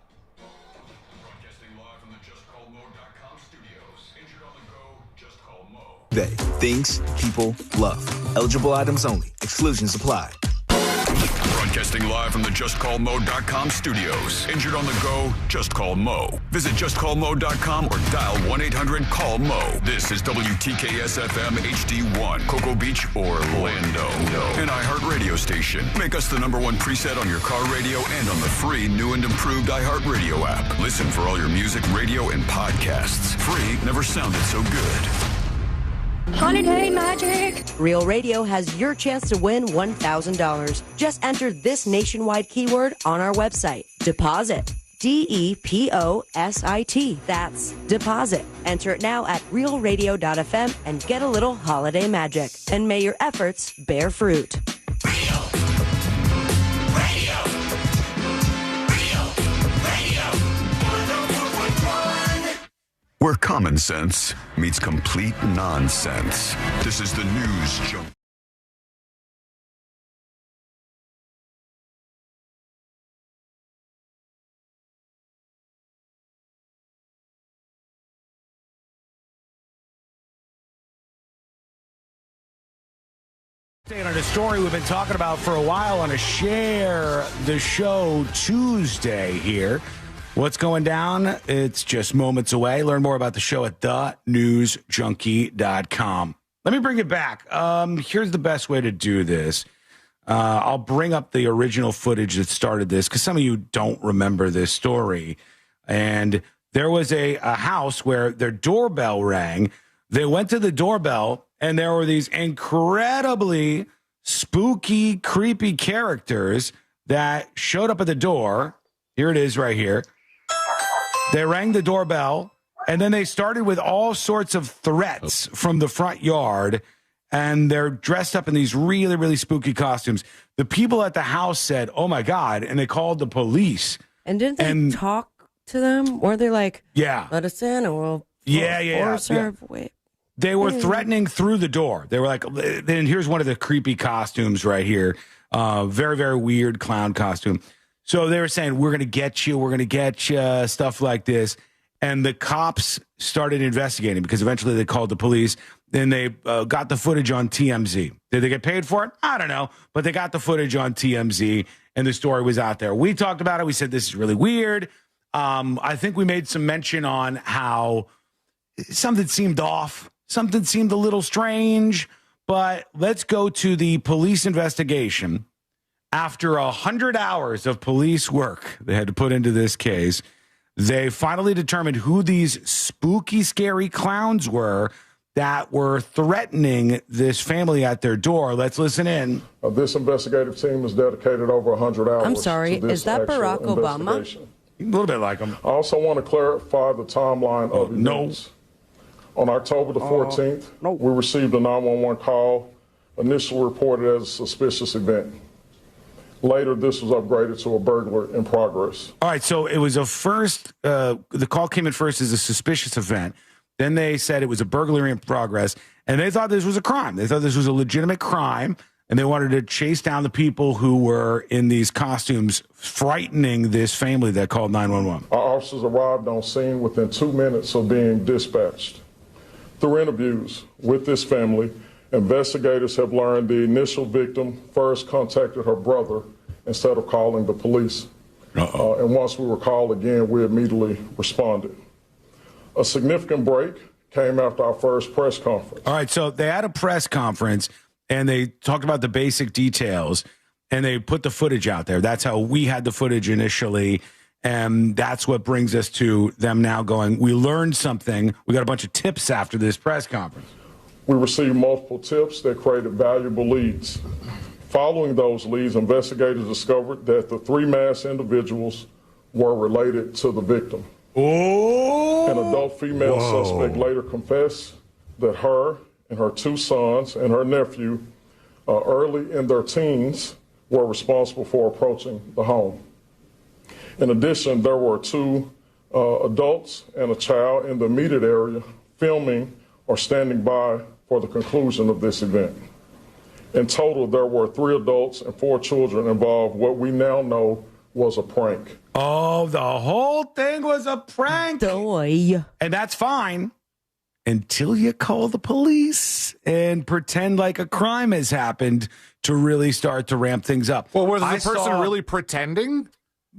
Broadcasting live from the JustCallMo.com studios. Injured on the go, just call Mo. eBay. Things people love. Eligible items only. Exclusions apply. Broadcasting live from the JustCallMo.com studios. Injured on the go, just call Mo. Visit JustCallMo.com or dial 1-800-CALL-MO. This is WTKS-FM HD1, Cocoa Beach, Orlando. An iHeartRadio station. Make us the #1 preset on your car radio and on the free new and improved iHeartRadio app. Listen for all your music, radio, and podcasts. Free never sounded so good. Holiday Magic! Real Radio has your chance to win $1,000. Just enter this nationwide keyword on our website. Deposit. DEPOSIT. That's deposit. Enter it now at realradio.fm and get a little holiday magic. And may your efforts bear fruit. Where common sense meets complete nonsense. This is the News Junk. On a story we've been talking about for a while on a Share the Show Tuesday here. What's going down? It's just moments away. Learn more about the show at thenewsjunkie.com. Let me bring it back. Here's the best way to do this. I'll bring up the original footage that started this because some of you don't remember this story. And there was a house where their doorbell rang. They went to the doorbell, and there were these incredibly spooky, creepy characters that showed up at the door. Here it is right here. They rang the doorbell, and then they started with all sorts of threats from the front yard, and they're dressed up in these really, really spooky costumes. The people at the house said, oh, my God, and they called the police. And didn't they talk to them? Or they like, yeah, let us in, and we'll serve. Wait. They were threatening through the door. They were like, then here's one of the creepy costumes right here. Very, very weird clown costume. So they were saying, we're going to get you, stuff like this. And the cops started investigating because eventually they called the police. Then they got the footage on TMZ. Did they get paid for it? I don't know. But they got the footage on TMZ, and the story was out there. We talked about it. We said, this is really weird. I think we made some mention on how something seemed off. Something seemed a little strange, but let's go to the police investigation. After 100 hours of police work they had to put into this case, they finally determined who these spooky, scary clowns were that were threatening this family at their door. Let's listen in. This investigative team has dedicated over 100 hours. I'm sorry, is that Barack Obama? A little bit like him. I also want to clarify the timeline of events. On October the 14th, we received a 911 call, initially reported as a suspicious event. Later, this was upgraded to a burglary in progress. All right, so it was a first, the call came in first as a suspicious event. Then they said it was a burglary in progress, and they thought this was a crime. They thought this was a legitimate crime, and they wanted to chase down the people who were in these costumes frightening this family that called 911. Our officers arrived on scene within 2 minutes of being dispatched. Through interviews with this family, investigators have learned the initial victim first contacted her brother instead of calling the police. And once we were called again, we immediately responded. A significant break came after our first press conference. All right, so they had a press conference, and they talked about the basic details, and they put the footage out there. That's how we had the footage initially, and that's what brings us to them now going, we learned something. We got a bunch of tips after this press conference. We received multiple tips that created valuable leads. Following those leads, investigators discovered that the 3 masked individuals were related to the victim. Oh! An adult female suspect later confessed that her and her 2 sons and her nephew, early in their teens, were responsible for approaching the home. In addition, there were 2 adults and a child in the immediate area filming or standing by for the conclusion of this event. In total, there were 3 adults and 4 children involved. What we now know was a prank. Oh, the whole thing was a prank. Doy. And that's fine until you call the police and pretend like a crime has happened to really start to ramp things up. Well, was the person really pretending?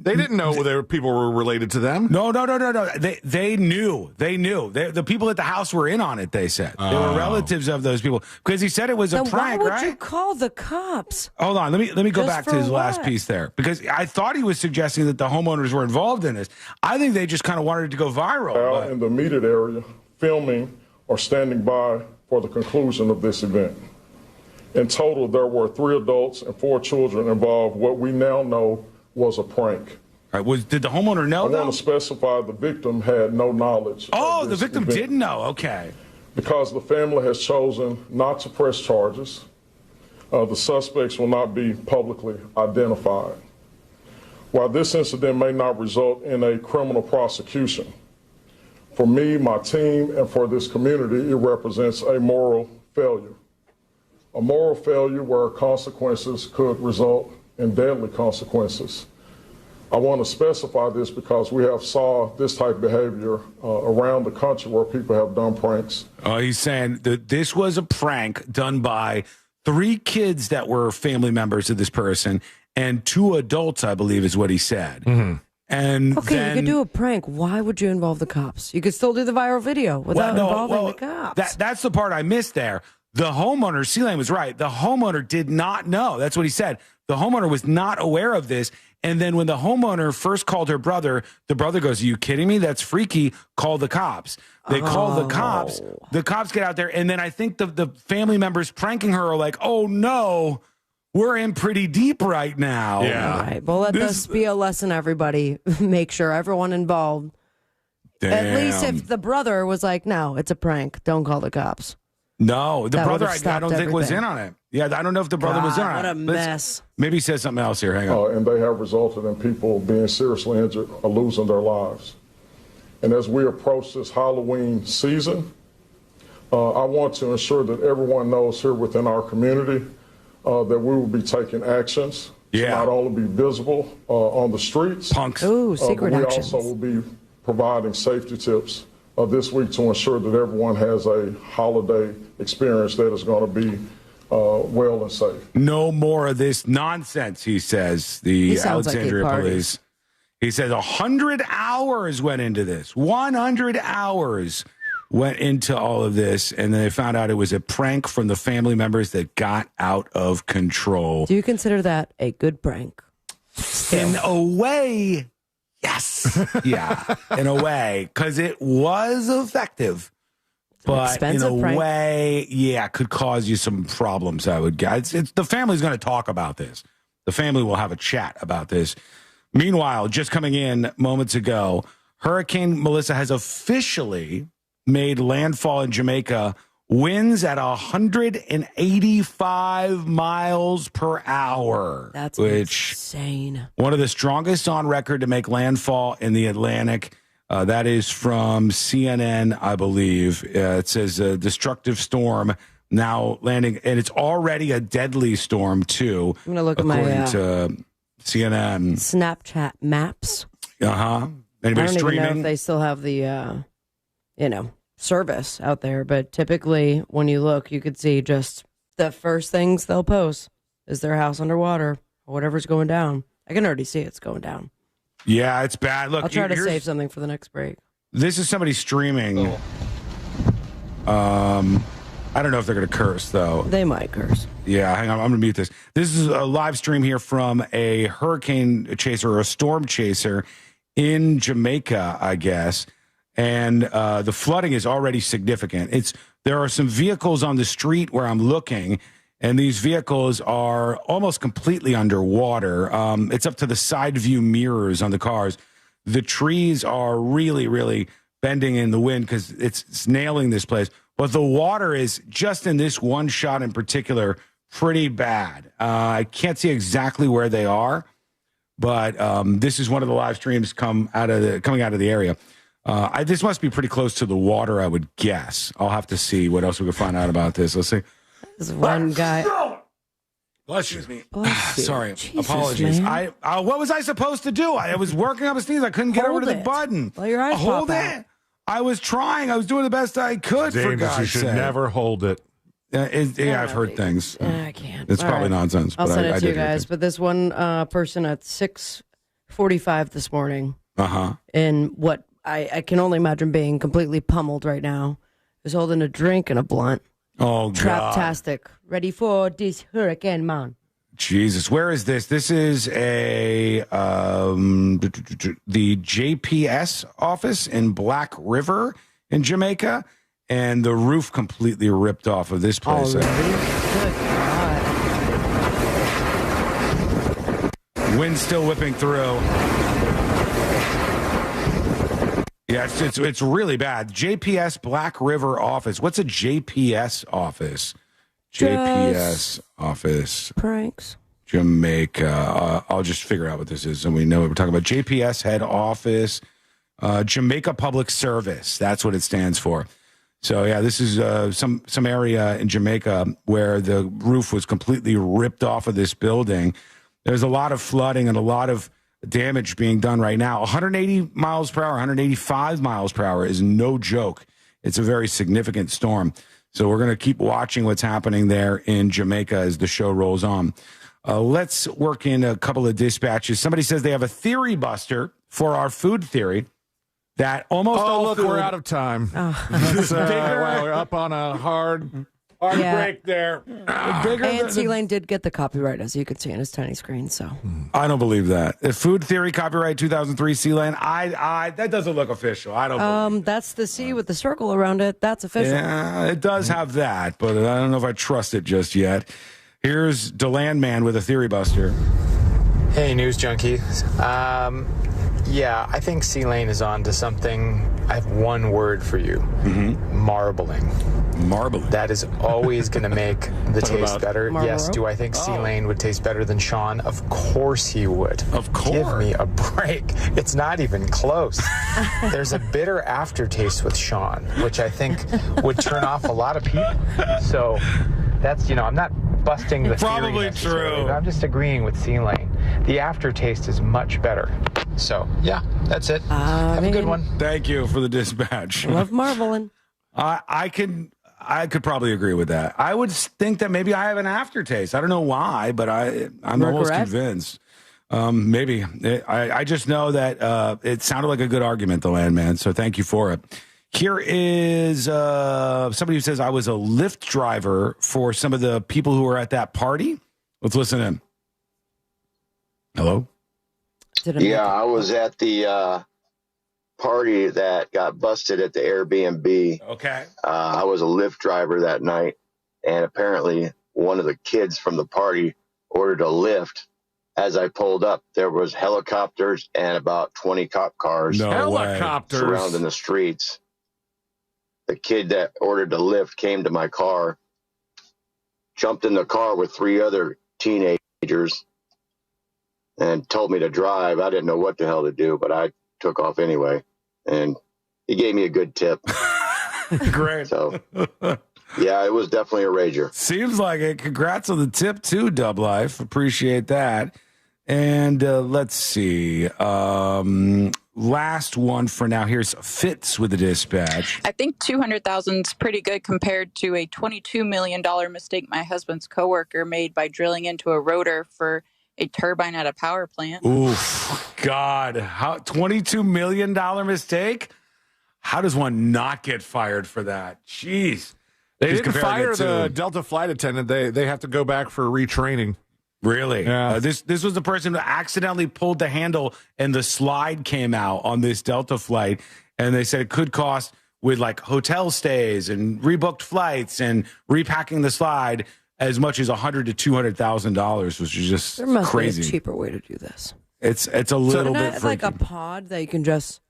They didn't know people were related to them. No. They knew. The people at the house were in on it, they said. They were relatives of those people. Because he said it was a prank, why would right? you call the cops? Hold on. Let me go Just back to for his last what? piece there. Because I thought he was suggesting that the homeowners were involved in this. I think they just kind of wanted it to go viral. Out in the immediate area, filming or standing by for the conclusion of this event. In total, there were 3 adults and 4 children involved. What we now know was a prank. All right, did the homeowner know, I want to specify the victim had no knowledge. Oh, of the this victim event. didn't know. Okay. Because the family has chosen not to press charges, the suspects will not be publicly identified. While this incident may not result in a criminal prosecution, for me, my team, and for this community, it represents a moral failure. A moral failure where consequences could result in deadly consequences. I want to specify this because we have saw this type of behavior around the country where people have done pranks. He's saying that this was a prank done by 3 kids that were family members of this person and 2 adults, I believe is what he said. Mm-hmm. And Okay, then, you could do a prank. Why would you involve the cops? You could still do the viral video without involving the cops. That's the part I missed there. The homeowner, C-Lane was right. The homeowner did not know. That's what he said. The homeowner was not aware of this. And then when the homeowner first called her brother, the brother goes, "Are you kidding me? That's freaky. Call the cops." They call the cops. The cops get out there. And then I think the family members pranking her are like, "Oh, no, we're in pretty deep right now." Yeah. All right. Well, let this be a lesson, everybody. Make sure everyone involved. Damn. At least if the brother was like, no, it's a prank. Don't call the cops. No, the That brother would've I don't stopped think was everything. in on it. Yeah, I don't know if the brother was in on what it. a mess. Maybe he says something else here. Hang on. And they have resulted in people being seriously injured or losing their lives. And as we approach this Halloween season, I want to ensure that everyone knows here within our community that we will be taking actions to not only be visible on the streets, punks. Ooh, secret but we actions. also will be providing safety tips this week to ensure that everyone has a holiday experience that is going to be well and safe. No more of this nonsense, he says. The He sounds like he Alexandria parties. police. He says 100 hours went into this. 100 hours went into all of this, and then they found out it was a prank from the family members that got out of control. Do you consider that a good prank? In a way, yes. Yeah, in a way, because it was effective. But in a way, yeah, could cause you some problems, I would guess. It's the family's going to talk about this. The family will have a chat about this. Meanwhile, just coming in moments ago, Hurricane Melissa has officially made landfall in Jamaica, winds at 185 miles per hour. That's which insane. one of the strongest on record to make landfall in the Atlantic. That is from CNN, I believe. It says a destructive storm now landing, and it's already a deadly storm, too. I'm going to look at according my to CNN. Snapchat maps. Uh-huh. Anybody I don't even know streaming? if they still have the, service out there. But typically, when you look, you could see just the first things they'll post is their house underwater or whatever's going down. I can already see it's going down. Yeah, it's bad. Look, I'll try to here's- save something for the next break. This is somebody streaming. I don't know if they're going to curse, though. They might curse. Yeah, hang on. I'm going to mute this. This is a live stream here from a hurricane chaser or a storm chaser in Jamaica, I guess. and the flooding is already significant. There are some vehicles on the street where I'm looking, and these vehicles are almost completely underwater. It's up to the side view mirrors on the cars. The trees are really, really bending in the wind because it's nailing this place. But the water is, just in this one shot in particular, pretty bad. I can't see exactly where they are, but this is one of the live streams coming out of the area. This must be pretty close to the water, I would guess. I'll have to see what else we can find out about this. Let's see. There's one guy. Bless you. Bless you. Sorry. Jesus, Apologies. man. What was I supposed to do? I was working up a sneeze. I couldn't get over to the button. Let your eyes Hold pop it. out. I was trying. I was doing the best I could, for James, God's you should sake. never hold it. I've heard things. I can't. It's All probably right. nonsense. I'll but send I it to did you hear guys. things. But this one person at 6:45 this morning, Uh-huh. in what I can only imagine being completely pummeled right now, is holding a drink and a blunt. Oh, God. Traptastic. Ready for this hurricane, man. Jesus, where is this? This is the JPS office in Black River in Jamaica, and the roof completely ripped off of this place. Wind still whipping through. Yeah, it's really bad. JPS Black River office. What's a JPS office? JPS office. Pranks. Jamaica. I'll just figure out what this is, and we know what we're talking about. JPS head office, Jamaica Public Service. That's what it stands for. So yeah, this is some area in Jamaica where the roof was completely ripped off of this building. There's a lot of flooding and a lot of damage being done right now. 180 miles per hour, 185 miles per hour is no joke. It's a very significant storm. So we're going to keep watching what's happening there in Jamaica as the show rolls on. Let's work in a couple of dispatches. Somebody says they have a theory buster for our food theory that almost all look, food... we're out of time. We're up on a hard break there. And C-Lane did get the copyright, as you can see on his tiny screen. So I don't believe that. The food theory copyright 2003 C-Lane. That doesn't look official. I don't believe that's the C with the circle around it. That's official. Yeah, it does have that, but I don't know if I trust it just yet. Here's DeLand Man with a theory buster. Hey, News Junkie. Yeah, I think C-Lane is on to something. I have one word for you. Marbling. Marbling. That is always going to make the taste better. Marlboro? Yes, do I think C-Lane would taste better than Sean? Of course he would. Of course. Give me a break. It's not even close. There's a bitter aftertaste with Sean, which I think would turn off a lot of people. So that's, I'm not busting the Probably theory necessarily, true. but I'm just agreeing with C-Lane. The aftertaste is much better. So, yeah, that's it. Have a good one. Thank you for the dispatch. Love marbling. I could probably agree with that. I would think that maybe I have an aftertaste. I don't know why, but I'm almost convinced. Maybe. I just know that it sounded like a good argument, the landman, so thank you for it. Here is somebody who says, I was a Lyft driver for some of the people who were at that party. Let's listen in. Hello? Yeah, I was at the party that got busted at the Airbnb. Okay. I was a Lyft driver that night, and apparently one of the kids from the party ordered a Lyft. As I pulled up, there was helicopters and about 20 cop cars surrounding the streets. The kid that ordered the Lyft came to my car, jumped in the car with 3 other teenagers, and told me to drive. I didn't know what the hell to do, but I took off anyway. And he gave me a good tip. Great. So, yeah, it was definitely a rager. Seems like it. Congrats on the tip, too, Dub Life. Appreciate that. And let's see. Last one for now. Here's Fitz with the dispatch. I think 200,000 is pretty good compared to a $22 million mistake my husband's coworker made by drilling into a rotor for a turbine at a power plant. Oof, God. $22 million mistake? How does one not get fired for that? Jeez. They didn't fire the Delta flight attendant. They have to go back for retraining. Really? Yeah. This was the person who accidentally pulled the handle and the slide came out on this Delta flight. And they said it could cost, with like hotel stays and rebooked flights and repacking the slide, as much as $100,000 to $200,000, which is just There must crazy. be a cheaper way to do this. It's a little bit It's like a pod that you can just,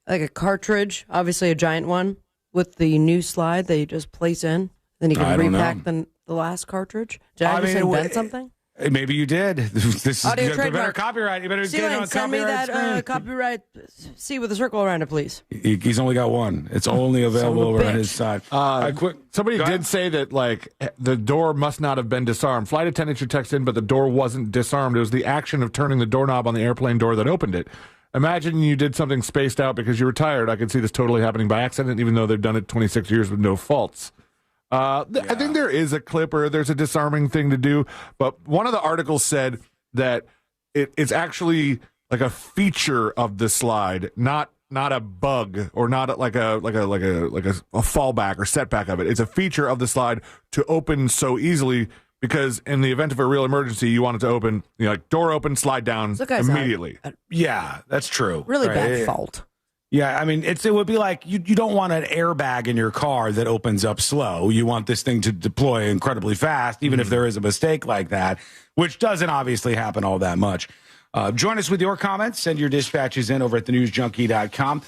like a cartridge, obviously a giant one, with the new slide that you just place in. Then you can repack the last cartridge. Did I just invent something? Maybe you did. This is Audio you better trademark. copyright. You better get it on Send me copyright. that copyright C with a circle around it, please. He's only got one. It's only available over on his side. Somebody did say that like the door must not have been disarmed. Flight attendants should text in, but the door wasn't disarmed. It was the action of turning the doorknob on the airplane door that opened it. Imagine you did something spaced out because you were tired. I could see this totally happening by accident, even though they've done it 26 years with no faults. I think there is a clip or there's a disarming thing to do, but one of the articles said that it's actually like a feature of the slide, not a bug or not like a fallback or setback of it. It's a feature of the slide to open so easily because in the event of a real emergency, you want it to open, like door open, slide down immediately. Yeah, that's true. Really bad fault. Yeah, I mean, it would be like you don't want an airbag in your car that opens up slow. You want this thing to deploy incredibly fast, even if there is a mistake like that, which doesn't obviously happen all that much. Join us with your comments. Send your dispatches in over at thenewsjunkie.com.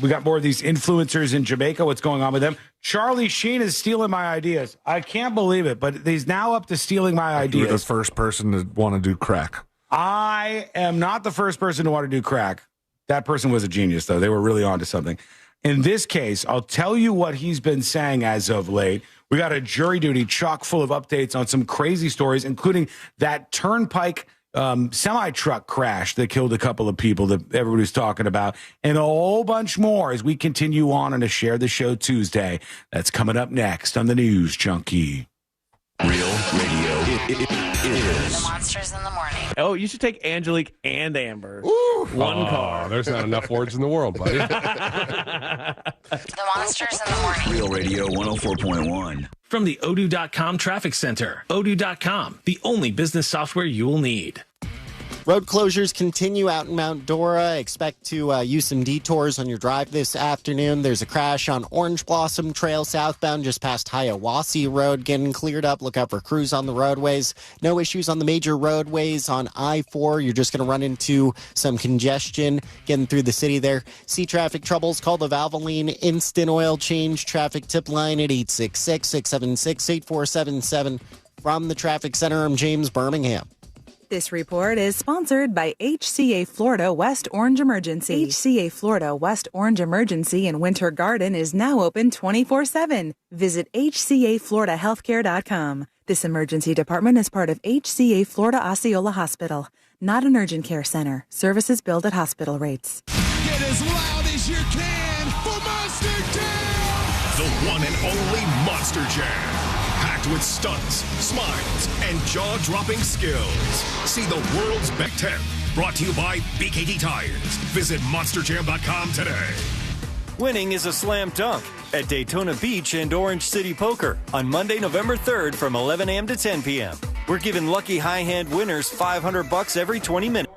We got more of these influencers in Jamaica. What's going on with them? Charlie Sheen is stealing my ideas. I can't believe it, but he's now up to stealing my ideas. You're the first person to want to do crack. I am not the first person to want to do crack. That person was a genius, though. They were really onto something. In this case, I'll tell you what he's been saying as of late. We got a jury duty chock full of updates on some crazy stories, including that turnpike semi-truck crash that killed a couple of people that everybody's talking about, and a whole bunch more as we continue on a Share the Show Tuesday. That's coming up next on the News Junkie. Real radio is The Monsters in the Morning. Oh, you should take Angelique and Amber. One car. There's not enough words in the world, buddy. The Monsters in the Morning. Real Radio 104.1. From the Odoo.com Traffic Center. Odoo.com, the only business software you will need. Road closures continue out in Mount Dora. Expect to use some detours on your drive this afternoon. There's a crash on Orange Blossom Trail southbound just past Hiawassee Road getting cleared up. Look out for crews on the roadways. No issues on the major roadways on I-4. You're just going to run into some congestion getting through the city there. See traffic troubles? Call the Valvoline Instant Oil Change traffic tip line at 866-676-8477. From the Traffic Center, I'm James Birmingham. This report is sponsored by HCA Florida West Orange Emergency. HCA Florida West Orange Emergency in Winter Garden is now open 24/7. Visit HCAFloridaHealthcare.com. This emergency department is part of HCA Florida Osceola Hospital, not an urgent care center. Services billed at hospital rates. Get as loud as you can for Monster Jam! The one and only Monster Jam. Packed with stunts, smiles, and jaw-dropping skills. See the world's best 10. Brought to you by BKT Tires. Visit MonsterJam.com today. Winning is a slam dunk at Daytona Beach and Orange City Poker on Monday, November 3rd from 11 a.m. to 10 p.m. We're giving lucky high-hand winners $500 every 20 minutes.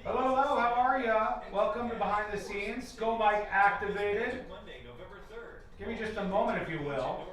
Hello, how are ya? Welcome to Behind the Scenes. Go Mike activated. Monday, November 3rd. Give me just a moment, if you will.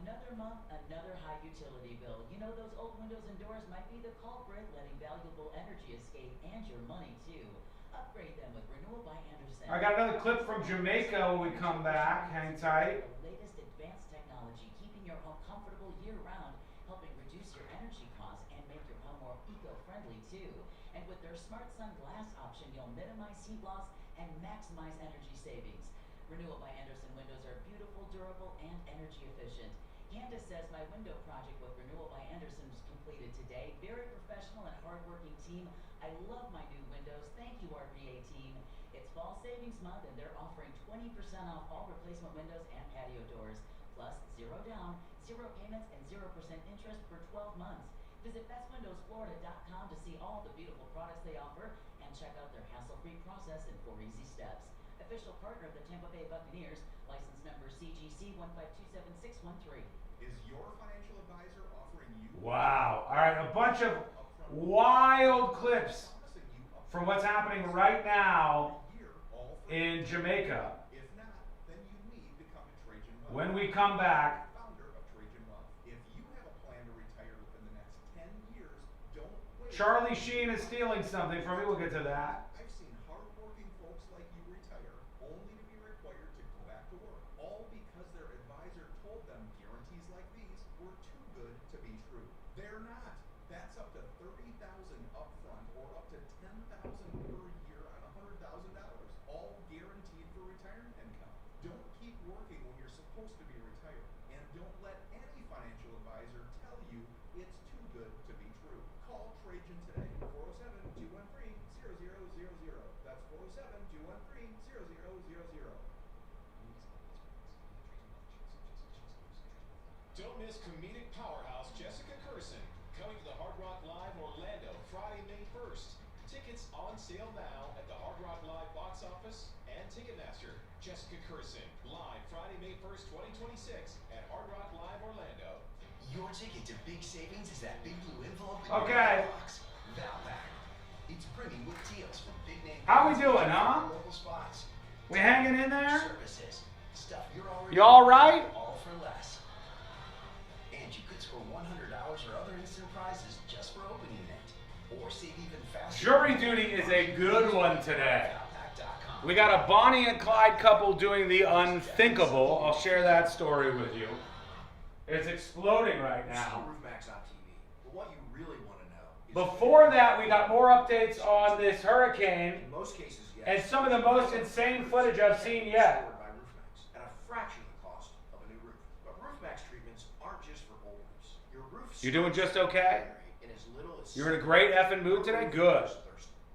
Another month, another high utility bill. You know those old windows and doors might be the culprit, letting valuable energy escape and your money too. Upgrade them with Renewal by Anderson. I got another clip from Jamaica when we come back. Hang tight. The latest advanced technology, keeping your home comfortable year-round, helping reduce your energy costs and make your home more eco-friendly too. And with their Smart Sun Glass option, you'll minimize heat loss and maximize energy savings. Renewal by Anderson windows are beautiful, durable, and energy efficient. Candace says my window project with Renewal by Anderson was completed today. Very professional and hardworking team. I love my new windows. Thank you, RPA team. It's fall savings month and they're offering 20% off all replacement windows and patio doors. Plus, 0 down, 0 payments, and 0% interest for 12 months. Visit bestwindowsflorida.com to see all the beautiful products they offer and check out their hassle-free process in 4 easy steps. Official partner of the Tampa Bay Buccaneers, license number CGC 1527613. Is your financial advisor offering you? Wow. All right, a bunch of wild clips from what's happening right now in Jamaica. If not, then you need to come to Trajan Wealth. When we come back, Founder of Trajan Wealth. If you have a plan to retire within the next 10 years, don't wait. Charlie Sheen is stealing something from me. We'll get to that. I've seen hardworking folks like you retire only to be required to go back to work, all because their advisor told them guarantees like these were too good to be true. They're not. That's up to $30,000 upfront or up to $10,000 per year on $100,000, all guaranteed for retirement income. Don't keep working when you're supposed to be retired, and don't let any financial advisor tell you it's too good to be true. Call Trajan today, 407-213-0000. That's 407-213-0000. Don't miss comedic powerhouse Jessica Kirson coming to the Hard Rock Live Orlando Friday, May 1st. Tickets on sale now at the Hard Rock Live box office and Ticketmaster. Jessica Kirson live Friday, May 1st, 2026 at Hard Rock Live Orlando. Your ticket to big savings is that big blue envelope in Okay. your box. Valpak. It's brimming with deals from big name. How we doing, huh? Local spots. We hanging in there? Services. Stuff you're already You all right? all for less. And you could score $100 or other instant prizes just for opening it. Or save even faster. Jury duty is a good one today. We got a Bonnie and Clyde couple doing the unthinkable. I'll share that story with you. It's exploding right now. Roofmax on TV. But what you really want to know is Before that, we got more updates on this hurricane in most cases, yes, and some of the most insane footage I've seen yet. by Roofmax at a fraction of the cost of a new roof. But Roofmax treatments aren't just for old roofs. Your roof's You doing just okay? in as little as You're in a great effing mood today? Good.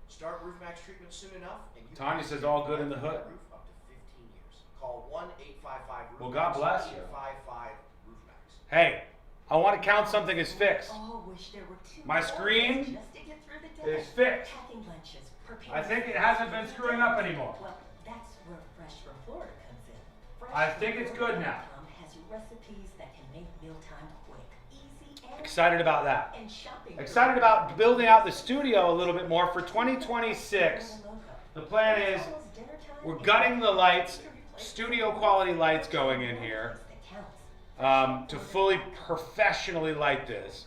Start Roofmax treatment soon enough, and you Tanya says all good in the hood. roof up to 15 years. Call 1-855 Well, God bless you. 855 Roofmax. Hey, I want to count something as fixed. Oh, wish there were two My more screen just to get through the day. is fixed. Packing lunches, preparing I think it food, hasn't been saving screwing dinner. up anymore. Well, that's where Fresh from Florida comes in. Fresh I from think it's Florida good now. has recipes that can make mealtime quick, easy, and Excited about that. And shopping Excited about building out the studio a little bit more for 2026. The plan is we're gutting the lights, studio quality lights going in here to fully professionally light this.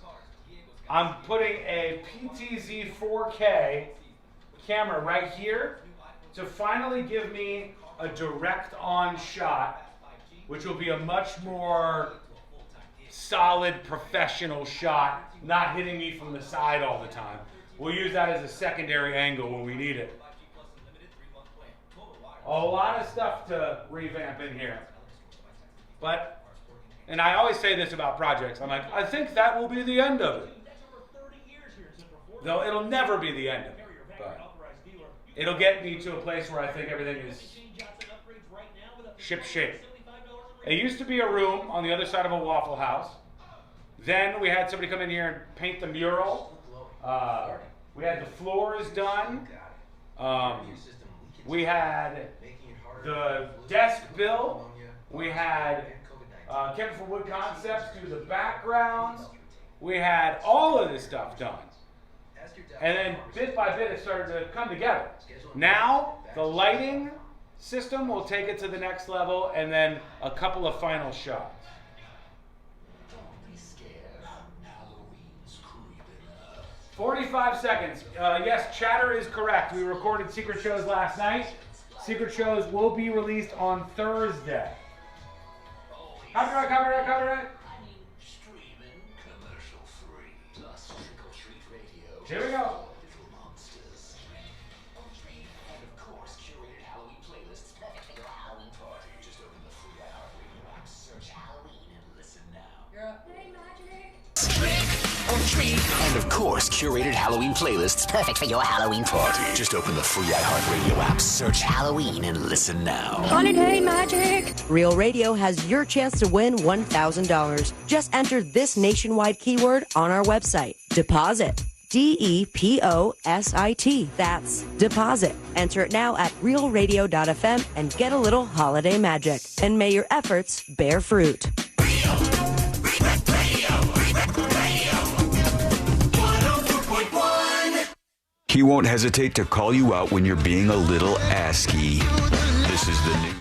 I'm putting a PTZ 4K camera right here to finally give me a direct on shot, which will be a much more solid professional shot, not hitting me from the side all the time. We'll use that as a secondary angle when we need it. A lot of stuff to revamp in here. But, and I always say this about projects, I'm like, I think that will be the end of it. Though it'll never be the end of it. But it'll get me to a place where I think everything is ship shape. It used to be a room on the other side of a Waffle House. Then we had somebody come in here and paint the mural. We had the floors done. We had the desk built. We had Kevin from Wood Concepts do the backgrounds. We had all of this stuff done. And then bit by bit it started to come together. Now the lighting system will take it to the next level, and then a couple of final shots. 45 seconds. Yes, chatter is correct. We recorded secret shows last night. Secret shows will be released on Thursday. Copyright. Here we go. And of course, curated Halloween playlists perfect for your Halloween party. Just open the free iHeartRadio app, search Halloween, and listen now. Holiday magic! Real Radio has your chance to win $1,000. Just enter this nationwide keyword on our website. Deposit. DEPOSIT. That's deposit. Enter it now at realradio.fm and get a little holiday magic. And may your efforts bear fruit. He won't hesitate to call you out when you're being a little asky. This is the news.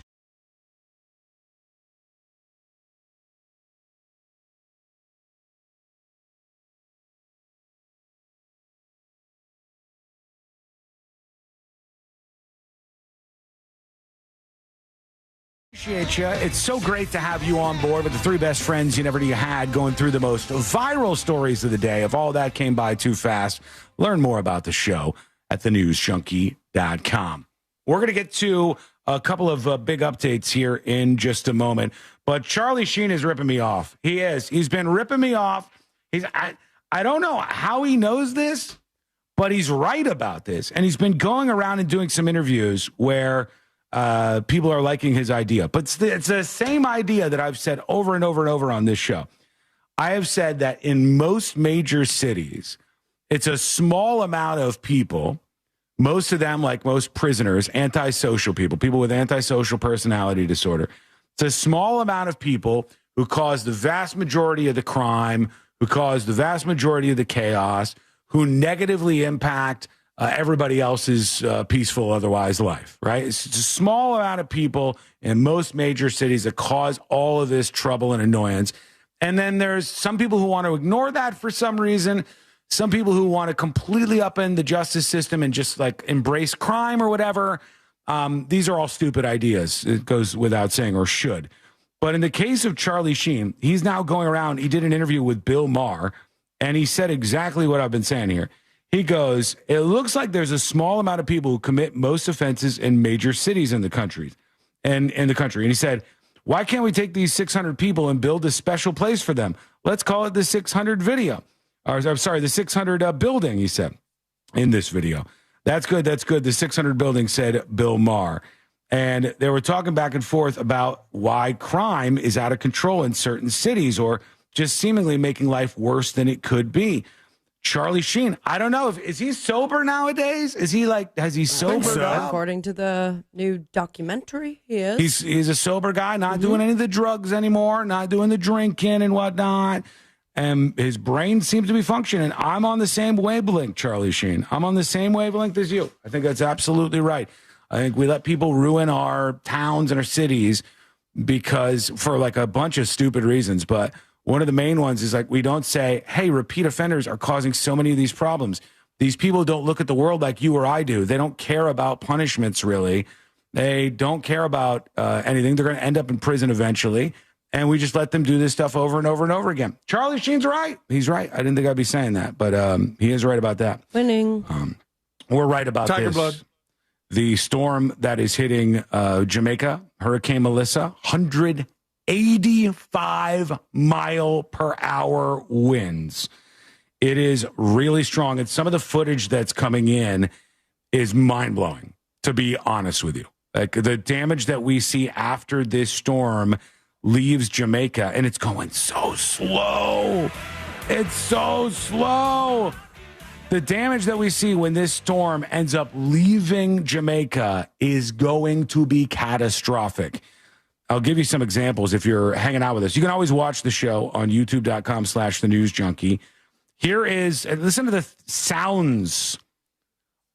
Appreciate you. It's so great to have you on board with the three best friends you never knew you had, going through the most viral stories of the day. If all that came by too fast, learn more about the show at thenewsjunkie.com. We're going to get to a couple of big updates here in just a moment, but Charlie Sheen is ripping me off. He is. He's been ripping me off. I don't know how he knows this, but he's right about this. And he's been going around and doing some interviews where people are liking his idea. But it's the same idea that I've said over and over and over on this show. I have said that in most major cities, it's a small amount of people, most of them, like most prisoners, antisocial people with antisocial personality disorder. It's a small amount of people who cause the vast majority of the crime, who cause the vast majority of the chaos, who negatively impact everybody else's peaceful otherwise life, right? It's just a small amount of people in most major cities that cause all of this trouble and annoyance. And then there's some people who want to ignore that for some reason. Some people who want to completely upend the justice system and just like embrace crime or whatever. These are all stupid ideas. It goes without saying, or should. But in the case of Charlie Sheen, he's now going around. He did an interview with Bill Maher, and he said exactly what I've been saying here. He goes, it looks like there's a small amount of people who commit most offenses in major cities in the country. And he said, why can't we take these 600 people and build a special place for them? Let's call it the 600 video. Or I'm sorry, the 600 building, he said in this video. That's good. That's good. The 600 building, said Bill Maher. And they were talking back and forth about why crime is out of control in certain cities or just seemingly making life worse than it could be. Charlie Sheen, I don't know. Is he sober nowadays? Has he sobered up? According to the new documentary, he is. He's a sober guy, not doing any of the drugs anymore, not doing the drinking and whatnot. And his brain seems to be functioning. I'm on the same wavelength, Charlie Sheen. I'm on the same wavelength as you. I think that's absolutely right. I think we let people ruin our towns and our cities because for like a bunch of stupid reasons. But one of the main ones is like we don't say, hey, repeat offenders are causing so many of these problems. These people don't look at the world like you or I do. They don't care about punishments, really. They don't care about anything. They're going to end up in prison eventually. And we just let them do this stuff over and over and over again. Charlie Sheen's right. He's right. I didn't think I'd be saying that, but he is right about that. Winning. We're right about Tiger this. blood. The storm that is hitting Jamaica, Hurricane Melissa, 185 mile per hour winds. It is really strong. And some of the footage that's coming in is mind blowing, to be honest with you. Like the damage that we see after this storm leaves Jamaica, and it's going so slow. It's so slow. The damage that we see when this storm ends up leaving Jamaica is going to be catastrophic. I'll give you some examples if you're hanging out with us. You can always watch the show on youtube.com/thenewsjunkie. Here is, listen to the sounds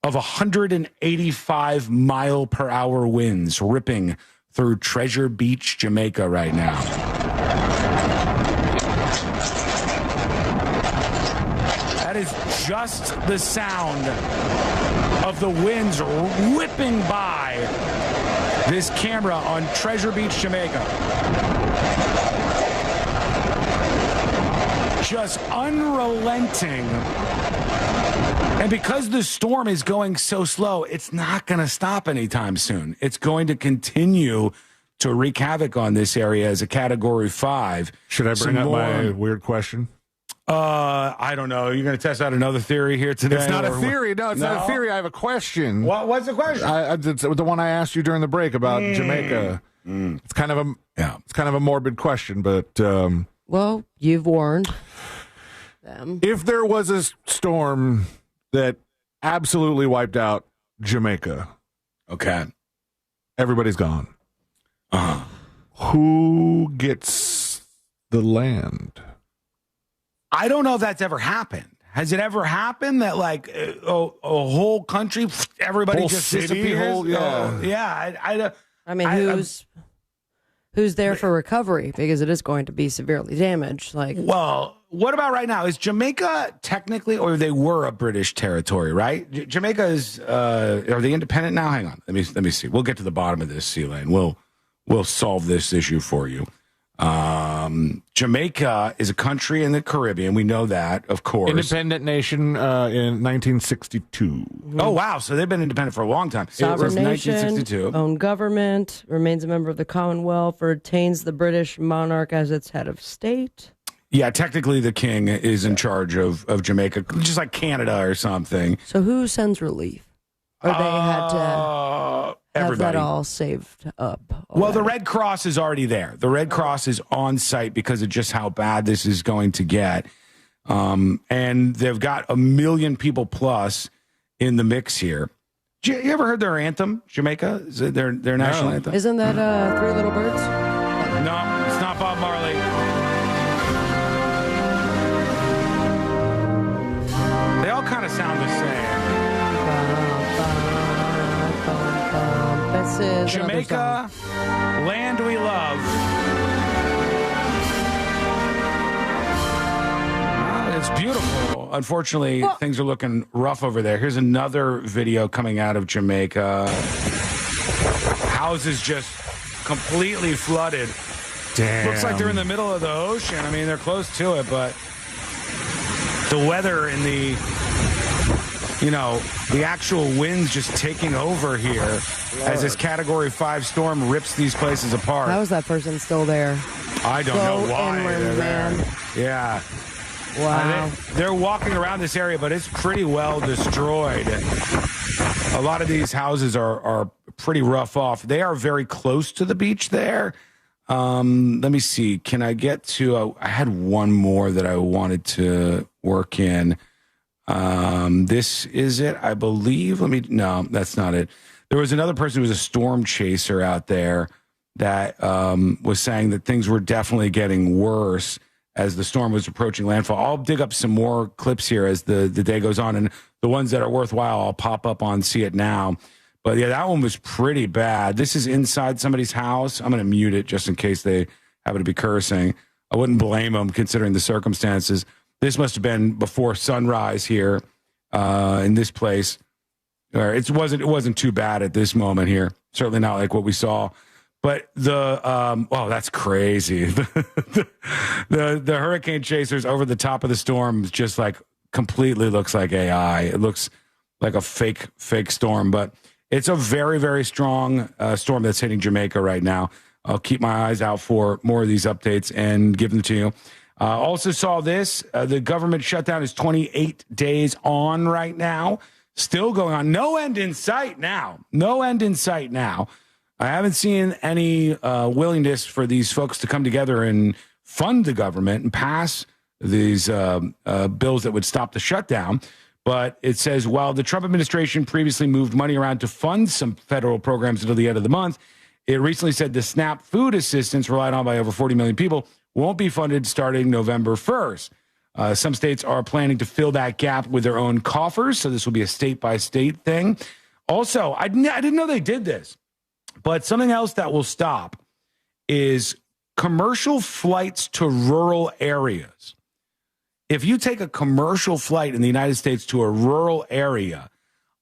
of 185 mile per hour winds ripping through Treasure Beach, Jamaica right now. That is just the sound of the winds whipping by this camera on Treasure Beach, Jamaica. Just unrelenting. And because the storm is going so slow, it's not going to stop anytime soon. It's going to continue to wreak havoc on this area as a Category 5. Should I bring up my weird question? I don't know. You're going to test out another theory here today? It's not a theory. No, it's not a theory. I have a question. What's the question? It's the one I asked you during the break about Jamaica. It's kind of a morbid question, but well, you've warned them. If there was a storm that absolutely wiped out Jamaica, okay, everybody's gone. Who gets the land? I don't know if that's ever happened. Has it ever happened that like a whole country, everybody whole just city, disappears? I mean, who's there for recovery? Because it is going to be severely damaged. Like, well, what about right now? Is Jamaica technically, or they were a British territory, right? Jamaica is. Are they independent now? Hang on, let me see. We'll get to the bottom of this, C-Lane. We'll solve this issue for you. Jamaica is a country in the Caribbean. We know that, of course. Independent nation in 1962. Oh, wow. So they've been independent for a long time. Sovereign nation, 1962. own government, remains a member of the Commonwealth, retains the British monarch as its head of state. Yeah, technically the king is in charge of Jamaica, just like Canada or something. So who sends relief? Or they had to have everybody. that all saved up? Well, the Red Cross is already there. The Red Cross is on site because of just how bad this is going to get. And they've got 1 million people plus in the mix here. You ever heard their anthem, Jamaica? Is it their national anthem? Isn't that Three Little Birds? No, it's not Bob Marley. They all kind of sound the same. This is Jamaica, land we love. It's beautiful. Unfortunately, things are looking rough over there. Here's another video coming out of Jamaica. Houses just completely flooded. Damn. Looks like they're in the middle of the ocean. I mean, they're close to it, but the weather and the actual winds just taking over here as this Category 5 storm rips these places apart. How is that person still there? I don't know why inward, they're there. man. Yeah. Wow. They're walking around this area, but it's pretty well destroyed. A lot of these houses are pretty rough off. They are very close to the beach there. Let me see. Can I get to... I had one more that I wanted to work in. This is it, I believe. No, that's not it. There was another person who was a storm chaser out there that was saying that things were definitely getting worse as the storm was approaching landfall. I'll dig up some more clips here as the day goes on, and the ones that are worthwhile, I'll pop up on See It Now. But yeah, that one was pretty bad. This is inside somebody's house. I'm going to mute it just in case they happen to be cursing. I wouldn't blame them considering the circumstances. This must have been before sunrise here in this place. It wasn't too bad at this moment here. Certainly not like what we saw. But that's crazy. The hurricane chasers over the top of the storm just like completely looks like AI. It looks like a fake storm, but it's a very, very strong storm that's hitting Jamaica right now. I'll keep my eyes out for more of these updates and give them to you. Also saw this. The government shutdown is 28 days on right now. Still going on. No end in sight now. I haven't seen any willingness for these folks to come together and fund the government and pass these bills that would stop the shutdown. But it says, while the Trump administration previously moved money around to fund some federal programs until the end of the month, it recently said the SNAP food assistance relied on by over 40 million people won't be funded starting November 1st. Some states are planning to fill that gap with their own coffers, so this will be a state-by-state thing. Also, I didn't know they did this, but something else that will stop is commercial flights to rural areas. If you take a commercial flight in the United States to a rural area,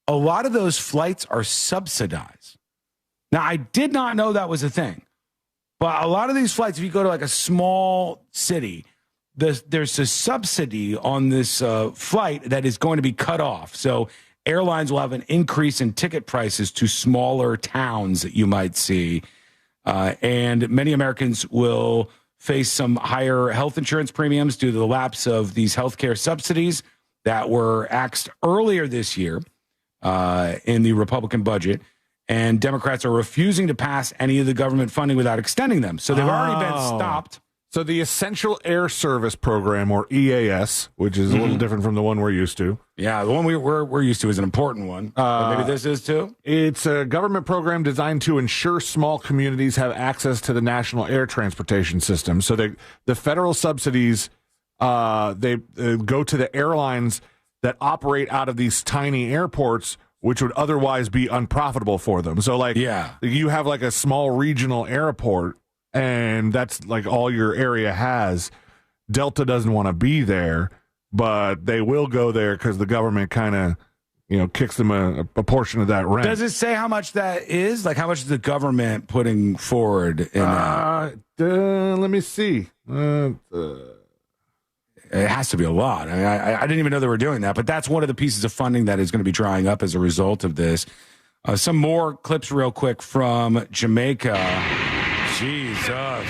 a lot of those flights are subsidized. Now, I did not know that was a thing, but a lot of these flights, if you go to like a small city, there's a subsidy on this flight that is going to be cut off. So airlines will have an increase in ticket prices to smaller towns that you might see. And many Americans will face some higher health insurance premiums due to the lapse of these healthcare subsidies that were axed earlier this year in the Republican budget. And Democrats are refusing to pass any of the government funding without extending them. So they've already been stopped. So the Essential Air Service Program, or EAS, which is a little different from the one we're used to. Yeah, the one we're used to is an important one. Maybe this is too? It's a government program designed to ensure small communities have access to the national air transportation system. So the federal subsidies they go to the airlines that operate out of these tiny airports, which would otherwise be unprofitable for them. So, like, you have like a small regional airport, and that's like all your area has. Delta doesn't want to be there, but they will go there because the government kind of, kicks them a portion of that rent. Does it say how much that is? Like, how much is the government putting forward in that? Let me see. It has to be a lot. I mean, I didn't even know they were doing that, but that's one of the pieces of funding that is going to be drying up as a result of this. Some more clips real quick from Jamaica. Jesus.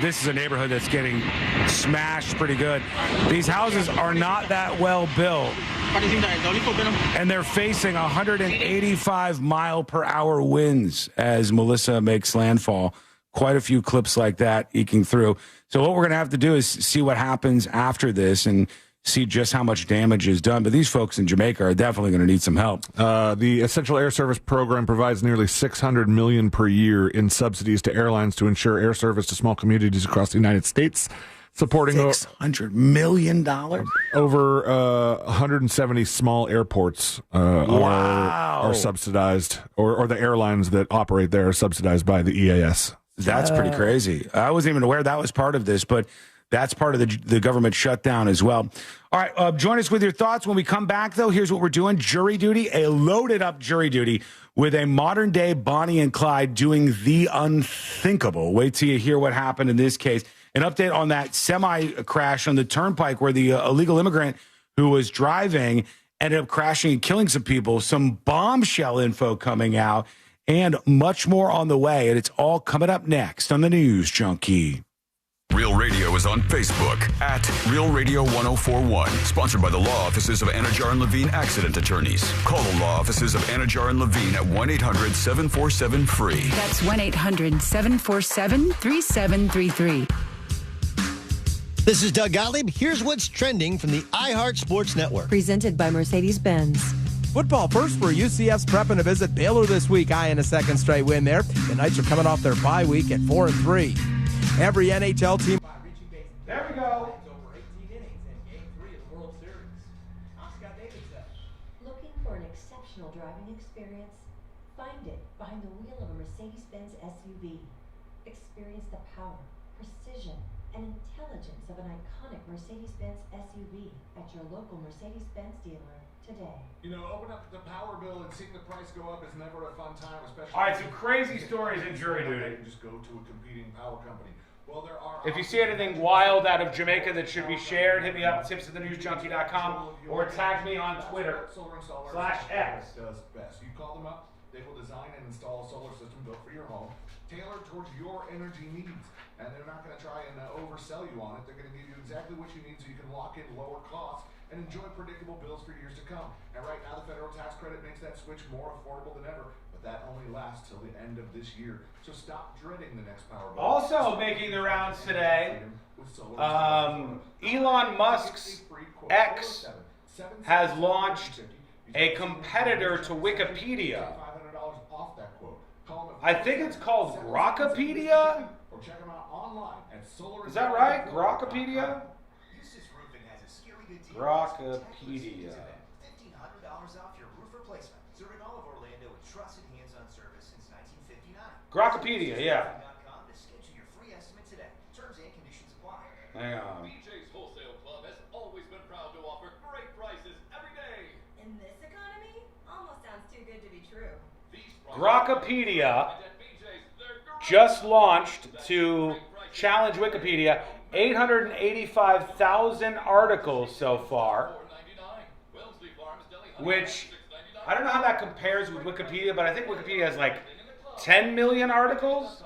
This is a neighborhood that's getting smashed pretty good. These houses are not that well built, and they're facing 185 mile per hour winds as Melissa makes landfall. Quite a few clips like that eking through. So what we're going to have to do is see what happens after this and see just how much damage is done. But these folks in Jamaica are definitely going to need some help. The Essential Air Service program provides nearly $600 million per year in subsidies to airlines to ensure air service to small communities across the United States, supporting $600 million. Over 170 small airports are subsidized, or the airlines that operate there are subsidized by the EAS. That's pretty crazy. I wasn't even aware that was part of this, but that's part of the government shutdown as well. All right, join us with your thoughts. When we come back, though, here's what we're doing. Jury duty, a loaded-up jury duty with a modern-day Bonnie and Clyde doing the unthinkable. Wait till you hear what happened in this case. An update on that semi-crash on the turnpike where the illegal immigrant who was driving ended up crashing and killing some people. Some bombshell info coming out. And much more on the way, and it's all coming up next on the News Junkie. Real Radio is on Facebook at Real Radio 1041. Sponsored by the law offices of Anajar and Levine Accident Attorneys. Call the law offices of Anajar and Levine at 1-800-747-FREE. That's 1-800-747-3733. This is Doug Gottlieb. Here's what's trending from the iHeart Sports Network. Presented by Mercedes-Benz. Football first for UCF's prepping to visit Baylor this week, eyeing a second straight win there. The Knights are coming off their bye week at 4-3. Every NHL team. There we go. Looking for an exceptional driving experience? Find it behind the wheel of a Mercedes-Benz SUV. Experience the power, precision, and intelligence of an iconic Mercedes-Benz SUV at your local Mercedes-Benz dealer today. Open up the power bill and seeing the price go up is never a fun time, especially. All right, some crazy stories in jury duty. Just go to a competing power company. Well, there are. If you see anything wild out of Jamaica that should be shared, hit me up at tips@thenewsjunkie.com or tag me on Twitter /X. Does best. You call them up, they will design and install a solar system built for your home, tailored towards your energy needs. And they're not going to try and oversell you on it. They're going to give you exactly what you need so you can lock in lower costs and enjoy predictable bills for years to come. And right now, the federal tax credit makes that switch more affordable than ever. But that only lasts till the end of this year. So stop dreading the next power bill. Also making the rounds today, Elon Musk's X has launched a competitor to Wikipedia. I think it's called Grokpedia. Check them out online at Solar. Is that right? Grokpedia? Grokpedia. $1,500 off your roof replacement. Serving all of Orlando with trusted hands-on service since 1959. Grokpedia, yeah. To schedule your free estimate today. Terms and conditions apply. Hang on. BJ's Wholesale Club has always been proud to offer great prices every day. In this economy, almost sounds too good to be true. Grokpedia just launched to challenge Wikipedia. 885,000 articles so far, which I don't know how that compares with Wikipedia, but I think Wikipedia has like 10 million articles.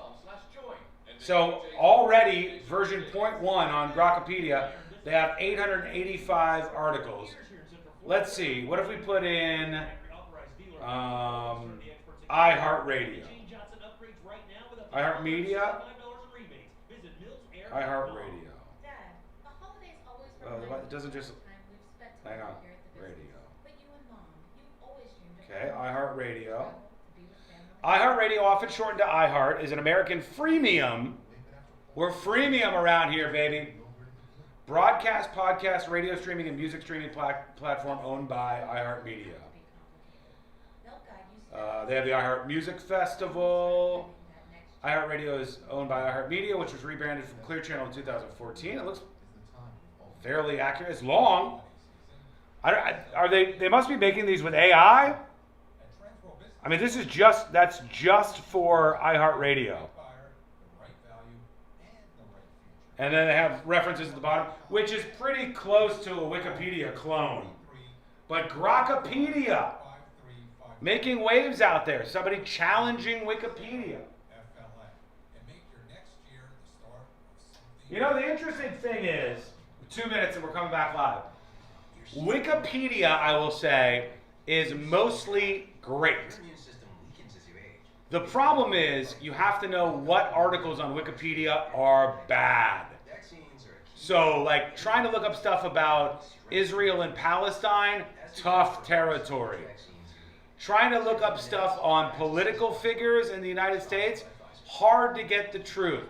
So already version 0.1 on Grokpedia, they have 885 articles. Let's see, what if we put in iHeartRadio? iHeartMedia? iHeartRadio. It doesn't just. Hang on. Radio. Okay, iHeartRadio. iHeartRadio, often shortened to iHeart, is an American freemium We're freemium around here, baby. Broadcast, podcast, radio streaming, and music streaming platform owned by iHeartMedia. They have the iHeart Music Festival. iHeartRadio is owned by iHeartMedia, which was rebranded from Clear Channel in 2014. It looks fairly accurate. It's long. They must be making these with AI? I mean, that's just for iHeartRadio. And then they have references at the bottom, which is pretty close to a Wikipedia clone. But Grokpedia, making waves out there. Somebody challenging Wikipedia. You know, the interesting thing is, 2 minutes and we're coming back live. Wikipedia, I will say, is mostly great. The problem is you have to know what articles on Wikipedia are bad. So, like, trying to look up stuff about Israel and Palestine, tough territory. Trying to look up stuff on political figures in the United States, hard to get the truth.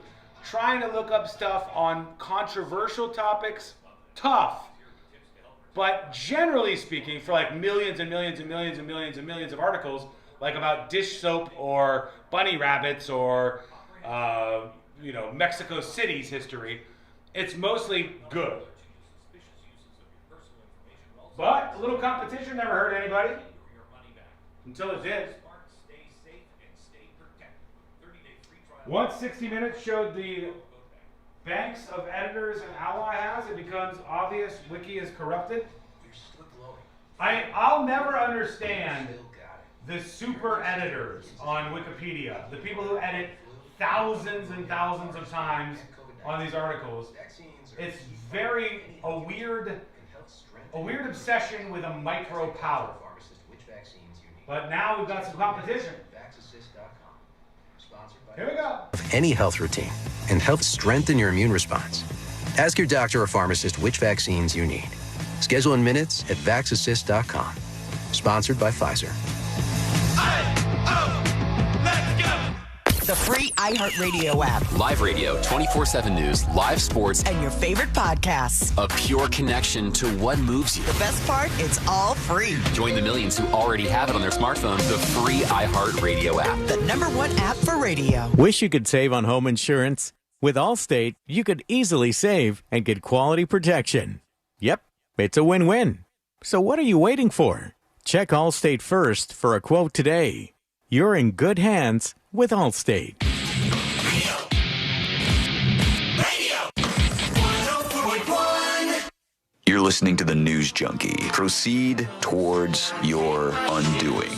Trying to look up stuff on controversial topics, tough. But generally speaking, for like millions and millions and millions and millions and millions of articles, like about dish soap or bunny rabbits or, Mexico City's history, it's mostly good. But a little competition never hurt anybody. Until it did. Once 60 Minutes showed the banks of editors an ally has, it becomes obvious Wiki is corrupted. I'll never understand the super editors on Wikipedia, the people who edit thousands and thousands of times on these articles. It's a weird obsession with a micro power. But now we've got some competition. Here we go. Any health routine and help strengthen your immune response. Ask your doctor or pharmacist which vaccines you need. Schedule in minutes at VaxAssist.com. Sponsored by Pfizer. The free iHeartRadio app. Live radio, 24/7 news, live sports, and your favorite podcasts. A pure connection to what moves you. The best part, it's all free. Join the millions who already have it on their smartphone. The free iHeartRadio app. The #1 app for radio. Wish you could save on home insurance? With Allstate, you could easily save and get quality protection. Yep, it's a win-win. So what are you waiting for? Check Allstate first for a quote today. You're in good hands with Allstate. You're listening to the News Junkie. Proceed towards your undoing.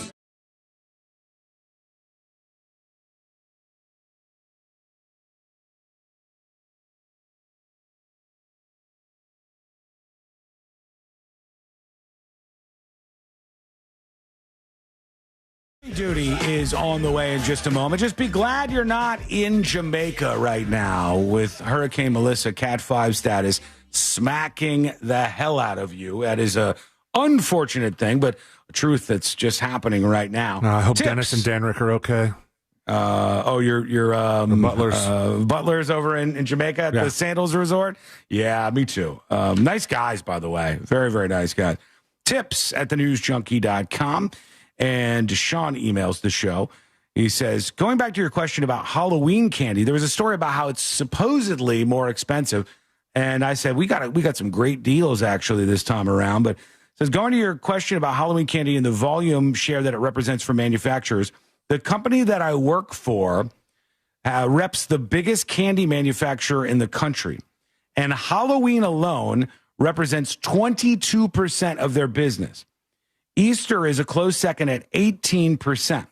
Duty is on the way in just a moment. Just be glad you're not in Jamaica right now with Hurricane Melissa Cat 5 status smacking the hell out of you. That is a unfortunate thing, but a truth that's just happening right now. I hope Dennis and Danrick are okay. Your Butlers. Butlers over in Jamaica at the Sandals Resort? Yeah, me too. Nice guys, by the way. Very, very nice guys. Tips at thenewsjunkie.com. And Sean emails the show. He says, going back to your question about Halloween candy, there was a story about how it's supposedly more expensive. And I said, we got some great deals actually this time around. But it says, going to your question about Halloween candy and the volume share that it represents for manufacturers, the company that I work for reps the biggest candy manufacturer in the country. And Halloween alone represents 22% of their business. Easter is a close second at 18%.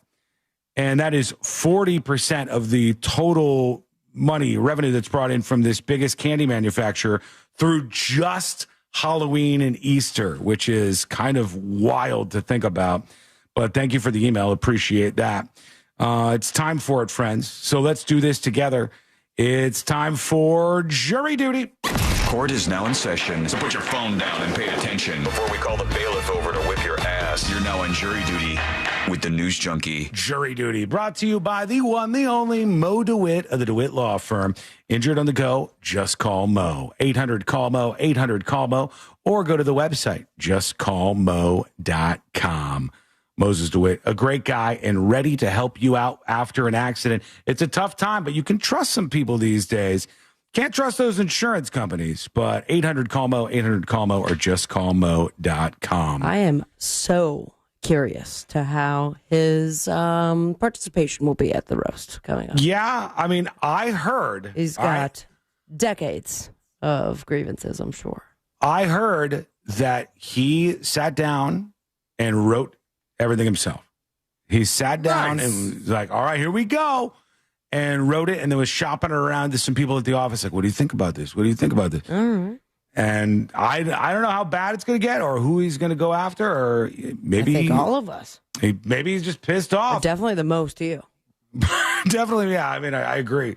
And that is 40% of the total revenue that's brought in from this biggest candy manufacturer through just Halloween and Easter, which is kind of wild to think about. But thank you for the email. Appreciate that. It's time for it, friends. So let's do this together. It's time for jury duty. Court is now in session, so put your phone down and pay attention. Before we call the bailiff over to whip your ass, you're now on jury duty. with the News Junkie. Jury Duty, brought to you by the one, the only Mo DeWitt of the DeWitt Law Firm. Injured on the go? Just call Mo. 800-CALL-MO, 800-CALL-MO, or go to the website, justcallmo.com. Moses DeWitt, a great guy and ready to help you out after an accident. It's a tough time, but you can trust some people these days. Can't trust those insurance companies, but 800-CALL-MO, 800-CALL-MO, or justcallmo.com. I am so curious to how his participation will be at the roast coming up. Yeah, I mean, I heard he's got decades of grievances, I'm sure. I heard that he sat down and wrote everything himself. He sat down and was like, all right, here we go, and wrote it, and then was shopping it around to some people at the office like, what do you think about this? What do you think about this? All right. And I don't know how bad it's going to get or who he's going to go after, or maybe I think all of us. Maybe he's just pissed off. Definitely the most you. Definitely, yeah. I mean, I agree.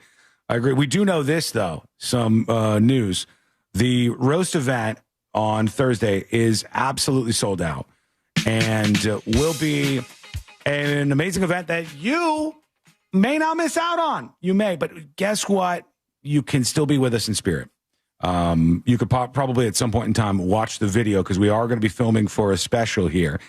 We do know this, though. Some news. The roast event on Thursday is absolutely sold out and will be an amazing event that you may not miss out on. You may, but guess what? You can still be with us in spirit. You could probably at some point in time watch the video because we are going to be filming for a special here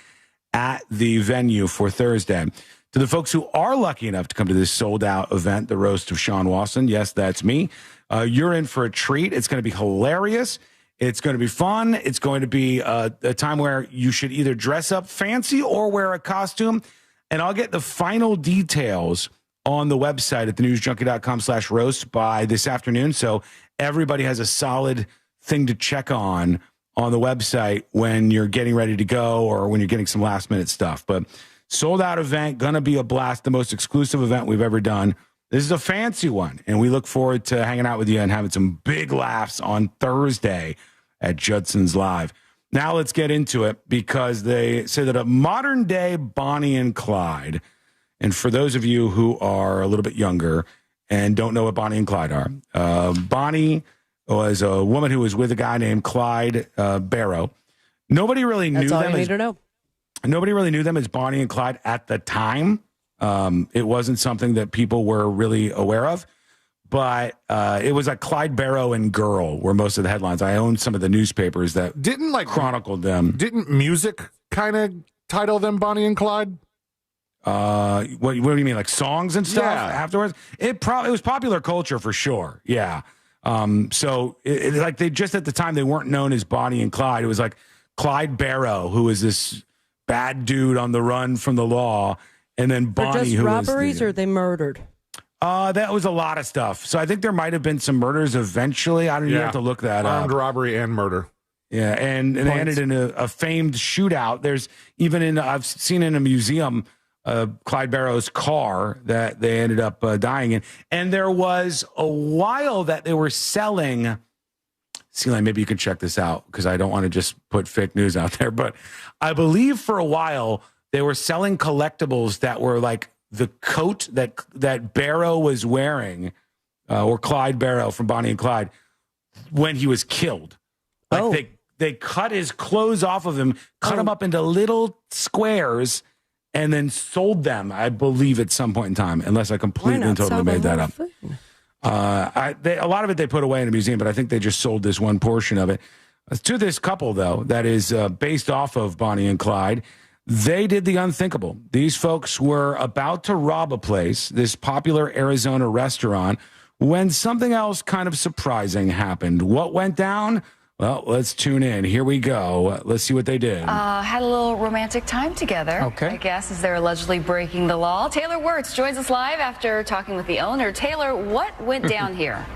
at the venue for Thursday. To the folks who are lucky enough to come to this sold out event, the roast of Sean Wasson, yes, that's me. You're in for a treat. It's going to be hilarious. It's going to be fun. It's going to be a time where you should either dress up fancy or wear a costume. And I'll get the final details on the website at thenewsjunkie.com/roast by this afternoon. So everybody has a solid thing to check on the website when you're getting ready to go or when you're getting some last minute stuff. But sold out event, going to be a blast, the most exclusive event we've ever done. This is a fancy one, and we look forward to hanging out with you and having some big laughs on Thursday at Judson's Live. Now let's get into it because they say that a modern day Bonnie and Clyde, and for those of you who are a little bit younger and don't know what Bonnie and Clyde are, Bonnie was a woman who was with a guy named Clyde Barrow. Nobody really knew them. That's all you need to know. Nobody really knew them as Bonnie and Clyde at the time. It wasn't something that people were really aware of, but it was like Clyde Barrow and Girl were most of the headlines. I owned some of the newspapers that chronicled them. Didn't music kind of title them Bonnie and Clyde? What do you mean, like songs and stuff afterwards? It was popular culture for sure. Yeah. So like they just at the time they weren't known as Bonnie and Clyde. It was like Clyde Barrow, who was this bad dude on the run from the law, and then Bonnie, who was robberies, or they murdered. That was a lot of stuff. So I think there might have been some murders eventually. I don't even have to look that up. Armed robbery and murder. Yeah, and they ended in a famed shootout. There's even I've seen in a museum Clyde Barrow's car that they ended up dying in. And there was a while that they were selling. Celine, maybe you can check this out because I don't want to just put fake news out there. But I believe for a while they were selling collectibles that were like the coat that Barrow was wearing, or Clyde Barrow from Bonnie and Clyde, when he was killed. Like they cut his clothes off of him, cut him up into little squares, and then sold them, I believe, at some point in time, unless I completely and totally made that up. A lot of it they put away in a museum, but I think they just sold this one portion of it. To this couple, though, that is based off of Bonnie and Clyde, they did the unthinkable. These folks were about to rob a place, this popular Arizona restaurant, when something else kind of surprising happened. What went down? Well, let's tune in. Here we go. Let's see what they did. Had a little romantic time together, I guess, as they're allegedly breaking the law. Taylor Wirtz joins us live after talking with the owner. Taylor, what went down here?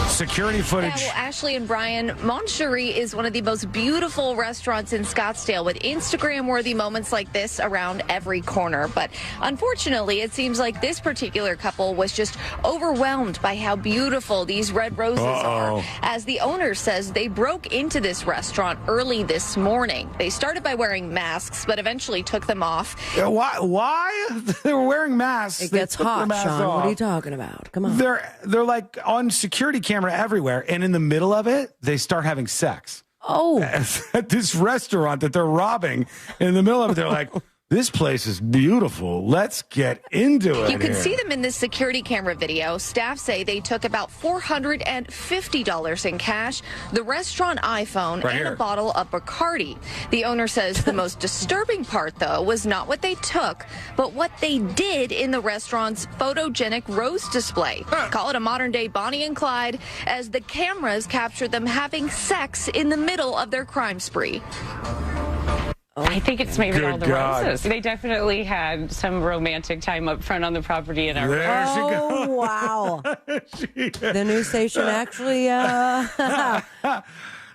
Security footage. Yeah, well, Ashley and Brian, Moncherie is one of the most beautiful restaurants in Scottsdale with Instagram-worthy moments like this around every corner. But unfortunately, it seems like this particular couple was just overwhelmed by how beautiful these red roses are. As the owner says, they broke into this restaurant early this morning. They started by wearing masks, but eventually took them off. Why? They were wearing masks. It gets hot, Sean. What are you talking about? Come on. They're like on security camera everywhere, and in the middle of it, they start having sex. Oh. At this restaurant that they're robbing, in the middle of it, they're like, This place is beautiful. Let's get into it. You can here. see them in this security camera video. Staff say they took about $450 in cash, the restaurant iPhone, and a bottle of Bacardi. The owner says the most disturbing part, though, was not what they took, but what they did in the restaurant's photogenic rose display. Call it a modern-day Bonnie and Clyde, as the cameras captured them having sex in the middle of their crime spree. I think it's maybe Good all the God. roses. They definitely had some romantic time up front on the property in our There she goes. Oh, wow. The news station actually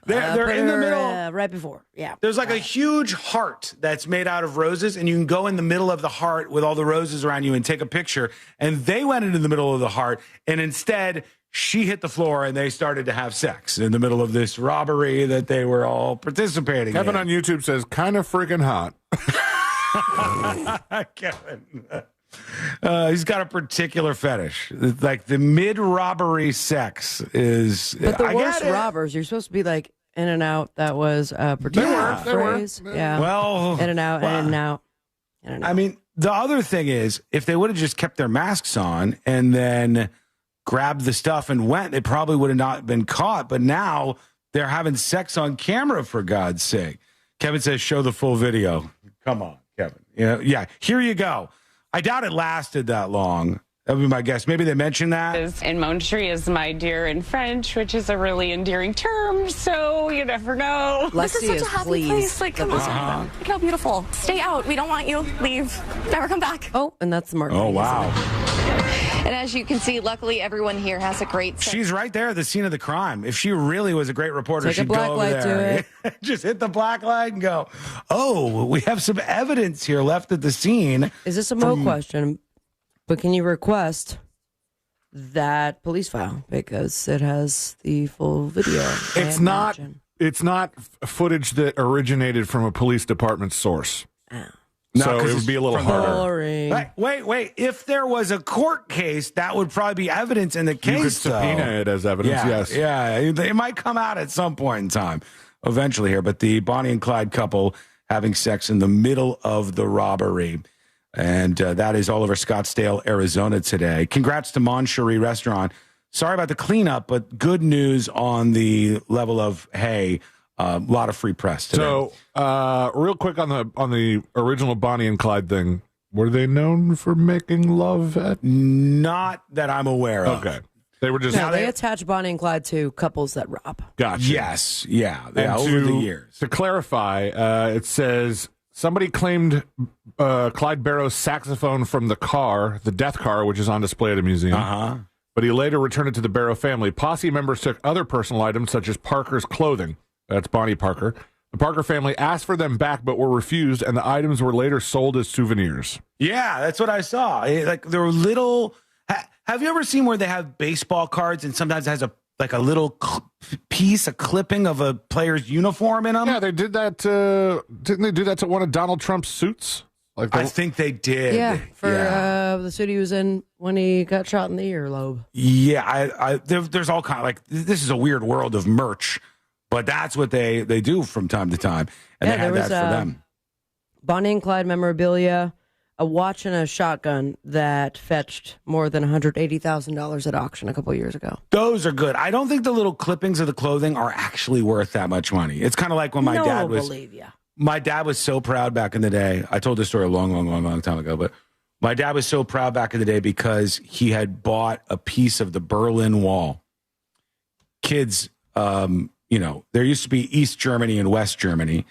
They're in the middle. Right before. Yeah. There's like a huge heart that's made out of roses, and you can go in the middle of the heart with all the roses around you and take a picture. And they went into the middle of the heart, and instead she hit the floor and they started to have sex in the middle of this robbery that they were all participating Kevin in. on YouTube says, kind of freaking hot. Kevin. He's got a particular fetish. Like the mid-robbery sex is... But the I worst get it. robbers, you're supposed to be like in and out. That was a particular phrase. Yeah. Well, in and out, in and out. In and out. I mean, the other thing is, if they would have just kept their masks on and then grabbed the stuff and went, they probably would have not been caught. But now they're having sex on camera, for God's sake. Kevin says, show the full video. Come on, Kevin. Yeah, here you go. I doubt it lasted that long. That would be my guess. Maybe they mentioned that. And mon chéri is my dear in French, which is a really endearing term, so you never know. Lexi This is such is a happy pleased place. Like, come that this on. happened. Look how beautiful. Stay out. We don't want you. Leave. Never come back. Oh, and that's the marketing. Oh, wow. And as you can see, luckily everyone here has a great sense. She's right there at the scene of the crime. If she really was a great reporter, Take a she'd black go over light to there. Just hit the black light and go, oh, we have some evidence here left at the scene. Is this a Mo question? But can you request that police file because it has the full video? It's not footage that originated from a police department source. No, So 'cause it would be a little it's harder. Boring. Wait. If there was a court case, that would probably be evidence in the case. You could subpoena though. it as evidence, yes. Yeah, it might come out at some point in time, eventually here. But the Bonnie and Clyde couple having sex in the middle of the robbery. And that is all over Scottsdale, Arizona today. Congrats to Mon Chéri Restaurant. Sorry about the cleanup, but good news on the level of, hey, a lot of free press today. So, real quick on the original Bonnie and Clyde thing, were they known for making love at? Not that I'm aware of. Okay. They were just... No, they attach Bonnie and Clyde to couples that rob. Gotcha. Yes. Yeah. And Over the years. To clarify, it says... Somebody claimed Clyde Barrow's saxophone from the car, the death car, which is on display at a museum. But he later returned it to the Barrow family. Posse members took other personal items, such as Parker's clothing. That's Bonnie Parker. The Parker family asked for them back, but were refused, and the items were later sold as souvenirs. Yeah, that's what I saw. Like, there were little... Have you ever seen where they have baseball cards and sometimes it has a little piece, a clipping of a player's uniform in them? Yeah, they did that. Didn't they do that to one of Donald Trump's suits? Like I think they did. Yeah, for the suit he was in when he got shot in the earlobe. Yeah, there's all kind of like, this is a weird world of merch, but that's what they do from time to time. And they had that for them. Bonnie and Clyde memorabilia, a watch and a shotgun that fetched more than $180,000 at auction a couple years ago. Those are good. I don't think the little clippings of the clothing are actually worth that much money. It's kind of like when my dad was... believe you. My dad was so proud back in the day. I told this story a long time ago, but my dad was so proud back in the day because he had bought a piece of the Berlin Wall. Kids, there used to be East Germany and West Germany.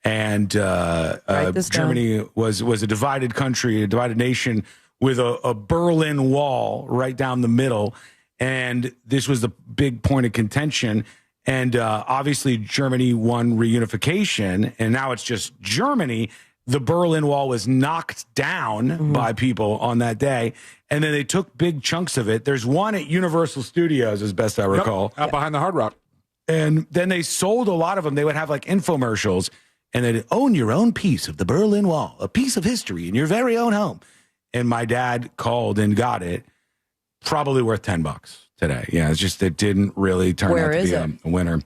And Germany was a divided country, a divided nation with a Berlin Wall right down the middle. And this was the big point of contention. And obviously Germany won reunification, and now it's just Germany. The Berlin Wall was knocked down by people on that day, and then they took big chunks of it. There's one at Universal Studios, as best I recall. Out behind the Hard Rock. And then they sold a lot of them. They would have like infomercials. And they'd own your own piece of the Berlin Wall, a piece of history in your very own home. And my dad called and got it. Probably worth $10 today. Yeah, it's just it didn't really turn out to be a winner.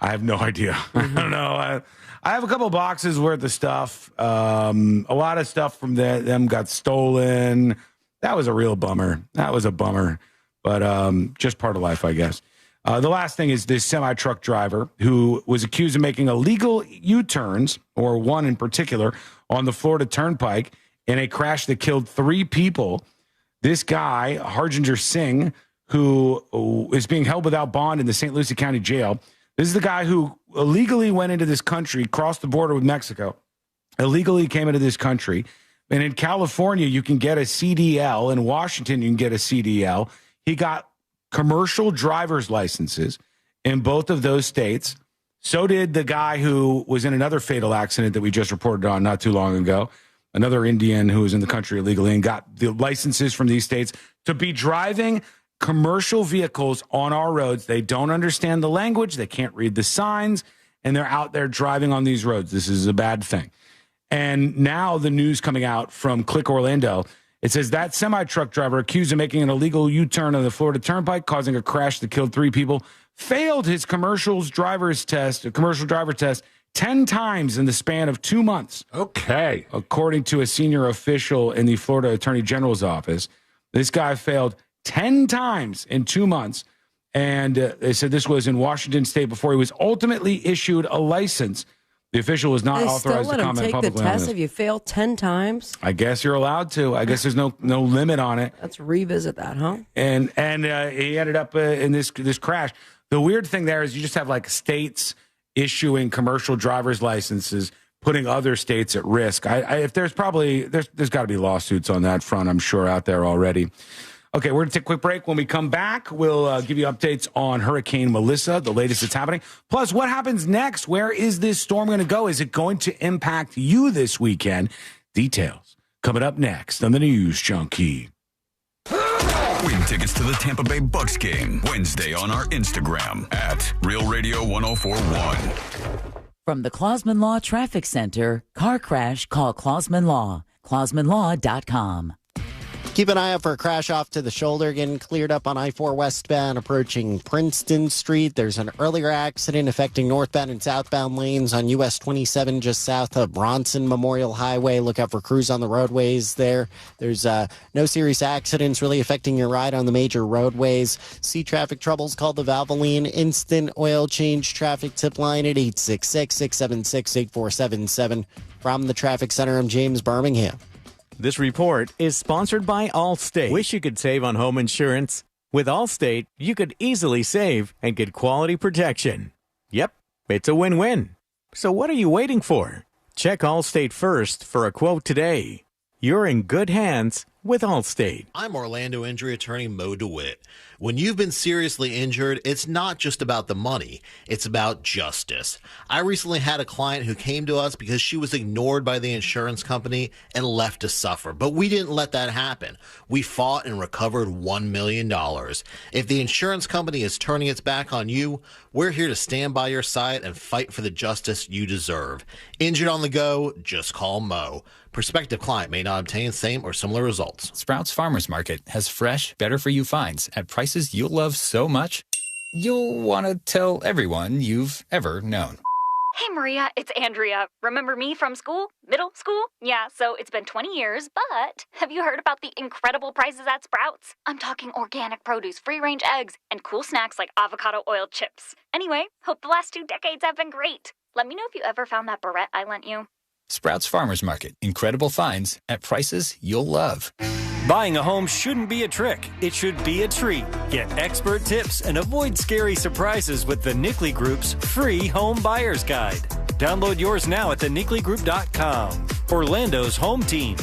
I have no idea. I don't know. I have a couple boxes worth of stuff. A lot of stuff from them got stolen. That was a real bummer. That was a bummer. But just part of life, I guess. The last thing is this semi-truck driver who was accused of making illegal U-turns, or one in particular, on the Florida Turnpike in a crash that killed 3 people. This guy, Harjinder Singh, who is being held without bond in the St. Lucie County Jail. This is the guy who illegally went into this country, crossed the border with Mexico, illegally came into this country. And in California, you can get a CDL. In Washington, you can get a CDL. He got commercial driver's licenses in both of those states. So did the guy who was in another fatal accident that we just reported on not too long ago, another Indian who was in the country illegally and got the licenses from these states to be driving commercial vehicles on our roads. They don't understand the language. They can't read the signs, and they're out there driving on these roads. This is a bad thing. And now the news coming out from Click Orlando, it says that semi-truck driver accused of making an illegal U-turn on the Florida Turnpike, causing a crash that killed 3 people, failed his commercial driver test 10 times in the span of 2 months. Okay. According to a senior official in the Florida Attorney General's office, this guy failed 10 times in 2 months. And they said this was in Washington State before he was ultimately issued a license. The official was not authorized to comment publicly on this. They still let him take the test if you fail 10 times? I guess you're allowed to. I guess there's no limit on it. Let's revisit that, huh? And he ended up in this crash. The weird thing there is you just have like states issuing commercial driver's licenses, putting other states at risk. If there's got to be lawsuits on that front, I'm sure, out there already. Okay, we're going to take a quick break. When we come back, we'll give you updates on Hurricane Melissa, the latest that's happening. Plus, what happens next? Where is this storm going to go? Is it going to impact you this weekend? Details coming up next on the News Junkie. Win tickets to the Tampa Bay Bucks game Wednesday on our Instagram at Real Radio 1041. From the Clausman Law Traffic Center, car crash, call Clausman Law. ClausmanLaw.com. Keep an eye out for a crash off to the shoulder, getting cleared up on I-4 westbound approaching Princeton Street. There's an earlier accident affecting northbound and southbound lanes on US 27 just south of Bronson Memorial Highway. Look out for crews on the roadways there. There's no serious accidents really affecting your ride on the major roadways. See traffic troubles, call the Valvoline Instant Oil Change Traffic Tip Line at 866-676-8477. From the Traffic Center, I'm James Birmingham. This report is sponsored by Allstate. Wish you could save on home insurance? With Allstate, you could easily save and get quality protection. Yep, it's a win-win. So what are you waiting for? Check Allstate first for a quote today. You're in good hands with Allstate. I'm Orlando injury attorney Mo DeWitt. When you've been seriously injured, it's not just about the money, it's about justice. I recently had a client who came to us because she was ignored by the insurance company and left to suffer, but we didn't let that happen. We fought and recovered $1 million. If the insurance company is turning its back on you, we're here to stand by your side and fight for the justice you deserve. Injured on the go, just call Mo. Prospective client may not obtain same or similar results. Sprouts Farmers Market has fresh, better-for-you finds at prices you'll love so much, you'll want to tell everyone you've ever known. Hey, Maria, it's Andrea. Remember me from school? Middle school? Yeah, so it's been 20 years, but have you heard about the incredible prices at Sprouts? I'm talking organic produce, free-range eggs, and cool snacks like avocado oil chips. Anyway, hope the last 2 decades have been great. Let me know if you ever found that barrette I lent you. Sprouts Farmers Market. Incredible finds at prices you'll love. Buying a home shouldn't be a trick. It should be a treat. Get expert tips and avoid scary surprises with the Nickley Group's free home buyer's guide. Download yours now at thenickley.com. Orlando's home team.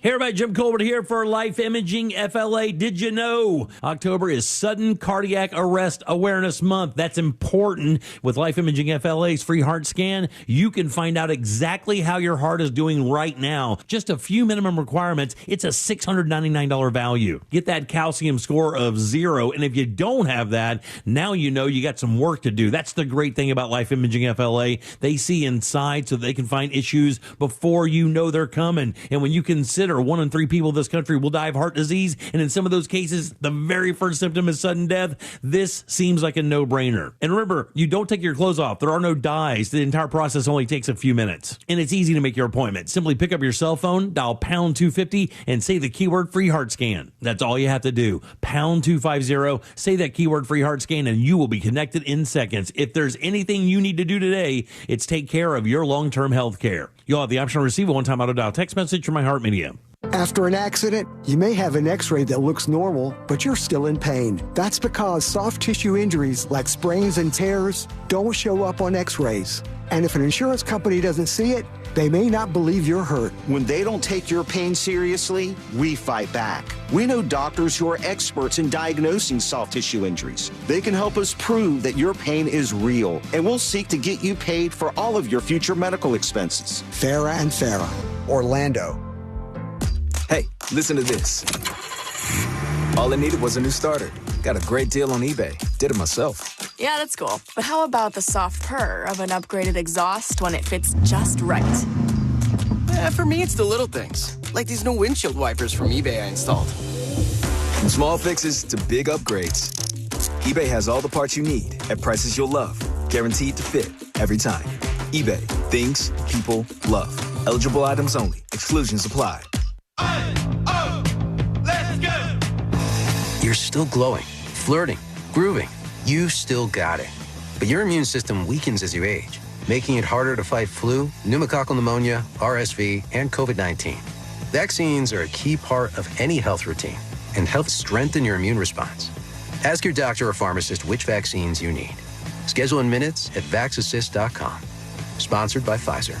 Hey everybody, Jim Colbert here for Life Imaging FLA. Did you know October is Sudden Cardiac Arrest Awareness Month? That's important. With Life Imaging FLA's free heart scan, you can find out exactly how your heart is doing right now. Just a few minimum requirements. It's a $699 value. Get that calcium score of 0, and if you don't have that, now you know you got some work to do. That's the great thing about Life Imaging FLA. They see inside so they can find issues before you know they're coming. And when you consider reminder, 1 in 3 people in this country will die of heart disease. And in some of those cases, the very first symptom is sudden death. This seems like a no-brainer. And remember, you don't take your clothes off. There are no dyes. The entire process only takes a few minutes. And it's easy to make your appointment. Simply pick up your cell phone, dial pound 250, and say the keyword free heart scan. That's all you have to do. Pound 250, say that keyword free heart scan, and you will be connected in seconds. If there's anything you need to do today, it's take care of your long-term health care. You'll have the option to receive a one-time auto-dial text message from iHeartMedia. After an accident, you may have an x-ray that looks normal, but you're still in pain. That's because soft tissue injuries like sprains and tears don't show up on x-rays. And if an insurance company doesn't see it, they may not believe you're hurt. When they don't take your pain seriously, we fight back. We know doctors who are experts in diagnosing soft tissue injuries. They can help us prove that your pain is real, and we'll seek to get you paid for all of your future medical expenses. Farah and Farah, Orlando. Hey, listen to this. All I needed was a new starter. Got a great deal on eBay. Did it myself. Yeah, that's cool. But how about the soft purr of an upgraded exhaust when it fits just right? For me, it's the little things. Like these new windshield wipers from eBay I installed. From small fixes to big upgrades, eBay has all the parts you need at prices you'll love. Guaranteed to fit every time. eBay. Things people love. Eligible items only. Exclusions apply. Let's go! You're still glowing, flirting, grooving. You still got it. But your immune system weakens as you age, making it harder to fight flu, pneumococcal pneumonia, RSV, and COVID-19. Vaccines are a key part of any health routine and help strengthen your immune response. Ask your doctor or pharmacist which vaccines you need. Schedule in minutes at VaxAssist.com. Sponsored by Pfizer.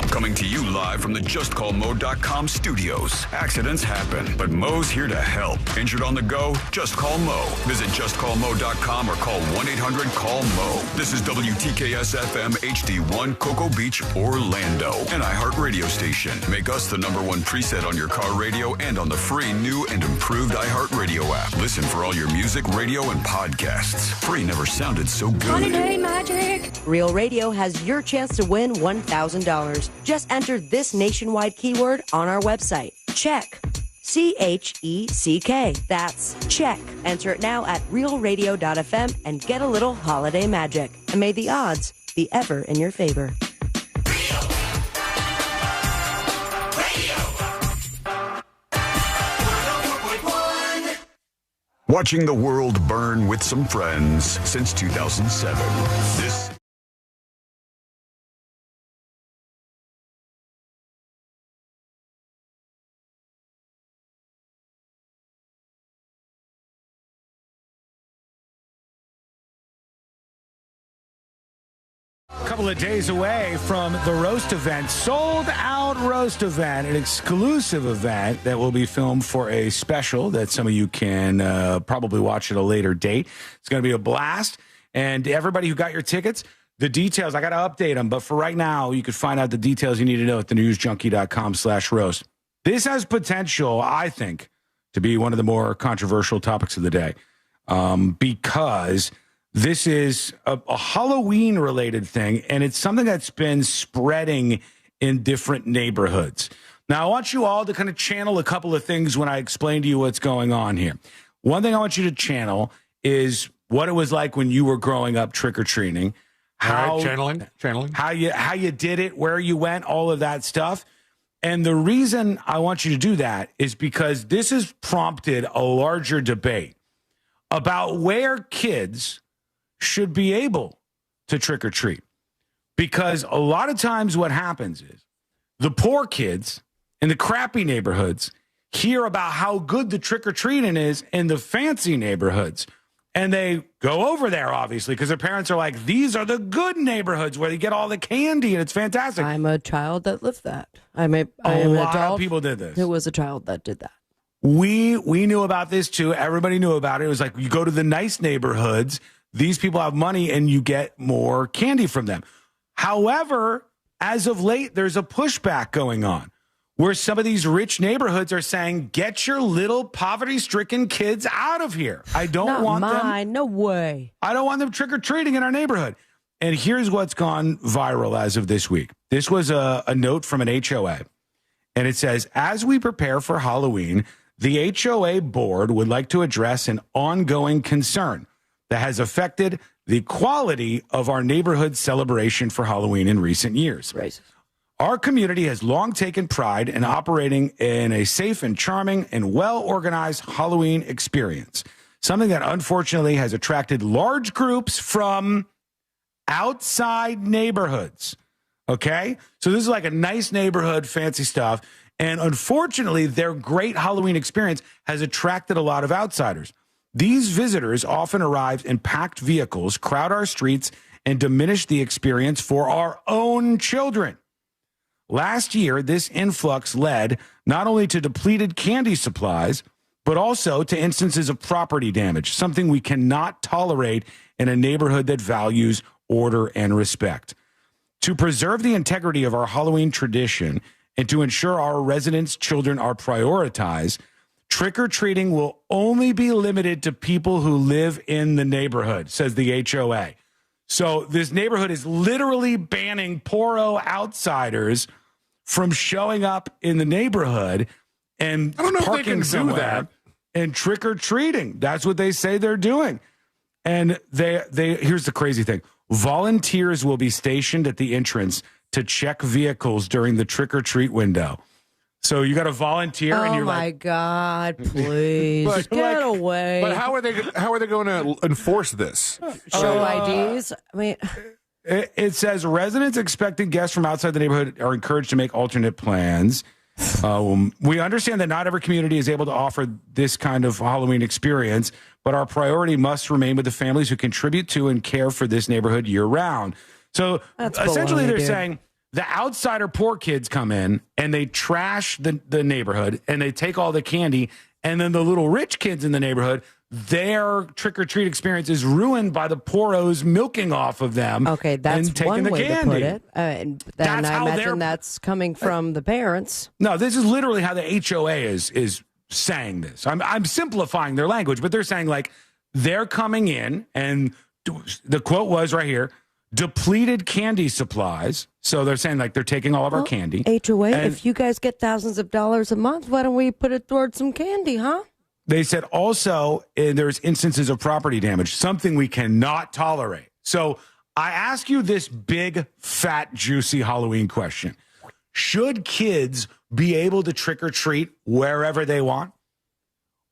Coming to you live from the JustCallMo.com studios. Accidents happen, but Mo's here to help. Injured on the go? Just call Mo. Visit JustCallMo.com or call 1-800-CALL-MO. This is WTKS-FM HD1 Cocoa Beach, Orlando. An iHeart radio station. Make us the #1 preset on your car radio and on the free new and improved iHeart radio app. Listen for all your music, radio, and podcasts. Free never sounded so good. Holiday Magic. Real Radio has your chance to win $1,000. Just enter this nationwide keyword on our website. Check. CHECK. That's check. Enter it now at realradio.fm and get a little holiday magic. And may the odds be ever in your favor. Watching the world burn with some friends since 2007. This couple of days away from the roast event, sold out roast event, an exclusive event that will be filmed for a special that some of you can probably watch at a later date. It's going to be a blast. And everybody who got your tickets, the details, I got to update them. But for right now, you can find out the details you need to know at thenewsjunkie.com/roast. This has potential, I think, to be one of the more controversial topics of the day because this is a Halloween-related thing, and it's something that's been spreading in different neighborhoods. Now, I want you all to kind of channel a couple of things when I explain to you what's going on here. One thing I want you to channel is what it was like when you were growing up trick-or-treating. How, channeling. How you did it, where you went, all of that stuff. And the reason I want you to do that is because this has prompted a larger debate about where kids should be able to trick or treat. Because a lot of times what happens is the poor kids in the crappy neighborhoods hear about how good the trick or treating is in the fancy neighborhoods. And they go over there, obviously, because their parents are like, these are the good neighborhoods where they get all the candy and it's fantastic. I'm a child that lived that. I am a an lot adult of people did this. Who was a child that did that. We knew about this too. Everybody knew about it. It was like you go to the nice neighborhoods. These people have money and you get more candy from them. However, as of late, there's a pushback going on where some of these rich neighborhoods are saying, get your little poverty-stricken kids out of here. I don't want them. No way. I don't want them trick-or-treating in our neighborhood. And here's what's gone viral as of this week. This was a note from an HOA. And it says, as we prepare for Halloween, the HOA board would like to address an ongoing concern that has affected the quality of our neighborhood celebration for Halloween in recent years. Right. Our community has long taken pride in operating in a safe and charming and well-organized Halloween experience, something that unfortunately has attracted large groups from outside neighborhoods. Okay? So this is like a nice neighborhood, fancy stuff. And unfortunately, their great Halloween experience has attracted a lot of outsiders. These visitors often arrive in packed vehicles, crowd our streets, and diminish the experience for our own children. Last year, this influx led not only to depleted candy supplies, but also to instances of property damage, something we cannot tolerate in a neighborhood that values order and respect. To preserve the integrity of our Halloween tradition and to ensure our residents' children are prioritized, trick-or-treating will only be limited to people who live in the neighborhood, says the HOA. So this neighborhood is literally banning poro outsiders from showing up in the neighborhood and I don't know if they parking can do somewhere that. and trick-or-treating. That's what they say they're doing. And they here's the crazy thing. Volunteers will be stationed at the entrance to check vehicles during the trick-or-treat window. So you got to volunteer, and you're oh my like, God, please But, get like, away. But how are they going to enforce this? Show IDs. I mean, it says residents expecting guests from outside the neighborhood are encouraged to make alternate plans. We understand that not every community is able to offer this kind of Halloween experience, but our priority must remain with the families who contribute to and care for this neighborhood year round. So essentially they're saying the outsider poor kids come in and they trash the neighborhood and they take all the candy, and then the little rich kids in the neighborhood, their trick-or-treat experience is ruined by the poros milking off of them. okay, that's and taking one the way candy. to put it. And then I imagine that's coming from the parents. No, this is literally how the HOA is saying this. I'm simplifying their language, but they're saying like they're coming in, and the quote was right here, depleted candy supplies. So they're saying like they're taking all of our candy. HOA, if you guys get thousands of dollars a month, why don't we put it towards some candy, huh? They said also there's instances of property damage, something we cannot tolerate. So I ask you this big, fat, juicy Halloween question. Should kids be able to trick or treat wherever they want?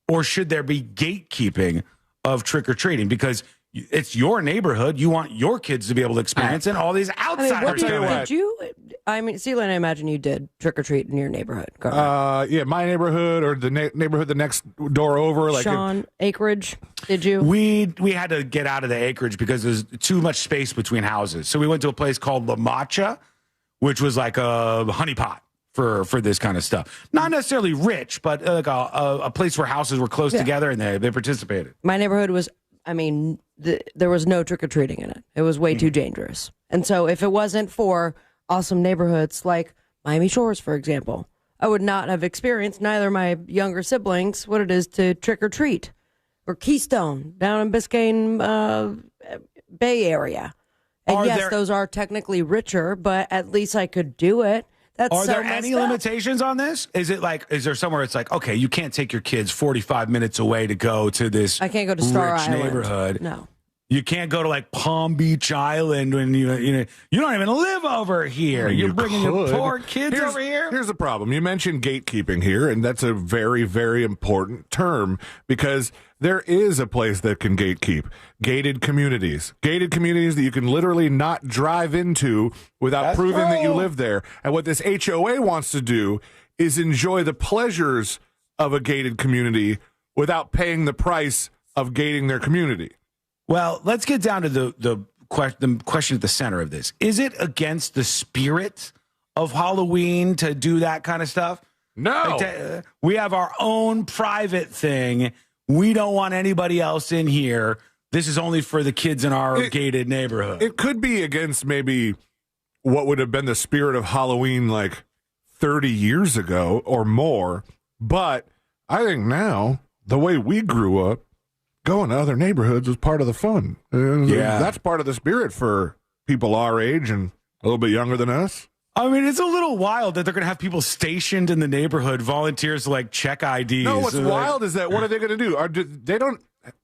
Or should there be gatekeeping of trick or treating? Because it's your neighborhood. You want your kids to be able to experience it, and all these outsiders. Celia, I imagine you did trick or treat in your neighborhood. Yeah, my neighborhood or the neighborhood the next door over. Like Sean, acreage, did you? We had to get out of the acreage because there's too much space between houses. So we went to a place called La Macha, which was like a honeypot for this kind of stuff. Not necessarily rich, but like a place where houses were close together and they participated. My neighborhood was, there was no trick-or-treating in it. It was way too dangerous. And so if it wasn't for awesome neighborhoods like Miami Shores, for example, I would not have experienced, neither of my younger siblings, what it is to trick-or-treat. Or Keystone, down in Biscayne Bay Area. And yes, those are technically richer, but at least I could do it. Are there any limitations on this? Is there somewhere it's like, okay, you can't take your kids 45 minutes away to go to this I can't go to Star rich Island. neighborhood? No. You can't go to like Palm Beach Island when you don't even live over here. You're bringing your poor kids over here. Here's the problem. You mentioned gatekeeping here, and that's a very, very important term because there is a place that can gatekeep. Gated communities that you can literally not drive into without proving that you live there. And what this HOA wants to do is enjoy the pleasures of a gated community without paying the price of gating their community. Well, let's get down to the question at the center of this. Is it against the spirit of Halloween to do that kind of stuff? No. We have our own private thing. We don't want anybody else in here. This is only for the kids in our gated neighborhood. It could be against maybe what would have been the spirit of Halloween like 30 years ago or more. But I think now, the way we grew up, going to other neighborhoods was part of the fun. Yeah. That's part of the spirit for people our age and a little bit younger than us. I mean, it's a little wild that they're going to have people stationed in the neighborhood, volunteers to like check IDs. No, what's wild is that what are they going to do?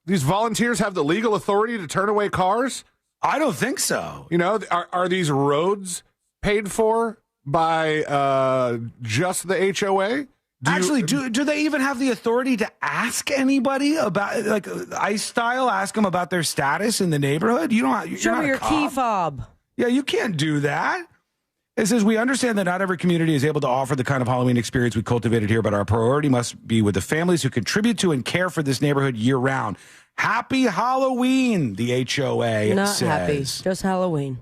These volunteers have the legal authority to turn away cars? I don't think so. You know, are these roads paid for by just the HOA? Do they even have the authority to ask anybody about, like, ICE style, ask them about their status in the neighborhood? You don't. Show me your key fob. Yeah, you can't do that. It says, we understand that not every community is able to offer the kind of Halloween experience we cultivated here, but our priority must be with the families who contribute to and care for this neighborhood year-round. Happy Halloween, the HOA Not says. happy, just Halloween.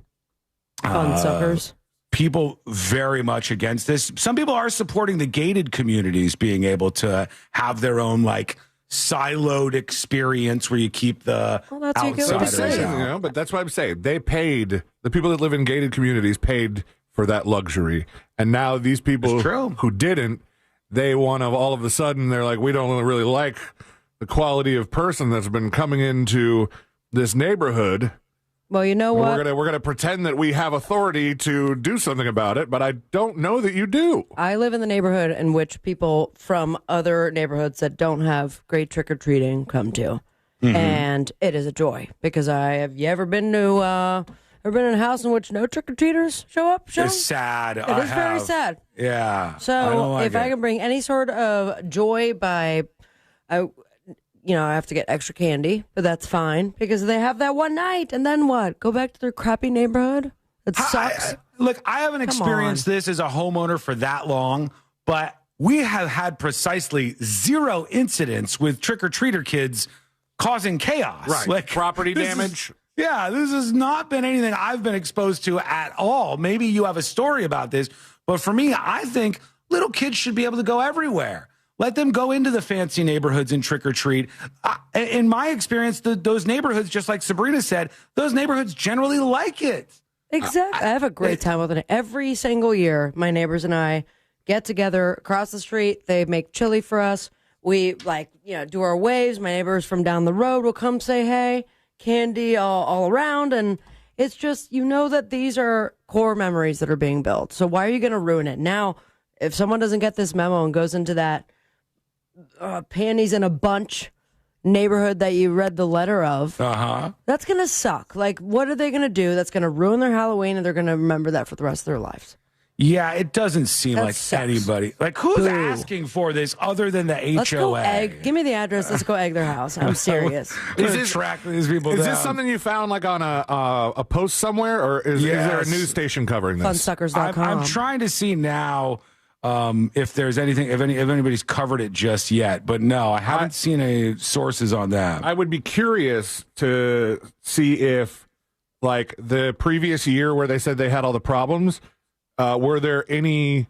Fun suckers. People very much against this. Some people are supporting the gated communities being able to have their own, like, siloed experience where you keep the outsiders out. But that's what I'm saying. They paid, the people that live in gated communities paid for that luxury. And now these people who didn't, they want to, all of a sudden, they're like, we don't really like the quality of person that's been coming into this neighborhood. Well, you know what? We're gonna pretend that we have authority to do something about it, but I don't know that you do. I live in the neighborhood in which people from other neighborhoods that don't have great trick-or-treating come to. Mm-hmm. And it is a joy because have you ever been to... Ever been in a house in which no trick-or-treaters show up? It's sad. It is very sad. Yeah. So I can bring any sort of joy by, I have to get extra candy, but that's fine because they have that one night, and then what? Go back to their crappy neighborhood? It sucks. Look, I haven't experienced this as a homeowner for that long, but we have had precisely 0 incidents with trick-or-treater kids causing chaos. Right. Like property damage. This has not been anything I've been exposed to at all. Maybe you have a story about this, but for me, I think little kids should be able to go everywhere. Let them go into the fancy neighborhoods and trick or treat. In my experience, those neighborhoods, just like Sabrina said, those neighborhoods generally like it. Exactly. I have a great time with it. Every single year, my neighbors and I get together across the street. They make chili for us. We do our waves. My neighbors from down the road will come say hey. Candy all around, and it's just, that these are core memories that are being built. So why are you going to ruin it? Now, if someone doesn't get this memo and goes into that panties in a bunch neighborhood that you read the letter of, that's going to suck. Like, what are they going to do that's going to ruin their Halloween, and they're going to remember that for the rest of their lives? Yeah, it doesn't seem like anybody. Like, who's asking for this other than the HOA? Let's go egg. Give me the address. Let's go egg their house. I'm serious. Track these people down. Is this something you found like on a post somewhere, or is there a news station covering this? Funsuckers.com. I'm trying to see now if there's anything, if anybody's covered it just yet. But no, I haven't seen any sources on that. I would be curious to see if, like, the previous year where they said they had all the problems, were there any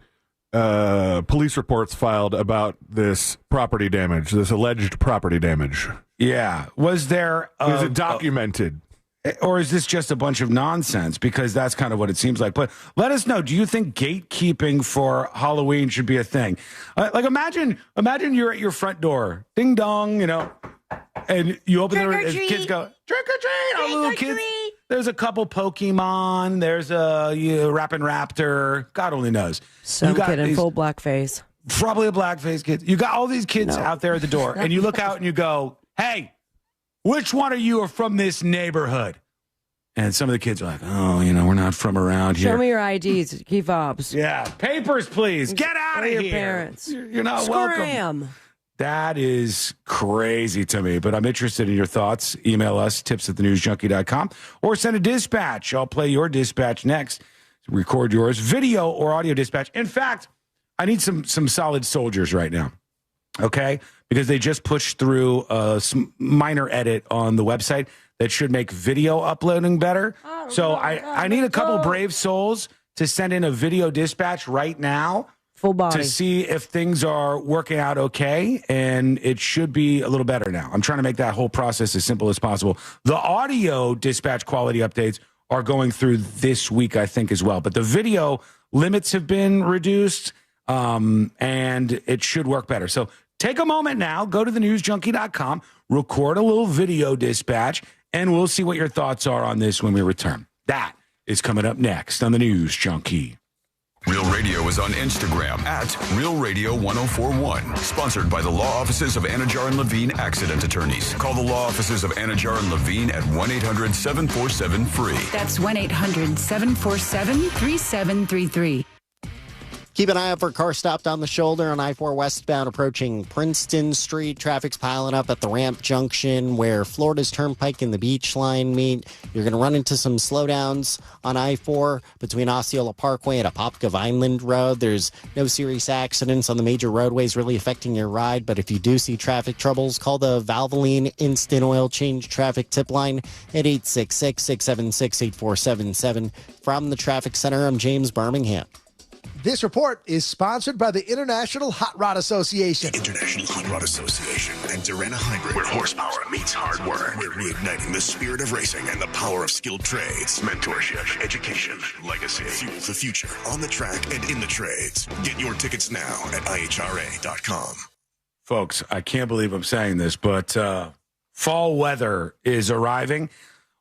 police reports filed about this property damage, this alleged property damage? Yeah. Was there... is it documented? Or is this just a bunch of nonsense? Because that's kind of what it seems like. But let us know. Do you think gatekeeping for Halloween should be a thing? Like, imagine you're at your front door. Ding dong, and you open the door and kids go, trick or treat! All little kids. There's a couple Pokemon. There's a Rappin' Raptor. God only knows. Some kid in full blackface. Probably a blackface kid. You got all these kids out there at the door, and you look out and you go, hey, which one of you are from this neighborhood? And some of the kids are like, oh, we're not from around here. Show me your IDs, key fobs. Yeah, papers, please. Get out of here. Your parents. You're not welcome. That is crazy to me, but I'm interested in your thoughts. Email us, tips@thenewsjunkie.com, or send a dispatch. I'll play your dispatch next. Record yours, video or audio dispatch. In fact, I need some solid soldiers right now, okay? Because they just pushed through some minor edit on the website that should make video uploading better. So I need a couple brave souls to send in a video dispatch right now. Full body. To see if things are working out okay, and it should be a little better now. I'm trying to make that whole process as simple as possible. The audio dispatch quality updates are going through this week, I think, as well. But the video limits have been reduced, and it should work better. So take a moment now, go to thenewsjunkie.com, record a little video dispatch, and we'll see what your thoughts are on this when we return. That is coming up next on the News Junkie. Real Radio is on Instagram at Real Radio 1041. Sponsored by the law offices of Anajar and Levine Accident Attorneys. Call the law offices of Anajar and Levine at 1-800-747-FREE. That's 1-800-747-3733. Keep an eye out for a car stopped on the shoulder on I-4 westbound approaching Princeton Street. Traffic's piling up at the ramp junction where Florida's Turnpike and the Beach Line meet. You're going to run into some slowdowns on I-4 between Osceola Parkway and Apopka Vineland Road. There's no serious accidents on the major roadways really affecting your ride, but if you do see traffic troubles, call the Valvoline Instant Oil Change Traffic Tip Line at 866-676-8477. From the Traffic Center, I'm James Birmingham. This report is sponsored by the International Hot Rod Association. The International Hot Rod Association and Durana Hybrid, where horsepower meets hard work. We're reigniting the spirit of racing and the power of skilled trades. Mentorship, education, legacy. Fuel the future on the track and in the trades. Get your tickets now at ihra.com. Folks, I can't believe I'm saying this, but fall weather is arriving.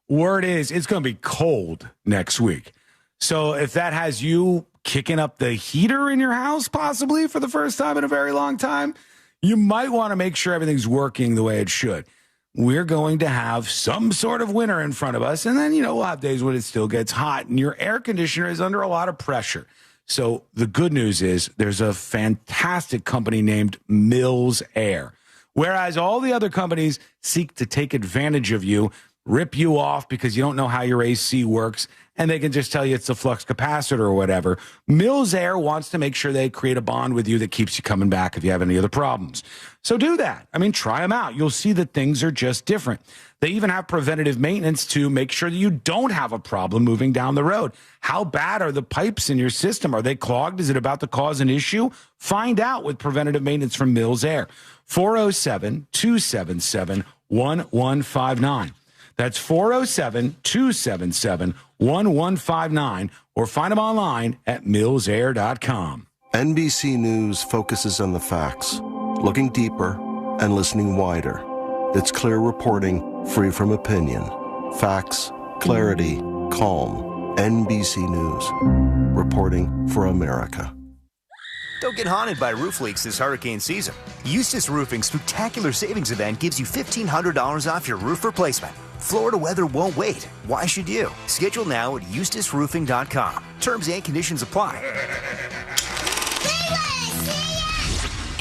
Word is it's going to be cold next week. So if that has you kicking up the heater in your house, possibly for the first time in a very long time, you might want to make sure everything's working the way it should. We're going to have some sort of winter in front of us, and then, we'll have days when it still gets hot, and your air conditioner is under a lot of pressure. So the good news is there's a fantastic company named Mills Air. Whereas all the other companies seek to take advantage of you, rip you off because you don't know how your AC works, and they can just tell you it's the flux capacitor or whatever. Mills Air wants to make sure they create a bond with you that keeps you coming back if you have any other problems. So do that. Try them out. You'll see that things are just different. They even have preventative maintenance to make sure that you don't have a problem moving down the road. How bad are the pipes in your system? Are they clogged? Is it about to cause an issue? Find out with preventative maintenance from Mills Air. 407-277-1159. That's 407-277-1159, or find them online at millsair.com. NBC News focuses on the facts, looking deeper and listening wider. It's clear reporting, free from opinion. Facts, clarity, calm. NBC News, reporting for America. Don't get haunted by roof leaks this hurricane season. Eustace Roofing's spectacular savings event gives you $1,500 off your roof replacement. Florida weather won't wait. Why should you? Schedule now at eustaceroofing.com. Terms and conditions apply.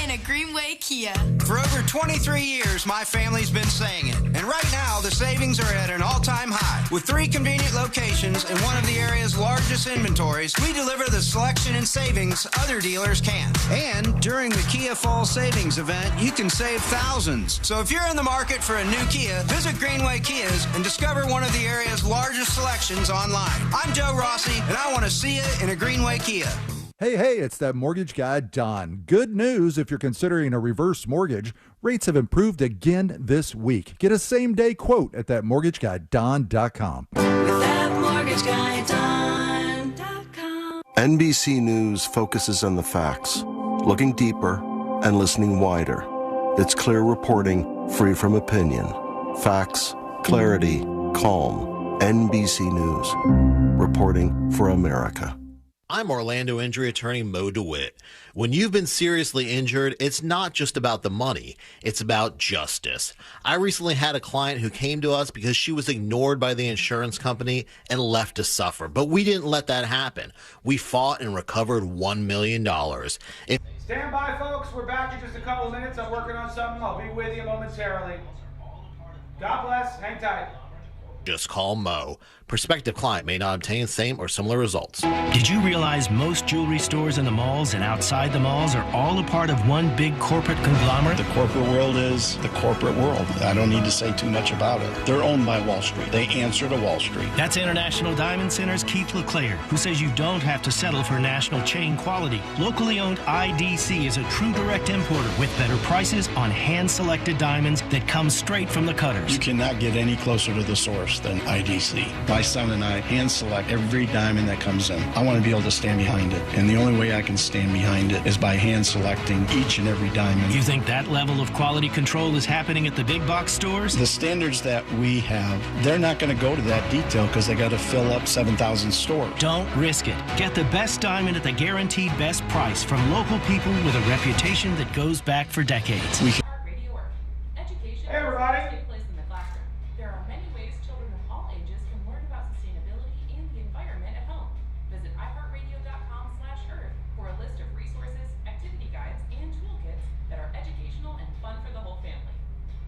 In a Greenway Kia. For over 23 years, my family's been saying it. And right now, the savings are at an all-time high. With 3 convenient locations and one of the area's largest inventories, we deliver the selection and savings other dealers can't. And during the Kia Fall Savings event, you can save thousands. So if you're in the market for a new Kia, visit Greenway Kias and discover one of the area's largest selections online. I'm Joe Rossi, and I want to see you in a Greenway Kia. Hey, it's that mortgage guy, Don. Good news if you're considering a reverse mortgage. Rates have improved again this week. Get a same-day quote at thatmortgageguyDon.com. ThatmortgageguyDon.com. NBC News focuses on the facts, looking deeper and listening wider. It's clear reporting, free from opinion. Facts, clarity, calm. NBC News, reporting for America. I'm Orlando injury attorney Mo DeWitt. When you've been seriously injured, it's not just about the money, it's about justice. I recently had a client who came to us because she was ignored by the insurance company and left to suffer. But we didn't let that happen. We fought and recovered $1 million. Stand by, folks. We're back in just a couple minutes. I'm working on something. I'll be with you momentarily. God bless. Hang tight. Just call Mo. Prospective client may not obtain same or similar results. Did you realize most jewelry stores in the malls and outside the malls are all a part of one big corporate conglomerate? The corporate world is the corporate world. I don't need to say too much about it. They're owned by Wall Street. They answer to Wall Street. That's International Diamond Center's Keith LeClaire, who says you don't have to settle for national chain quality. Locally owned IDC is a true direct importer with better prices on hand-selected diamonds that come straight from the cutters. You cannot get any closer to the source. worse than IDC. My son and I hand select every diamond that comes in. I want to be able to stand behind it. And the only way I can stand behind it is by hand selecting each and every diamond. You think that level of quality control is happening at the big box stores? The standards that we have, they're not going to go to that detail because they got to fill up 7,000 stores. Don't risk it. Get the best diamond at the guaranteed best price from local people with a reputation that goes back for decades. Hey, everybody. There are many ways children of all ages can learn about sustainability and the environment at home. Visit iHeartRadio.com/earth for a list of resources, activity guides, and toolkits that are educational and fun for the whole family.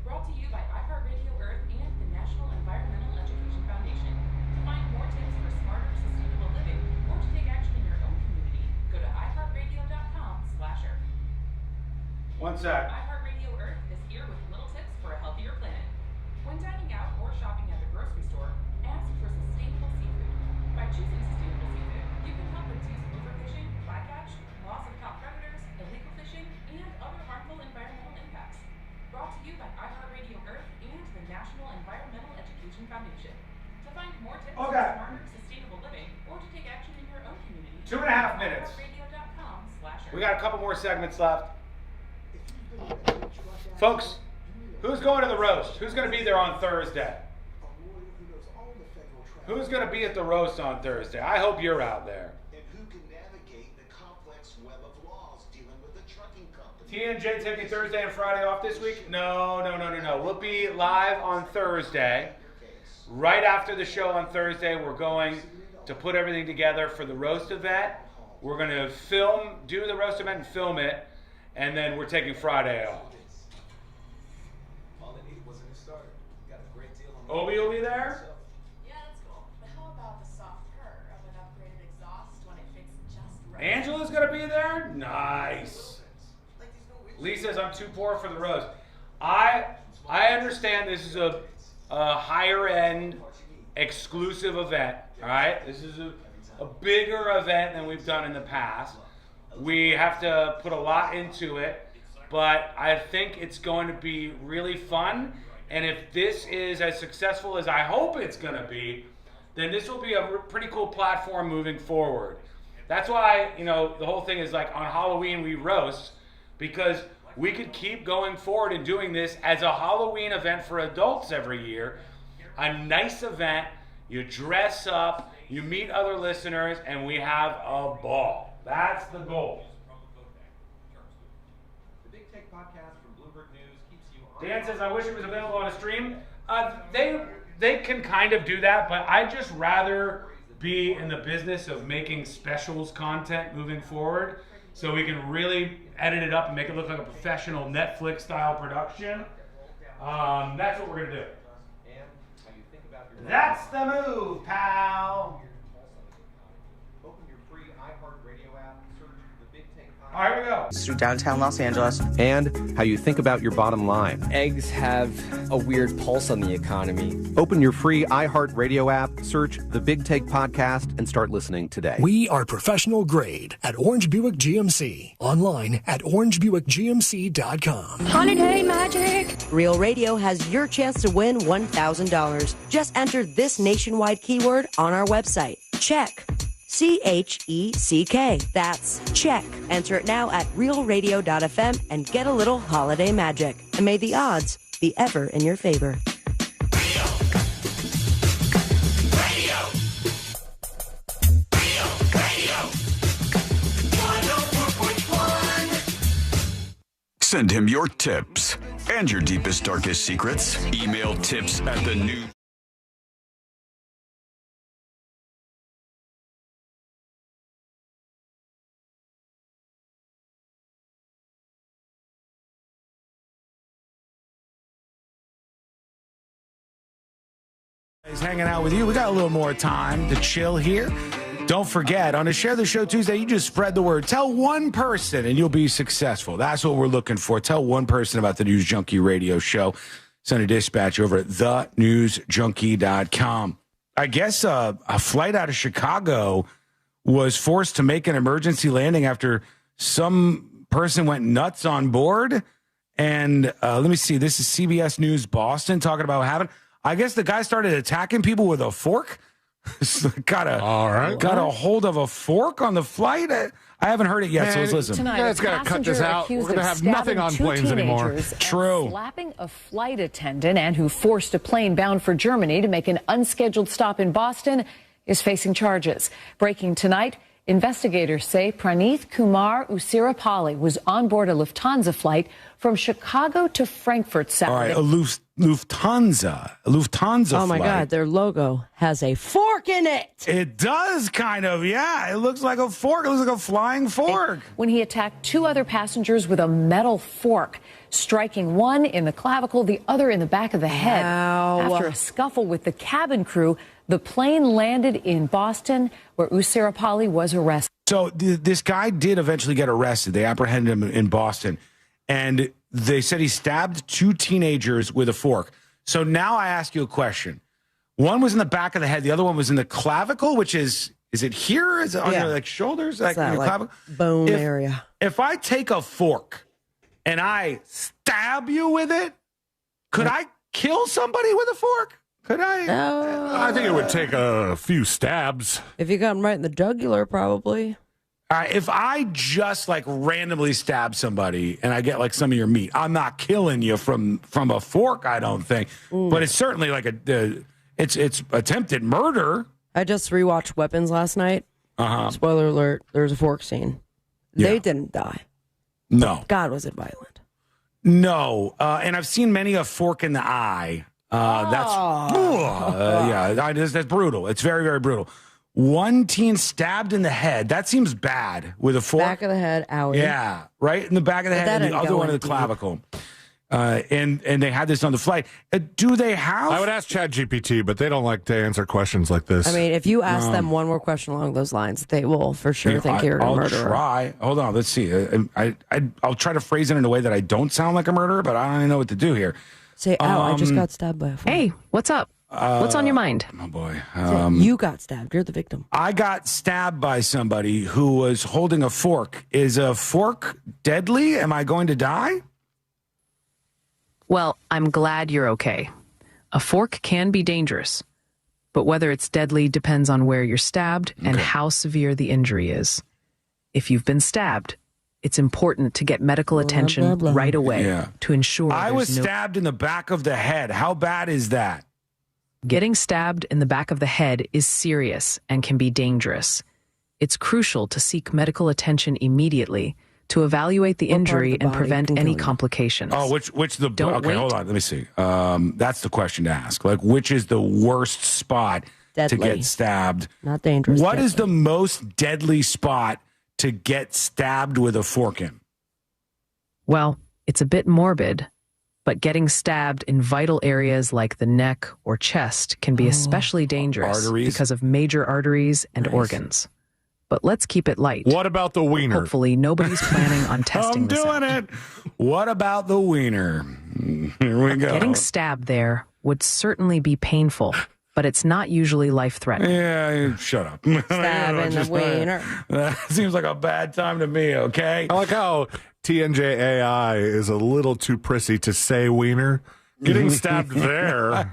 Brought to you by iHeartRadio Earth and the National Environmental Education Foundation. To find more tips for smarter, sustainable living or to take action in your own community, go to iHeartRadio.com/earth. One sec. iHeartRadio Earth is here with little tips for a healthier planet. When dining out or shopping at the grocery store, ask for sustainable seafood. By choosing sustainable seafood, you can help reduce overfishing, bycatch, loss of caught predators, illegal fishing, and other harmful environmental impacts. Brought to you by iHeartRadio Earth and the National Environmental Education Foundation. To find more tips for smarter, sustainable living or to take action in your own community, 2.5 minutes. iHeartRadio.com/earth. We got a couple more segments left. Folks, who's going to the roast? Who's going to be there on Thursday? Who's going to be at the roast on Thursday? I hope you're out there. TNJ taking Thursday and Friday off this week? No. We'll be live on Thursday. Right after the show on Thursday, we're going to put everything together for the roast event. We're going to do the roast event and film it, and then we're taking Friday off. Obi will be there? Yeah, that's cool. But how about the soft purr of an upgraded exhaust when it fits just right? Angela's going to be there? Nice. Lee says I'm too poor for the roast. I understand this is a higher end exclusive event, all right? This is a bigger event than we've done in the past. We have to put a lot into it, but I think it's going to be really fun. And if this is as successful as I hope it's going to be, then this will be a pretty cool platform moving forward. That's why, the whole thing is like on Halloween we roast, because we could keep going forward and doing this as a Halloween event for adults every year. A nice event, you dress up, you meet other listeners, and we have a ball. That's the goal. Dan says, I wish it was available on a stream. They can kind of do that, but I'd just rather be in the business of making specials content moving forward so we can really edit it up and make it look like a professional Netflix-style production. That's what we're going to do. That's the move, pal. All right, here we go. Through downtown Los Angeles. And how you think about your bottom line. Eggs have a weird pulse on the economy. Open your free iHeartRadio app, search The Big Take Podcast, and start listening today. We are professional grade at Orange Buick GMC. Online at orangebuickgmc.com. Holiday magic! Real Radio has your chance to win $1,000. Just enter this nationwide keyword on our website. Check. CHECK. That's check. Enter it now at realradio.fm and get a little holiday magic. And may the odds be ever in your favor. Send him your tips and your deepest, darkest secrets. Email tips@thenews. Hanging out with you. We got a little more time to chill here. Don't forget, on a Share the Show Tuesday, you just spread the word. Tell one person and you'll be successful. That's what we're looking for. Tell one person about the News Junkie radio show. Send a dispatch over at thenewsjunkie.com. I guess a flight out of Chicago was forced to make an emergency landing after some person went nuts on board. And let me see. This is CBS News Boston talking about what happened. I guess the guy started attacking people with a fork. got a hold of a fork on the flight. I haven't heard it yet, so let's listen. Tonight, a passenger accused of stabbing two teenagers and slapping a flight attendant and who forced a plane bound for Germany to make an unscheduled stop in Boston is facing charges. Breaking tonight, investigators say Praneeth Kumar Usirapalli was on board a Lufthansa flight from Chicago to Frankfurt Saturday. All right, Lufthansa Oh my flight. God, their logo has a fork in it. It does kind of, yeah. It looks like a fork. It looks like a flying fork. When he attacked two other passengers with a metal fork, striking one in the clavicle, the other in the back of the head. Ow. After a scuffle with the cabin crew, the plane landed in Boston, where Usirapalli was arrested. So this guy did eventually get arrested. They apprehended him in Boston. And they said he stabbed two teenagers with a fork. So now I ask you a question. One was in the back of the head. The other one was in the clavicle, which is it here? Is it on your shoulders? Like your clavicle? Bone area. If I take a fork and I stab you with it, could I kill somebody with a fork? Could I? I think it would take a few stabs. If you got him right in the jugular, probably. All right, if I just randomly stab somebody and I get some of your meat, I'm not killing you from a fork, I don't think. But it's certainly it's attempted murder. I just rewatched Weapons last night. Spoiler alert: there's a fork scene. They didn't die. No. God, was it violent? No, and I've seen many a fork in the eye. That's brutal. It's very, very brutal. One teen stabbed in the head. That seems bad with a fork. Back of the head, owie. Yeah, right in the back of the head, and the other one in the clavicle. And they had this on the flight. Do they have? I would ask ChatGPT, but they don't like to answer questions like this. I mean, if you ask them one more question along those lines, they will for sure think you're a murderer. I'll try. Hold on, let's see. I'll try to phrase it in a way that I don't sound like a murderer, but I don't even know what to do here. Say, ow, I just got stabbed by a fork. Hey, what's up? What's on your mind? Oh, boy. You got stabbed. You're the victim. I got stabbed by somebody who was holding a fork. Is a fork deadly? Am I going to die? Well, I'm glad you're okay. A fork can be dangerous, but whether it's deadly depends on where you're stabbed and how severe the injury is. If you've been stabbed, it's important to get medical attention right away to ensure I was stabbed in the back of the head. How bad is that? Getting stabbed in the back of the head is serious and can be dangerous. It's crucial to seek medical attention immediately to evaluate the injury and prevent any complications. Oh, which the Don't okay? wait. Hold on, let me see. That's the question to ask. Which is the worst spot to get stabbed? Not dangerous. What is the most deadly spot to get stabbed with a fork in? Well, it's a bit morbid, but getting stabbed in vital areas like the neck or chest can be especially dangerous because of major arteries and organs. But let's keep it light. What about the wiener? Hopefully nobody's planning on testing this out. I'm doing it. What about the wiener? Here we go. Getting stabbed there would certainly be painful, but it's not usually life-threatening. Yeah, shut up. Stabbing the wiener. That seems like a bad time to me, okay? I like how TNJAI is a little too prissy to say wiener. Getting stabbed there.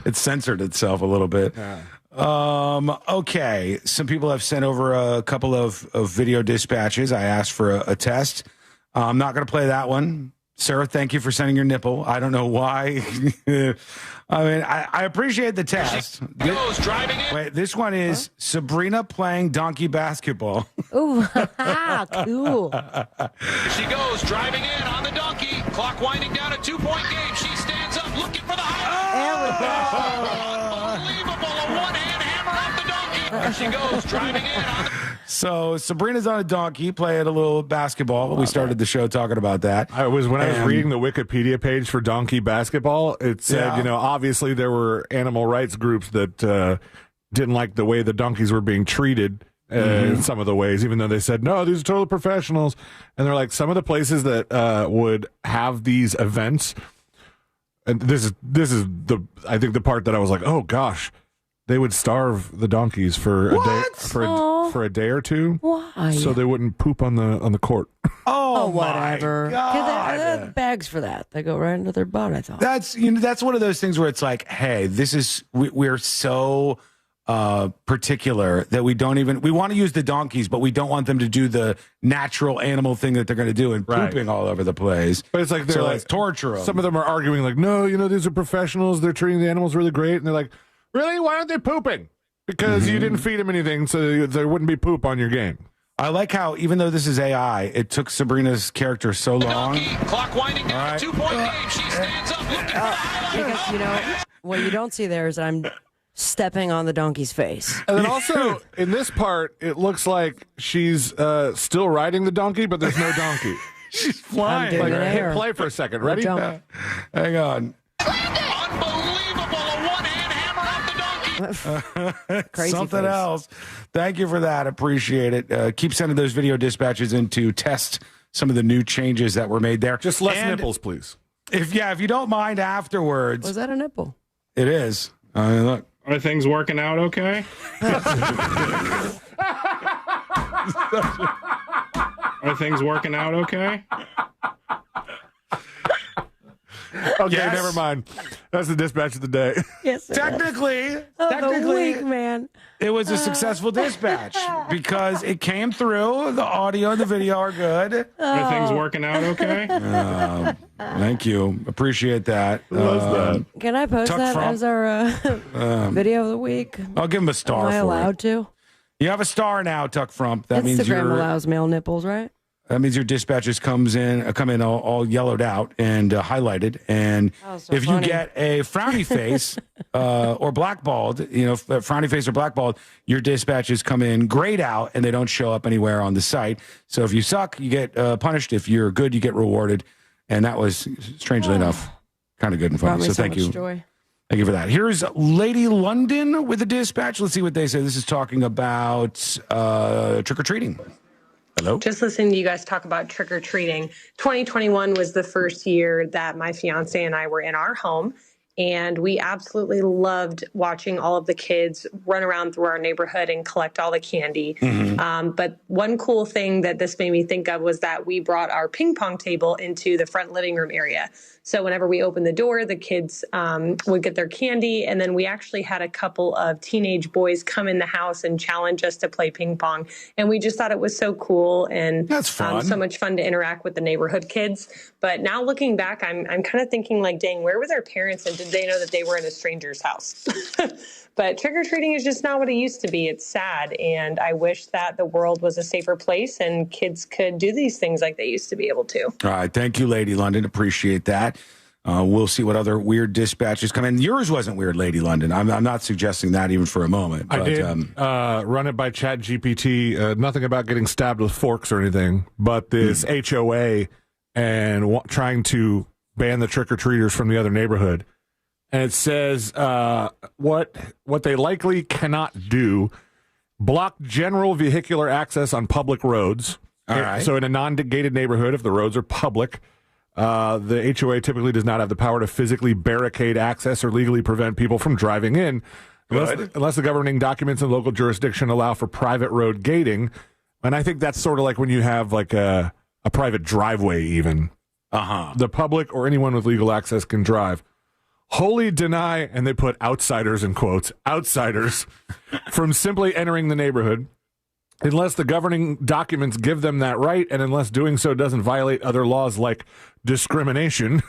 It censored itself a little bit. Yeah. Okay. Some people have sent over a couple of video dispatches. I asked for a test. I'm not going to play that one. Sarah, thank you for sending your nipple. I don't know why. I mean, I appreciate the test. Goes driving in. Wait, this one is Sabrina playing donkey basketball. Ooh, cool. She goes driving in on the donkey. Clock winding down, a 2-point game. She stands up looking for the highlight. Unbelievable. A one-hand hammer off the donkey. There she goes driving in on the... So Sabrina's on a donkey playing a little basketball. We started the show talking about that. I was reading the Wikipedia page for donkey basketball. It said, obviously there were animal rights groups that didn't like the way the donkeys were being treated in some of the ways, even though they said, no, these are total professionals. And they're like, some of the places that would have these events, and this is I think the part that I was like, oh gosh, they would starve the donkeys for a day for a day or two. Why? So they wouldn't poop on the court. Oh, whatever. My God. have bags for that. They go right into their butt, I thought. That's one of those things where it's like, hey, we're so particular that we want to use the donkeys, but we don't want them to do the natural animal thing that they're going to do and pooping all over the place. But it's like they're like torture them. Some of them are arguing like, no, these are professionals. They're treating the animals really great. And they're like, really? Why aren't they pooping? Because you didn't feed them anything, so there wouldn't be poop on your game. I like how, even though this is AI, it took Sabrina's character so long. Clock winding down, right. 2-point game. She stands up looking for the highlight. Because, what you don't see there is I'm stepping on the donkey's face. And then also, in this part, it looks like she's still riding the donkey, but there's no donkey. She's flying. Like, hit play for a second. Ready? Hang on. Unbelievable. A one-hand hammer off the donkey. Crazy Something face. else. Thank you for that. Appreciate it. Keep sending those video dispatches in to test some of the new changes that were made there. Just less nipples, please. If you don't mind afterwards. Was that a nipple? It is. Look. Are things working out okay? Are things working out okay? Okay, never mind. That's the dispatch of the day. Yes, technically, the week, man. It was a successful dispatch because it came through. The audio and the video are good. Are things working out okay? Thank you. Appreciate that. Can I post that as our video of the week? I'll give him a star. Am I for allowed it. to? You have a star now, Tuck Frump. That means Instagram allows male nipples, right? That means your dispatches come in all yellowed out and highlighted. And if you get a frowny face or blackballed, frowny face or blackballed, your dispatches come in grayed out and they don't show up anywhere on the site. So if you suck, you get punished. If you're good, you get rewarded. And that was, strangely enough, kind of good and fun. So thank you. Joy. Thank you for that. Here's Lady London with the dispatch. Let's see what they say. This is talking about trick-or-treating. Hello? Just listening to you guys talk about trick-or-treating. 2021 was the first year that my fiance and I were in our home, and we absolutely loved watching all of the kids run around through our neighborhood and collect all the candy. But one cool thing that this made me think of was that we brought our ping pong table into the front living room area. So whenever we opened the door, the kids would get their candy. And then we actually had a couple of teenage boys come in the house and challenge us to play ping pong. And we just thought it was so cool and that's fun. So much fun to interact with the neighborhood kids. But now looking back, I'm kind of thinking like, dang, where were their parents and did they know that they were in a stranger's house? But trick-or-treating is just not what it used to be. It's sad. And I wish that the world was a safer place and kids could do these things like they used to be able to. All right. Thank you, Lady London. Appreciate that. We'll see what other weird dispatches come in. Yours wasn't weird, Lady London. I'm not suggesting that even for a moment. But, I did run it by ChatGPT. Nothing about getting stabbed with forks or anything, but this HOA and trying to ban the trick-or-treaters from the other neighborhood. And it says what they likely cannot do: block general vehicular access on public roads. All right. So in a non-gated neighborhood, if the roads are public, the HOA typically does not have the power to physically barricade access or legally prevent people from driving in, unless the governing documents in local jurisdiction allow for private road gating. And I think that's sort of like when you have like a private driveway even. The public or anyone with legal access can drive. Wholly deny, and they put outsiders in quotes, outsiders from simply entering the neighborhood unless the governing documents give them that right and unless doing so doesn't violate other laws like discrimination.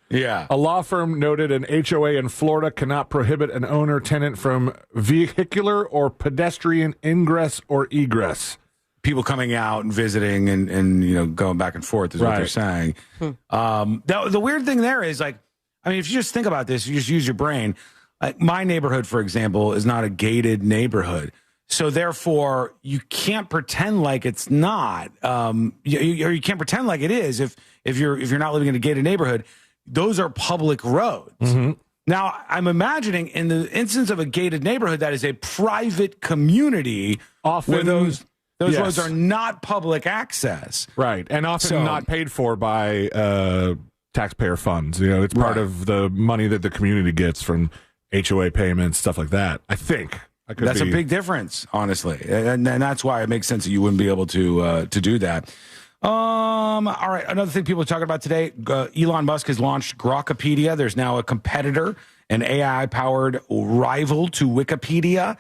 Yeah. A law firm noted an HOA in Florida cannot prohibit an owner-tenant from vehicular or pedestrian ingress or egress. People coming out and visiting and going back and forth is what they're saying. The weird thing there is if you just think about this, you just use your brain. Like my neighborhood, for example, is not a gated neighborhood. So therefore, you can't pretend like it's not. You can't pretend like it is if you're not living in a gated neighborhood. Those are public roads. Now, I'm imagining in the instance of a gated neighborhood, that is a private community where those roads are not public access. Right. And often not paid for by taxpayer funds. It's part of the money that the community gets from HOA payments, stuff like that. I think. That's a big difference, honestly. And that's why it makes sense that you wouldn't be able to do that. All right. Another thing people are talking about today, Elon Musk has launched Grokpedia. There's now a competitor, an AI-powered rival to Wikipedia.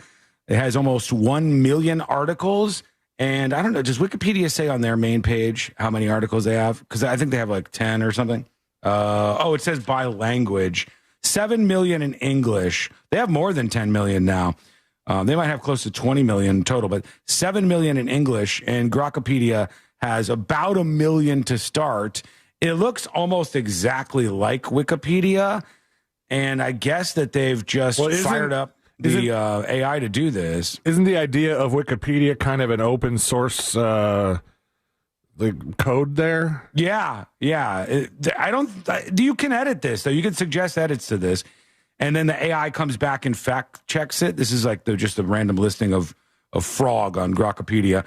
It has almost 1 million articles. And I don't know, does Wikipedia say on their main page how many articles they have? Because I think they have like 10 or something. It says by language. 7 million in English. They have more than 10 million now. They might have close to 20 million total, but 7 million in English. And Grokpedia has about 1 million to start. It looks almost exactly like Wikipedia. And I guess that they've just fired up the AI to do this. Isn't the idea of Wikipedia kind of an open source code there? Yeah. You can edit this, though. You can suggest edits to this. And then the AI comes back and fact checks it. This is like just a random listing of frog on Grokpedia.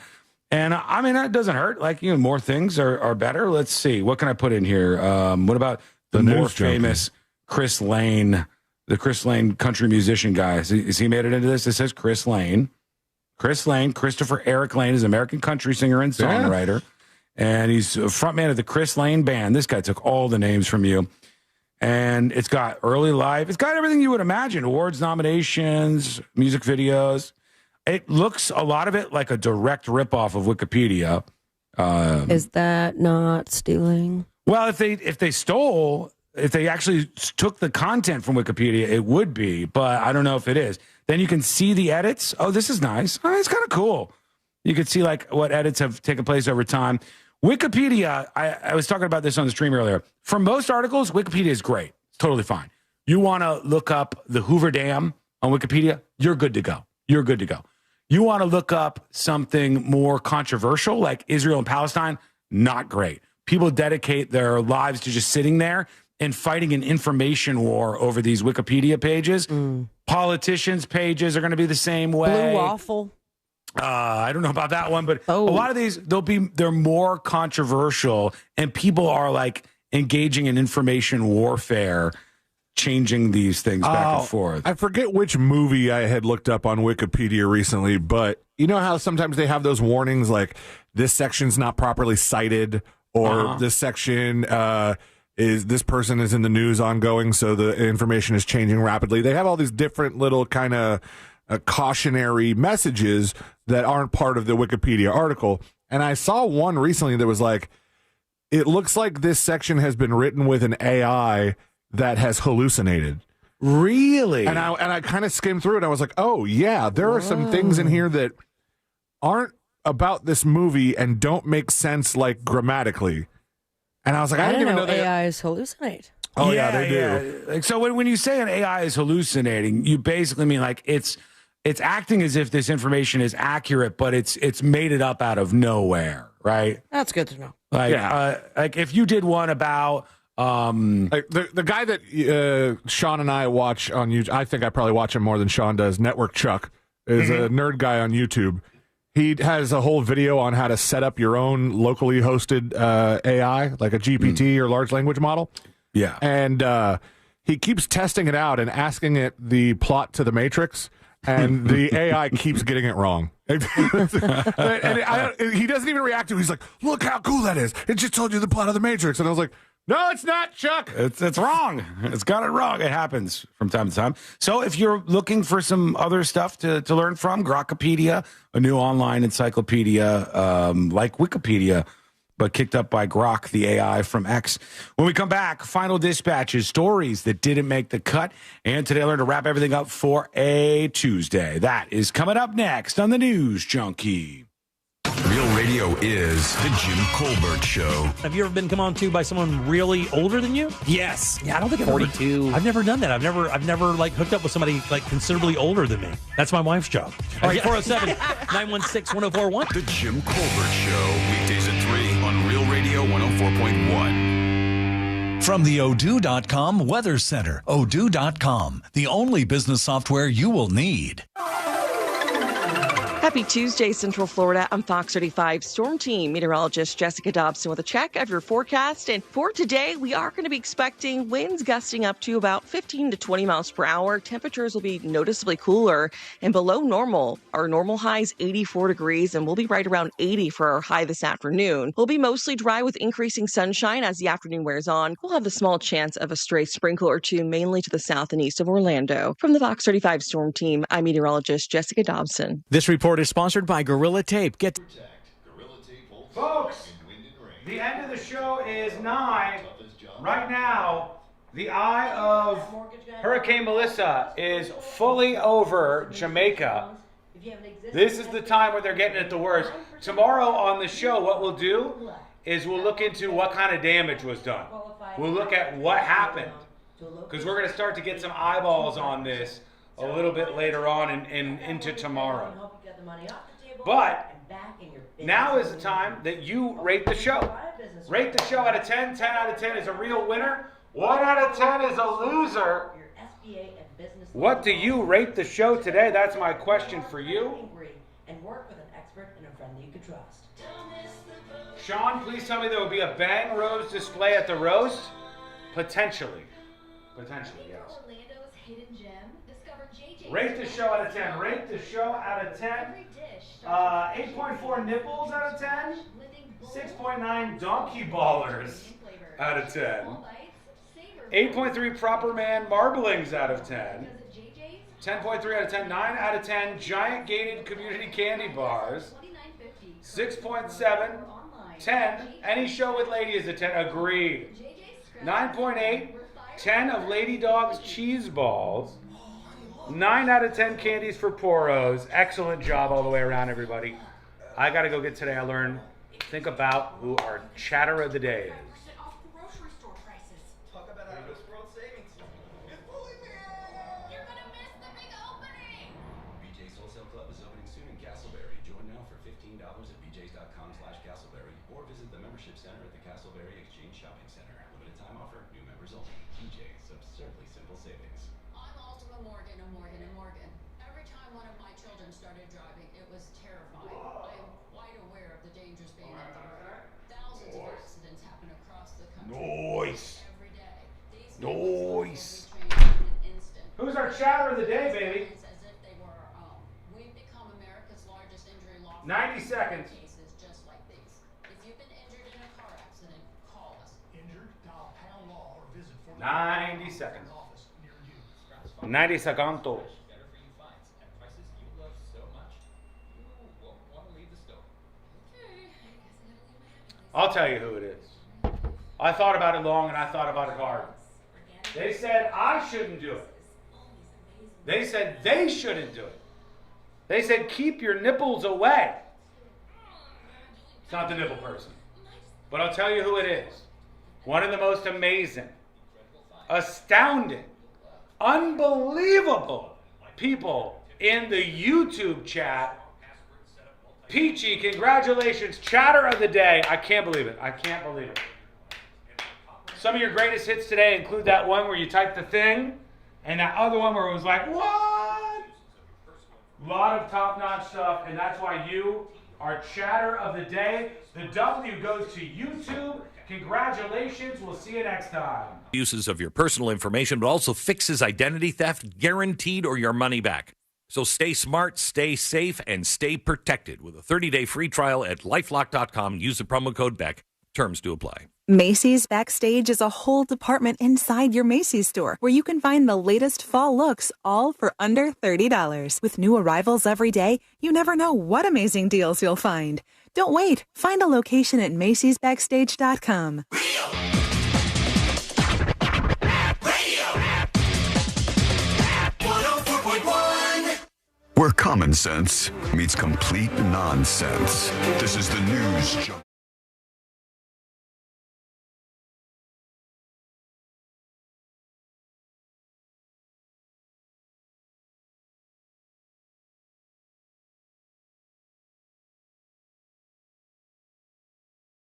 And I mean, that doesn't hurt. Like, more things are better. Let's see. What can I put in here? What about the more famous Chris Lane, the Chris Lane country musician guy? Is he made it into this? It says Chris Lane. Christopher Eric Lane is an American country singer and songwriter. And he's a frontman of the Chris Lane Band. This guy took all the names from you. And it's got early life. It's got everything you would imagine. Awards, nominations, music videos. It looks, a lot of it, like a direct ripoff of Wikipedia. Is that not stealing? Well, if they actually took the content from Wikipedia, it would be. But I don't know if it is. Then you can see the edits. Oh, this is nice. Oh, it's kind of cool. You can see like what edits have taken place over time. Wikipedia, I was talking about this on the stream earlier. For most articles, Wikipedia is great. It's totally fine. You want to look up the Hoover Dam on Wikipedia, you're good to go. You want to look up something more controversial like Israel and Palestine, not great. People dedicate their lives to just sitting there and fighting an information war over these Wikipedia pages. Politicians' pages are going to be the same way. Blue waffle. I don't know about that one, but a lot of these, they're more controversial, and people are like engaging in information warfare, changing these things back and forth. I forget which movie I had looked up on Wikipedia recently, but you know how sometimes they have those warnings like this section's not properly cited, or this section this person is in the news ongoing, so the information is changing rapidly. They have all these different little kind of cautionary messages that aren't part of the Wikipedia article. And I saw one recently that was like, it looks like this section has been written with an AI that has hallucinated. Really? And I kind of skimmed through it. I was like, oh yeah, there are some things in here that aren't about this movie and don't make sense like grammatically. And I was like, I didn't even know AIs hallucinate. Oh yeah, they do. Like, so when you say an AI is hallucinating, you basically mean like it's acting as if this information is accurate, but it's made it up out of nowhere, right? That's good to know. Like if you did one about like the guy that Sean and I watch on YouTube, I think I probably watch him more than Sean does. Network Chuck is a nerd guy on YouTube. He has a whole video on how to set up your own locally hosted AI, like a GPT or large language model. Yeah. And he keeps testing it out and asking it the plot to the Matrix, and the AI keeps getting it wrong. He doesn't even react to it. He's like, look how cool that is. It just told you the plot of the Matrix. And I was like, no, it's not, Chuck. It's wrong. It's got it wrong. It happens from time to time. So if you're looking for some other stuff to learn from, Grokpedia, a new online encyclopedia like Wikipedia, but kicked up by Grok, the AI from X. When we come back, final dispatches, stories that didn't make the cut. And today I learned to wrap everything up for a Tuesday. That is coming up next on the News Junkie. Real Radio is the Jim Colbert Show. Have you ever been come on to by someone really older than you? Yes. Yeah, I don't think I've 42. I've never done that. I've never like hooked up with somebody like considerably older than me. That's my wife's job. All right, 407-916-1041. The Jim Colbert Show, weekdays at 3 on Real Radio 104.1. From the Odoo.com Weather Center, Odoo.com, the only business software you will need. Happy Tuesday, Central Florida. I'm Fox 35 Storm Team meteorologist Jessica Dobson with a check of your forecast. And for today, we are going to be expecting winds gusting up to about 15 to 20 miles per hour. Temperatures will be noticeably cooler and below normal. Our normal high is 84 degrees, and we'll be right around 80 for our high this afternoon. We'll be mostly dry with increasing sunshine as the afternoon wears on. We'll have a small chance of a stray sprinkle or two, mainly to the south and east of Orlando. From the Fox 35 Storm Team, I'm meteorologist Jessica Dobson. This report is sponsored by Gorilla Tape. Folks, the end of the show is nigh. Right now, the eye of Hurricane Melissa is fully over Jamaica. This is the time where they're getting it the worst. Tomorrow on the show, what we'll do is we'll look into what kind of damage was done. We'll look at what happened, because we're going to start to get some eyeballs on this a little bit later on and into tomorrow. But now is the time that you rate the show. Rate the show out of 10. 10 out of 10 is a real winner. 1 out of 10 is a loser. What do you rate the show today? That's my question for you. Sean, please tell me there will be a Bang Rose display at the roast? Potentially. Potentially, yes. Rate the show out of 10. Rate the show out of 10. 8.4 nipples out of 10. 6.9 donkey ballers out of 10. 8.3 proper man marblings out of 10. 10.3 out of 10. 9 out of 10 giant gated community candy bars. 6.7. 10. Any show with lady is a 10. Agreed. 9.8. 10 of Lady Dog's cheese balls. 9 out of 10 candies for poros. Excellent job all the way around, everybody. I got to go get today. I learned. Think about who our chatter of the day is. BJ's Wholesale Club is opening soon in Castleberry. Join now for $15 at bjs.com/Castleberry or visit the membership center at the Castleberry Exchange Shopping Center. Limited time offer, new members only. BJ's, absurdly simple savings. I'm Ultima Morgan of Morgan & Morgan. Every time one of my children started driving, it was terrifying. I am quite aware of the dangers being on the road. Thousands of accidents happen across the country every day. These Nice. Who's our chatter of the day, baby? 90 seconds. Cases just like these. If you've been injured in a car accident, call us. Injured, dial pound law or visit 90 seconds. 90 seconds. I'll tell you who it is. I thought about it long and I thought about it hard. They said I shouldn't do it. They said they shouldn't do it. They said, keep your nipples away. It's not the nipple person. But I'll tell you who it is. One of the most amazing, astounding, unbelievable people in the YouTube chat. Peachy, congratulations. Chatter of the day. I can't believe it. I can't believe it. Some of your greatest hits today include that one where you typed the thing, and that other one where it was like, what? A lot of top-notch stuff, and that's why you are chatter of the day. The W goes to YouTube. Congratulations. We'll see you next time. Uses of your personal information, but also fixes identity theft, guaranteed, or your money back. So stay smart, stay safe, and stay protected with a 30-day free trial at LifeLock.com. Use the promo code BECK. Terms do apply. Macy's Backstage is a whole department inside your Macy's store where you can find the latest fall looks all for under $30. With new arrivals every day, you never know what amazing deals you'll find. Don't wait. Find a location at Macy'sBackstage.com. Where common sense meets complete nonsense. This is the News Jump.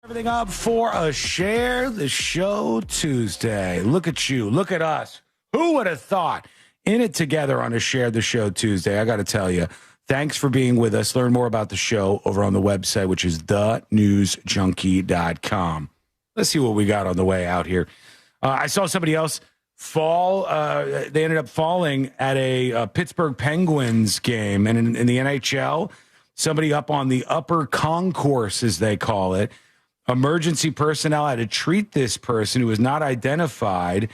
Everything up for a Share the Show Tuesday. Look at you. Look at us. Who would have thought? In it together on a Share the Show Tuesday. I got to tell you, Thanks for being with us. Learn more about the show over on the website, which is thenewsjunkie.com. Let's see what we got on the way out here. I saw somebody else fall. They ended up falling at a Pittsburgh Penguins game. And in the NHL, somebody up on the upper concourse, as they call it, emergency personnel had to treat this person who was not identified.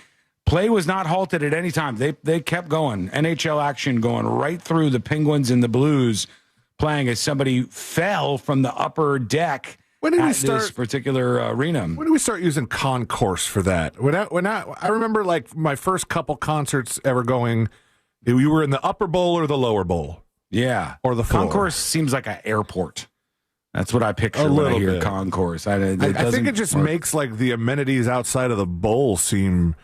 Play was not halted at any time. They kept going. NHL action going right through the Penguins and the Blues playing as somebody fell from the upper deck. When did we start this particular arena? When did we start using concourse for that? I remember like my first couple concerts ever going, we were in the upper bowl or the lower bowl. Yeah. Or the floor. Concourse seems like an airport. That's what I picture when I hear concourse. I think it just makes like the amenities outside of the bowl seem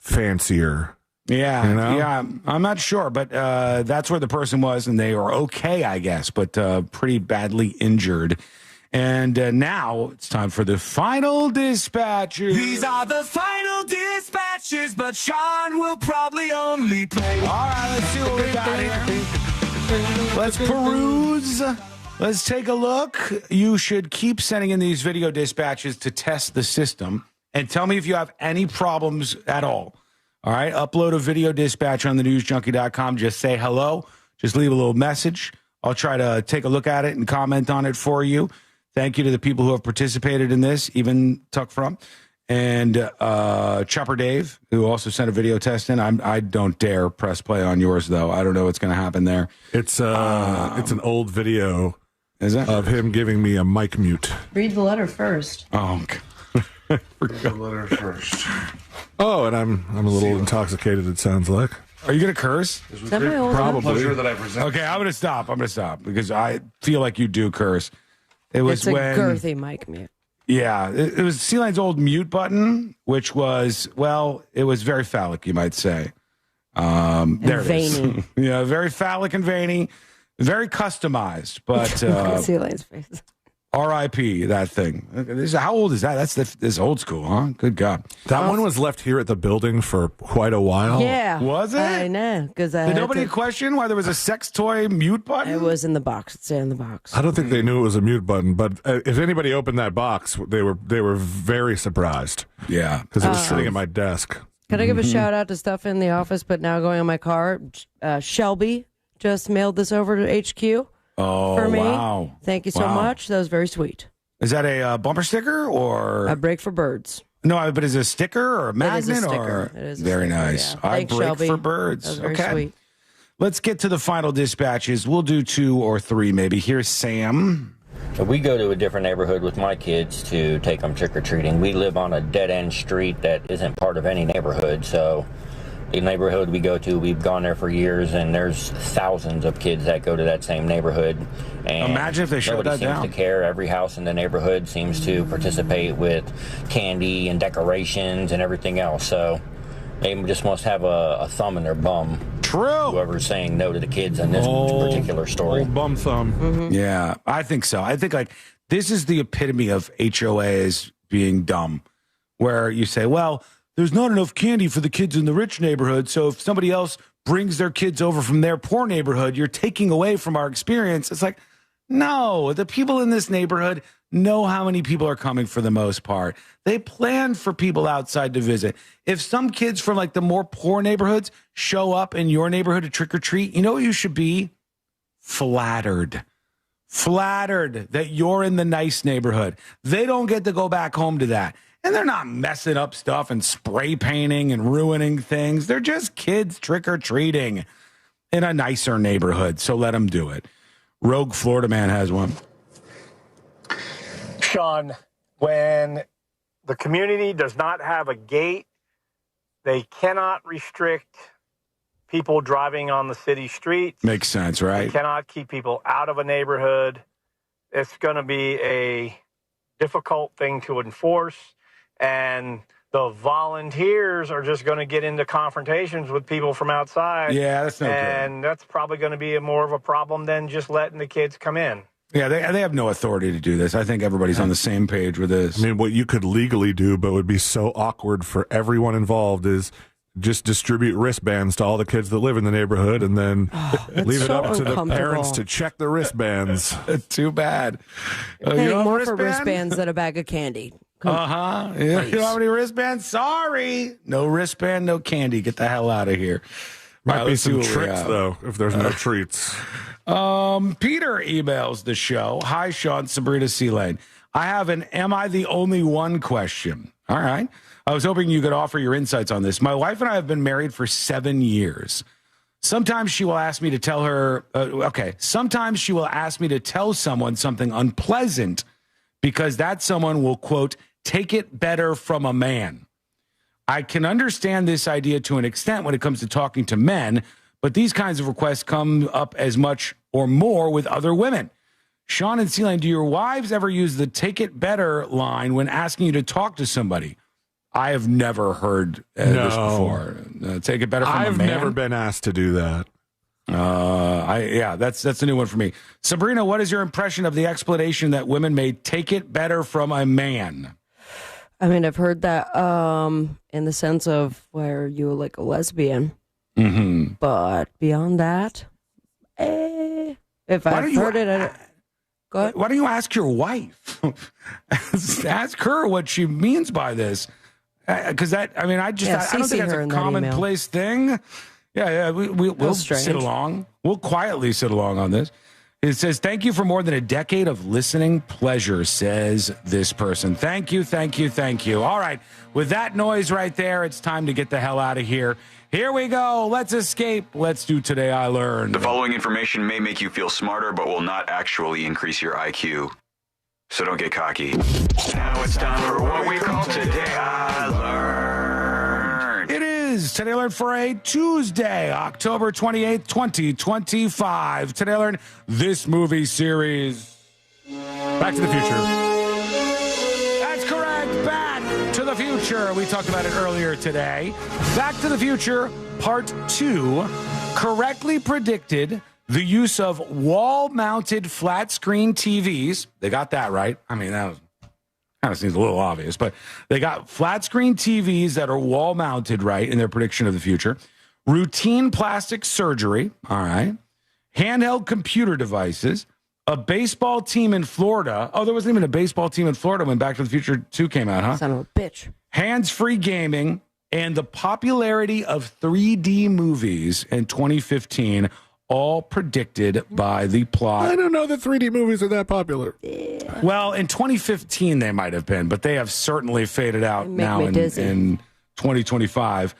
fancier. Yeah, you know? Yeah. I'm not sure, but that's where the person was, and they were okay, I guess, but pretty badly injured. And now it's time for the final dispatches. These are the final dispatches, but Sean will probably only play. All right, let's see what we got here. Let's peruse. Let's take a look. You should keep sending in these video dispatches to test the system and tell me if you have any problems at all. All right, upload a video dispatch on thenewsjunkie.com. Just say hello. Just leave a little message. I'll try to take a look at it and comment on it for you. Thank you to the people who have participated in this, even Tuck From and Chopper Dave, who also sent a video test in. I don't dare press play on yours, though. I don't know what's going to happen there. It's an old video. Is it? Of him giving me a mic mute. Read the letter first. Oh, read the letter first. Oh, and I'm a little intoxicated, it sounds like. Are you going to curse? Is that my old Probably. enough? That I present. Okay, I'm going to stop. Because I feel like you do curse. It's a girthy mic mute. Yeah, it was C-Line's old mute button, which was, well, it was very phallic, you might say. There it is. Veiny. Yeah, very phallic and veiny. Very customized, but C-Line's face. R.I.P. that thing. How old is that? That's old school, huh? Good God. That one was left here at the building for quite a while. Yeah. Was it? I know. Did nobody question why there was a sex toy mute button? It was in the box. It stayed in the box. I don't think they knew it was a mute button, but if anybody opened that box, they were very surprised. Yeah. Because it was sitting at my desk. Can I give a shout out to stuff in the office, but now going on my car? Shelby just mailed this over to HQ. Oh, for me. Wow. Thank you so much. That was very sweet. Is that a bumper sticker or? A break for birds. No, but is it a sticker or a magnet? It is a sticker. Or? It is very sticker, nice. Yeah. I Thanks, break Shelby. for birds. That was very okay. sweet. Let's get to the final dispatches. We'll do 2 or 3 maybe. Here's Sam. We go to a different neighborhood with my kids to take them trick-or-treating. We live on a dead-end street that isn't part of any neighborhood, so the neighborhood we go to, we've gone there for years, and there's thousands of kids that go to that same neighborhood. And imagine if they shut that down. Nobody seems to care. Every house in the neighborhood seems to participate with candy and decorations and everything else. So they just must have a thumb in their bum. True. Whoever's saying no to the kids in this particular story. Old bum thumb. Mm-hmm. Yeah, I think so. I think like this is the epitome of HOAs being dumb, where you say, well, there's not enough candy for the kids in the rich neighborhood, so if somebody else brings their kids over from their poor neighborhood, you're taking away from our experience. It's like, no, the people in this neighborhood know how many people are coming for the most part. They plan for people outside to visit. If some kids from like the more poor neighborhoods show up in your neighborhood to trick or treat, you know what you should be? Flattered. Flattered that you're in the nice neighborhood. They don't get to go back home to that. And they're not messing up stuff and spray painting and ruining things. They're just kids trick-or-treating in a nicer neighborhood. So let them do it. Rogue Florida man has one. Sean, when the community does not have a gate, they cannot restrict people driving on the city streets. Makes sense, right? They cannot keep people out of a neighborhood. It's going to be a difficult thing to enforce. And the volunteers are just going to get into confrontations with people from outside. Yeah, that's no good. And that's probably going to be more of a problem than just letting the kids come in. Yeah, they have no authority to do this. I think everybody's on the same page with this. I mean, what you could legally do, but would be so awkward for everyone involved, is just distribute wristbands to all the kids that live in the neighborhood and then leave it up to the parents to check the wristbands. Too bad. Hey, more for wristbands than a bag of candy. Yeah, you don't have any wristbands? Sorry. No wristband, no candy. Get the hell out of here. Might be some tricks, though, if there's no treats. Peter emails the show. Hi, Sean, Sabrina C-Lane. I have an Am I the Only One question. All right. I was hoping you could offer your insights on this. My wife and I have been married for 7 years. Sometimes she will ask me to tell her, sometimes she will ask me to tell someone something unpleasant because that someone will, quote, take it better from a man. I can understand this idea to an extent when it comes to talking to men, but these kinds of requests come up as much or more with other women. Sean and C-Lane, do your wives ever use the take it better line when asking you to talk to somebody? I have never heard this before. Take it better from a man? I've never been asked to do that. That's a new one for me. Sabrina, what is your impression of the explanation that women may take it better from a man? I mean, I've heard that in the sense of where you're like a lesbian. Mm-hmm. But beyond that, if I've heard it, go ahead. Why don't you ask your wife? Ask her what she means by this. Because I don't think that's a commonplace thing. Yeah, we'll sit along. We'll quietly sit along on this. It says, thank you for more than a decade of listening pleasure, says this person. Thank you, thank you, thank you. All right, with that noise right there, it's time to get the hell out of here. Here we go. Let's escape. Let's do Today I Learned. The following information may make you feel smarter, but will not actually increase your IQ. So don't get cocky. Now it's time for what we call Today I Learned. It is Today I Learned for a Tuesday, October 28th, 2025. Today I Learned this movie series. Back to the Future. That's correct. Back to the Future. We talked about it earlier today. Back to the Future, Part 2, correctly predicted the use of wall-mounted flat-screen TVs. They got that right. I mean, that kind of seems a little obvious, but they got flat-screen TVs that are wall-mounted right in their prediction of the future. Routine plastic surgery, all right. Handheld computer devices. A baseball team in Florida. Oh, there wasn't even a baseball team in Florida when Back to the Future 2 came out, huh? Son of a bitch. Hands-free gaming and the popularity of 3D movies in 2015 all predicted by the plot. I don't know that 3D movies are that popular. Yeah. Well, in 2015 they might have been, but they have certainly faded out now in 2025.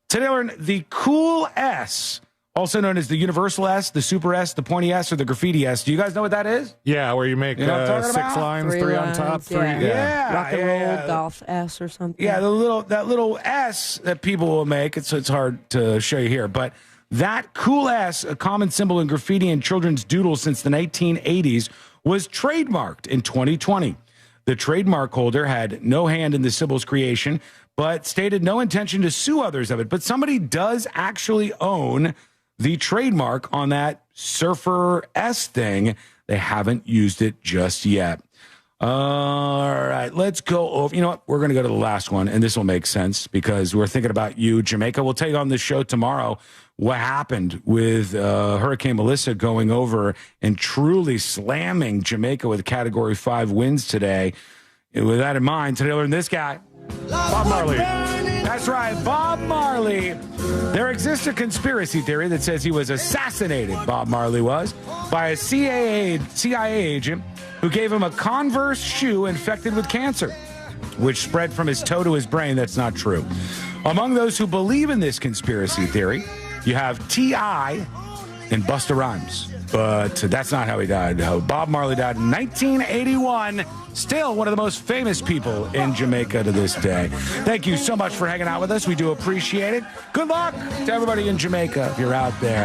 Today, learn the Cool S, also known as the Universal S, the Super S, the Pointy S, or the Graffiti S. Do you guys know what that is? Yeah, where you make 6 lines, 3 on top, 3. Yeah. Rock and roll golf S or something. Yeah, that little S that people will make. It's hard to show you here, but that Cool S, a common symbol in graffiti and children's doodles since the 1980s, was trademarked in 2020. The trademark holder had no hand in the symbol's creation, but stated no intention to sue others of it. But somebody does actually own the trademark on that Surfer S thing. They haven't used it just yet. All right, let's go over. You know what? We're going to go to the last one, and this will make sense because we're thinking about you, Jamaica. We'll tell you on this show tomorrow what happened with Hurricane Melissa going over and truly slamming Jamaica with Category 5 wins today. And with that in mind, today I learned this guy, Bob Marley. That's right, Bob Marley. There exists a conspiracy theory that says he was assassinated, Bob Marley was, by a CIA agent who gave him a Converse shoe infected with cancer, which spread from his toe to his brain. That's not true. Among those who believe in this conspiracy theory, you have T.I. and Busta Rhymes. But that's not how he died. Bob Marley died in 1981. Still one of the most famous people in Jamaica to this day. Thank you so much for hanging out with us. We do appreciate it. Good luck to everybody in Jamaica if you're out there.